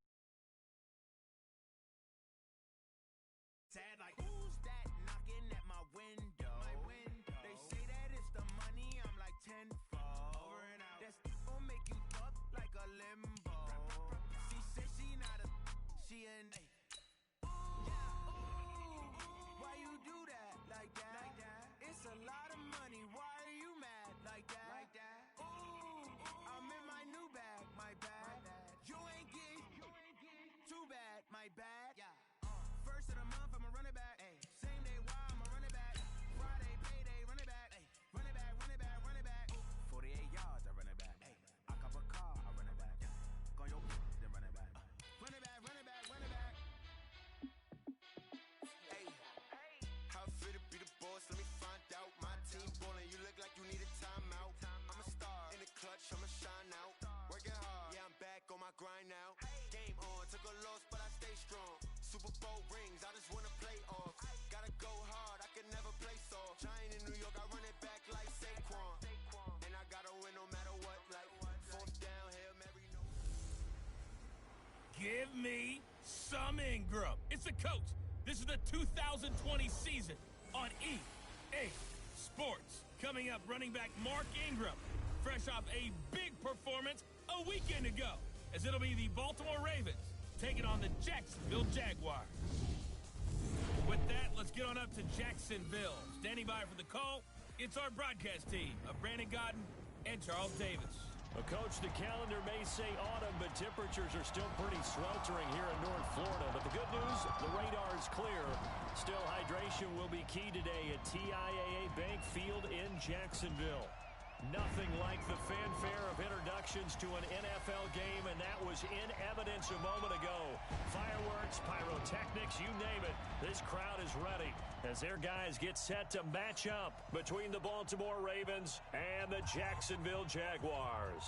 S6: Sad like who's that knocking at my window? They say that it's the money, I'm like tenfold. Over and out. That's gon' make you fuck like a limbo. She said she not a she an why you do that? Like that? It's a lot of money. Why are you mad? Like that? Ooh, I'm in my new bag. My bad. You ain't get too bad. My bad. Yeah. First of the month, I'ma run it back. Ay. Same day, why I'ma run it back. Friday, payday, run it back. Ay. Run it back. 48 yards, I run it back. Ay. I cop a car, I run it back. Go yo, then run it back. Run it back. Hey, how fit to be the boss? Let me find out. My team ballin', you look like you need a timeout. I'm a star in the clutch, I'ma shine out. Working hard, yeah, I'm back on my grind now. Game on, took a loss, but I stay strong. Super Bowl rings, I just wanna play off. Gotta go hard, I can never play soft. Giant in New York, I run it back like Saquon. And I gotta win no matter what, like fourth down, Hail Mary, no.
S8: Give me some Ingram. It's the coach. This is the 2020 season on EA Sports. Coming up, running back Mark Ingram, fresh off a big performance a weekend ago, as it'll be the Baltimore Ravens taking on the Jacksonville Jaguars. With that, let's get on up to Jacksonville. Standing by for the call, It's our broadcast team of Brandon Godden and Charles Davis.
S2: Well, Coach, the calendar may say autumn, but temperatures are still pretty sweltering here in North Florida. But the good news, the radar is clear. Still, hydration will be key today at TIAA Bank Field in Jacksonville. Nothing like the fanfare of introductions to an NFL game, and that was in evidence a moment ago. Fireworks, pyrotechnics, you name it. This crowd is ready as their guys get set to match up between the Baltimore Ravens and the Jacksonville Jaguars.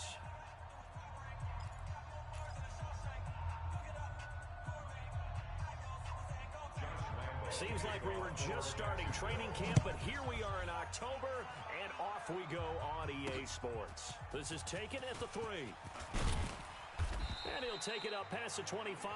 S2: Seems like we were just starting training camp, but here we are in October, and off we go on EA Sports. This is taken at the 3. And he'll take it up past the 25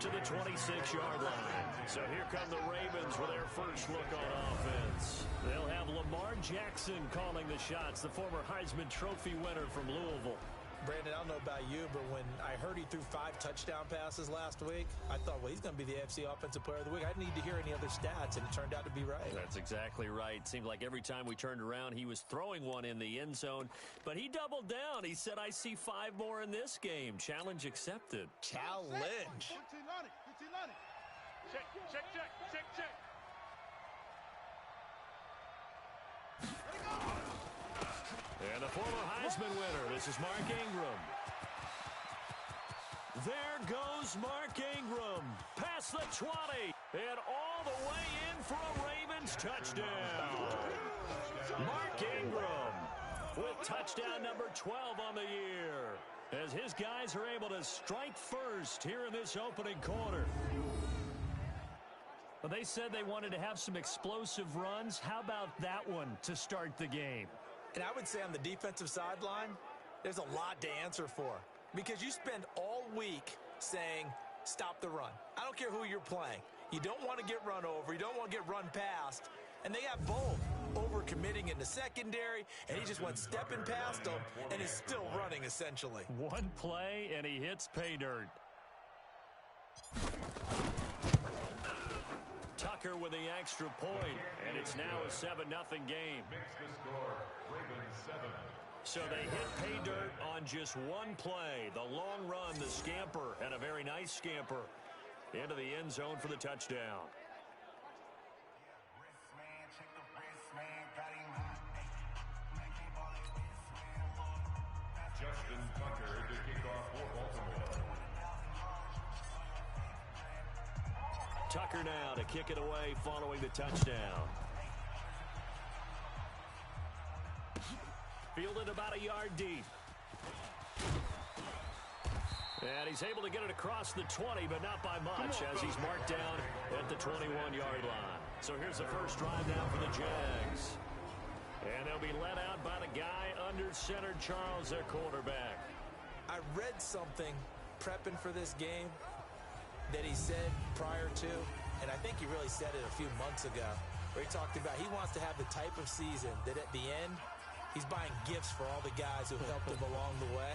S2: to the 26-yard line. So here come the Ravens with their first look on offense. They'll have Lamar Jackson calling the shots, the former Heisman Trophy winner from Louisville.
S3: Brandon, I don't know about you, but when I heard he threw 5 touchdown passes last week, I thought, well, he's going to be the AFC Offensive Player of the Week. I didn't need to hear any other stats, and it turned out to be right.
S2: That's exactly right. Seemed like every time we turned around, he was throwing one in the end zone. But he doubled down. He said, I see 5 more in this game. Challenge accepted.
S3: Challenge.
S5: Check, check, check, check, check.
S2: And the former Heisman winner, this is Mark Ingram. There goes Mark Ingram, past the 20, and all the way in for a Ravens touchdown. Mark Ingram with touchdown number 12 on the year, as his guys are able to strike first here in this opening quarter. Well, they said they wanted to have some explosive runs. How about that one to start the game?
S3: And I would say on the defensive sideline, there's a lot to answer for. Because you spend all week saying, stop the run. I don't care who you're playing. You don't want to get run over. You don't want to get run past. And they have both over-committing in the secondary, and he just went stepping past them and is still running, essentially.
S2: One play, and he hits pay dirt. Tucker with the extra point, and it's now a 7-0 game.
S4: Makes the score, Ravens 7.
S2: So they hit pay dirt on just one play. The long run, the scamper, and a very nice scamper into the end zone for the touchdown.
S4: Justin Tucker to kick off for Baltimore.
S2: Tucker now to kick it away following the touchdown. Fielded about a yard deep. And he's able to get it across the 20, but not by much, as he's marked down at the 21-yard line. So here's the first drive now for the Jags. And they'll be led out by the guy under center, Charles, their quarterback.
S3: I read something prepping for this game that he said prior to, and I think he really said it a few months ago, where he talked about he wants to have the type of season that at the end, he's buying gifts for all the guys who helped him along the way.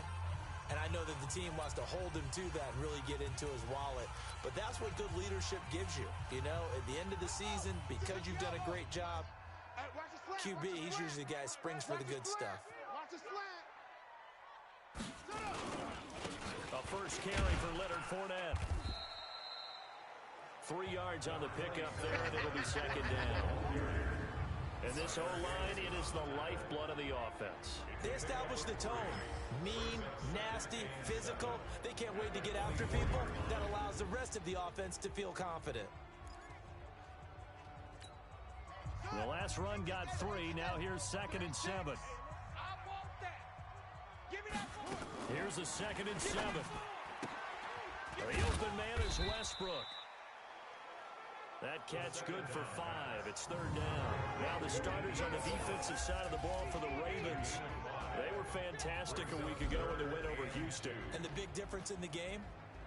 S3: And I know that the team wants to hold him to that and really get into his wallet. But that's what good leadership gives you. You know, at the end of the season, because you've done a great job, QB, he's usually the guy who springs for the good stuff.
S2: A first carry for Leonard Fournette. 3 yards on the pickup there, and it'll be second down. And this O-line, it is the lifeblood of the offense.
S3: They establish the tone. Mean, nasty, physical. They can't wait to get after people. That allows the rest of the offense to feel confident.
S2: The last run got 3. Now here's 2nd and 7.
S5: I want that. Give me that ball.
S2: Here's the 2nd and 7. The open man is Westbrook. That catch good for 5. It's 3rd down. Now the starters on the defensive side of the ball for the Ravens. They were fantastic a week ago in the win over Houston.
S3: And the big difference in the game,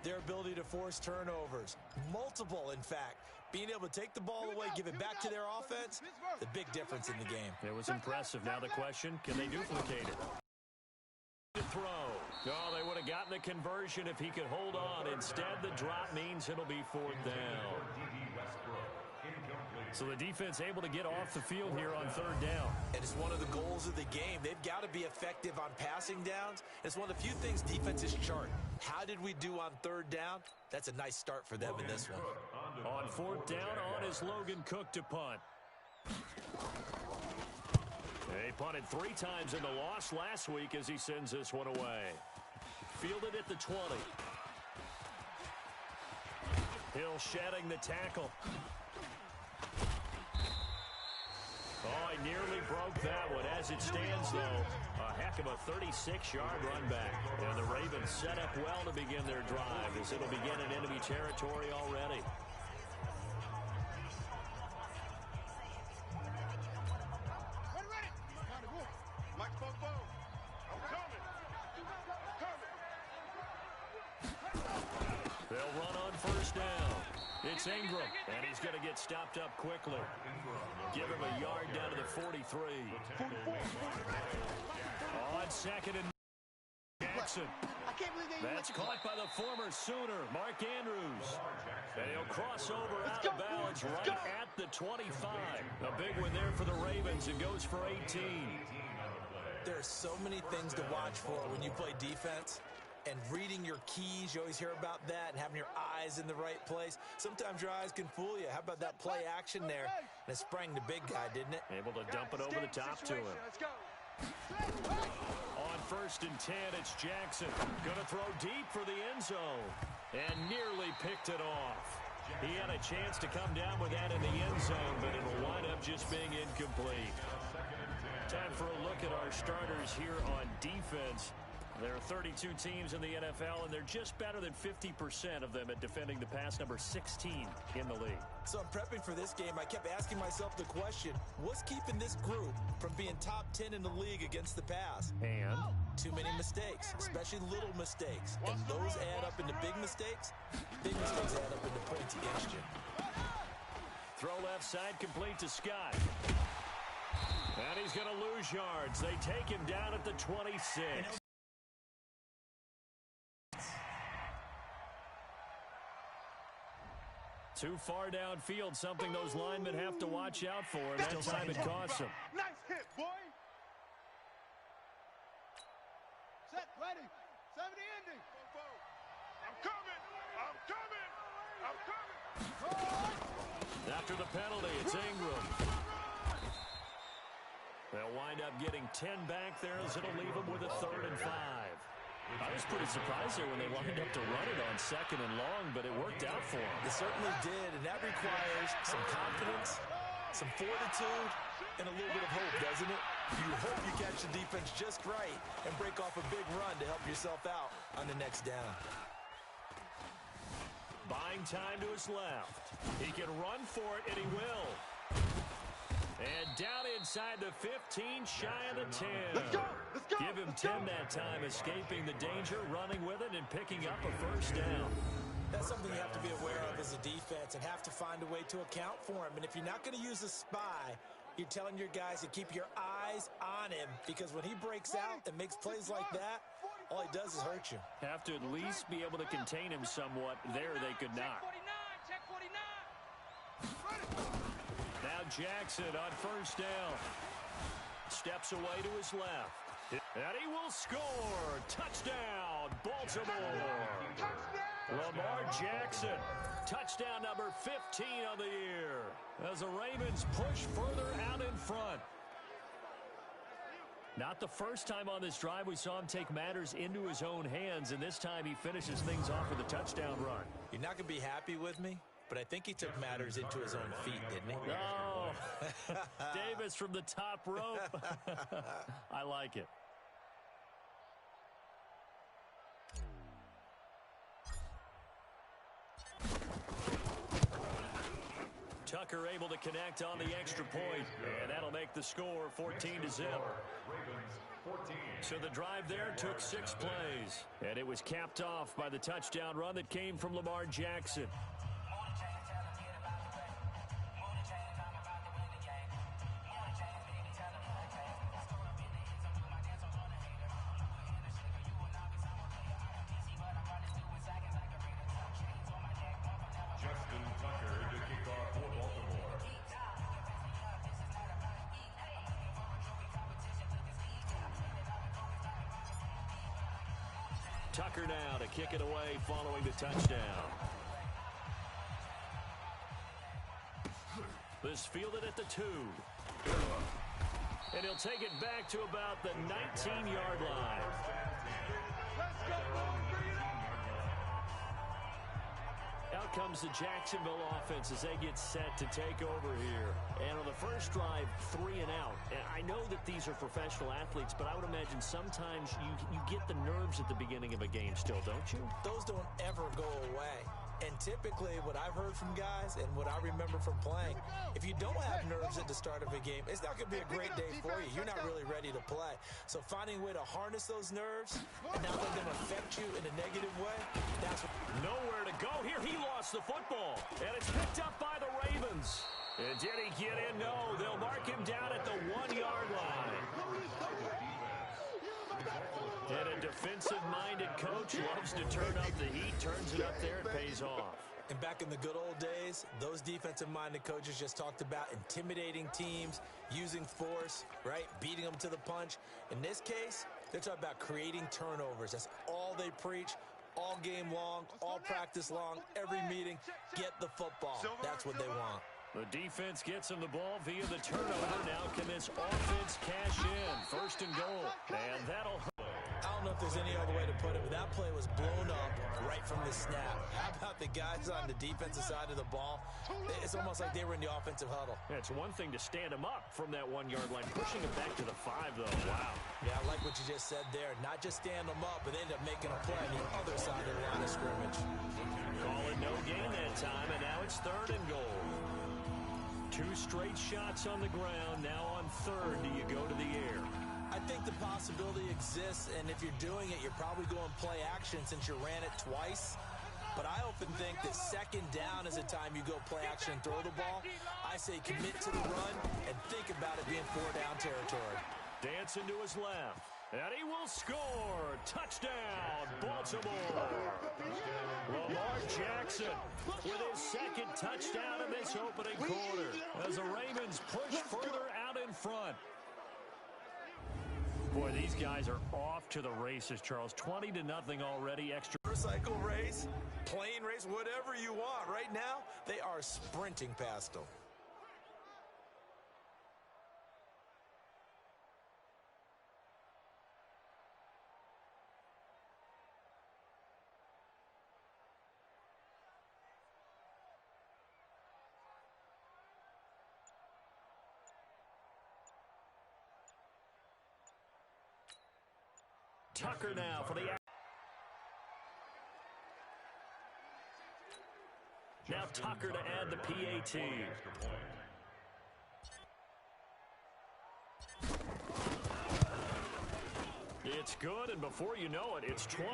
S3: their ability to force turnovers. Multiple, in fact. Being able to take the ball away, give it back to their offense, the big difference in the game.
S2: It was impressive. Now the question, can they duplicate it? To throw. Oh, they would have gotten the conversion if he could hold on. Instead, the drop means it'll be 4th down.
S4: Westbrook, incomplete.
S2: So the defense able to get off the field here on third down.
S3: And it's one of the goals of the game. They've got to be effective on passing downs. It's one of the few things defenses chart. How did we do on third down? That's a nice start for them in this one.
S2: On fourth down, on is Logan Cook to punt. They punted 3 times in the loss last week as he sends this one away. Fielded at the 20. Hill shedding the tackle. Oh, he nearly broke that one. As it stands, though, a heck of a 36-yard run back. And the Ravens set up well to begin their drive as it'll begin in enemy territory already. They'll run on first down. It's Ingram, and he's going to get stopped up quickly. Give him a yard down to the 43. On second and Jackson. That's caught by the former Sooner, Mark Andrews. And he'll cross over out of bounds right at the 25. A big one there for the Ravens. It goes for 18.
S3: There are so many things to watch for when you play defense. And reading your keys, you always hear about that, and having your eyes in the right place. Sometimes your eyes can fool you. How about that play action there? And it sprang the big guy, didn't it?
S2: Able to dump it over the top to him. On first and 10, it's Jackson. Going to throw deep for the end zone. And nearly picked it off. He had a chance to come down with that in the end zone, but it'll wind up just being incomplete. Time for a look at our starters here on defense. There are 32 teams in the NFL, and they're just better than 50% of them at defending the pass, number 16 in the league.
S3: So I'm prepping for this game. I kept asking myself the question, what's keeping this group from being top 10 in the league against the pass?
S2: And?
S3: Too many mistakes, especially little mistakes. And those add up into big mistakes. Big mistakes add up into points against you.
S2: Throw left side complete to Scott. And he's going to lose yards. They take him down at the 26. Too far downfield, something those linemen have to watch out for, and that time it costs them.
S1: Nice hit, boy. Set, ready. 70 ending. I'm coming. I'm coming. I'm coming.
S2: After the penalty, it's Ingram. They'll wind up getting 10 back there as it'll leave them with a 3rd and 5. I was pretty surprised there when they lined up to run it on 2nd and long, but it worked out for them.
S3: It certainly did, and that requires some confidence, some fortitude, and a little bit of hope, doesn't it? You hope you catch the defense just right and break off a big run to help yourself out on the next down.
S2: Buying time to his left. He can run for it, and he will. And down inside the 15, shy of the 10.
S1: Let's go! Let's go!
S2: Give him 10 that time, escaping the danger, running with it, and picking up a first down.
S3: That's something you have to be aware of as a defense and have to find a way to account for him. And if you're not going to use a spy, you're telling your guys to keep your eyes on him, because when he breaks out and makes plays like that, all he does is hurt you.
S2: Have to at least be able to contain him somewhat. There they could not.
S5: Check 49.
S2: Now Jackson on first down. Steps away to his left. And he will score. Touchdown, Baltimore. Lamar Jackson. Touchdown number 15 on the year. As the Ravens push further out in front. Not the first time on this drive we saw him take matters into his own hands, and this time he finishes things off with a touchdown run.
S3: You're not going to be happy with me, but I think he took matters into his own feet, didn't he?
S2: No. Davis from the top rope. I like it. Tucker able to connect on the extra point, and that'll make the score 14-0. So the drive there took 6 plays, and it was capped off by the touchdown run that came from Lamar Jackson. Tucker now to kick it away following the touchdown. This fielded at the 2. And he'll take it back to about the 19-yard line.
S1: Let's go, boys. Bring it on.
S2: Out comes the Jacksonville offense as they get set to take over here. And on the first drive, 3 and out. And I know that these are professional athletes, but I would imagine sometimes you get the nerves at the beginning of a game still, don't you?
S3: Those don't ever go away. And typically, what I've heard from guys and what I remember from playing, if you don't have nerves at the start of a game, it's not going to be a great day for you. You're not really ready to play. So finding a way to harness those nerves and not let them affect you in a negative way, that's what...
S2: Nowhere to go here. He lost the football. And it's picked up by the Ravens. And did he get in? No. They'll mark him down at the 1-yard line. And a defensive-minded coach loves to turn up the heat, turns it up there, and pays off.
S3: And back in the good old days, those defensive-minded coaches just talked about intimidating teams, using force, right, beating them to the punch. In this case, they're talking about creating turnovers. That's all they preach, all game long, all practice long, every meeting. Get the football. That's what they want.
S2: The defense gets him the ball via the turnover. Now can this offense cash in? 1st and goal. And that'll hurt.
S3: I don't know if there's any other way to put it, but that play was blown up right from the snap. How about the guys on the defensive side of the ball? It's almost like they were in the offensive huddle.
S2: Yeah, it's one thing to stand him up from that 1-yard line. Pushing him back to the 5, though. Wow.
S3: Yeah, I like what you just said there. Not just stand them up, but they end up making a play on the other side of the line of scrimmage.
S2: Call it no gain that time, and now it's 3rd and goal. 2 straight shots on the ground. Now on 3rd, do you go to the air?
S3: I think the possibility exists, and if you're doing it, you're probably going play action since you ran it twice. But I often think that 2nd down is the time you go play action and throw the ball. I say commit to the run and think about it being 4-down territory.
S2: Dancing to his left, and he will score. Touchdown, Baltimore. Lamar Jackson with his 2nd touchdown in this opening quarter as the Ravens push further out in front. Boy, these guys are off to the races, Charles. 20-0 already. Extra
S3: motorcycle race, plane race, whatever you want. Right now, they are sprinting past them.
S2: Tucker now for the... Now Tucker to add the PAT. It's good, and before you know it, it's 21-0.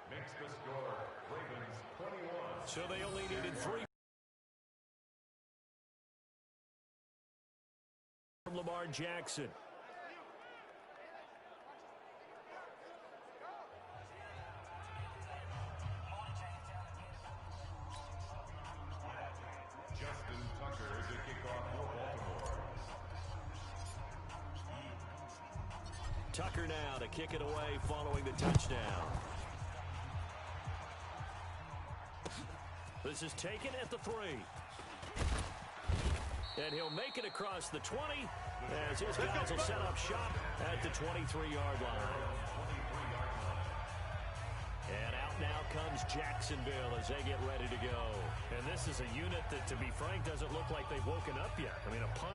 S4: Makes the score, Ravens 21.
S2: So they only needed 3 from Lamar Jackson. Tucker now to kick it away following the touchdown. This is taken at the 3. And he'll make it across the 20 as his guys will set up shop at the 23-yard line. And out now comes Jacksonville as they get ready to go. And this is a unit that, to be frank, doesn't look like they've woken up yet. I mean, a punt.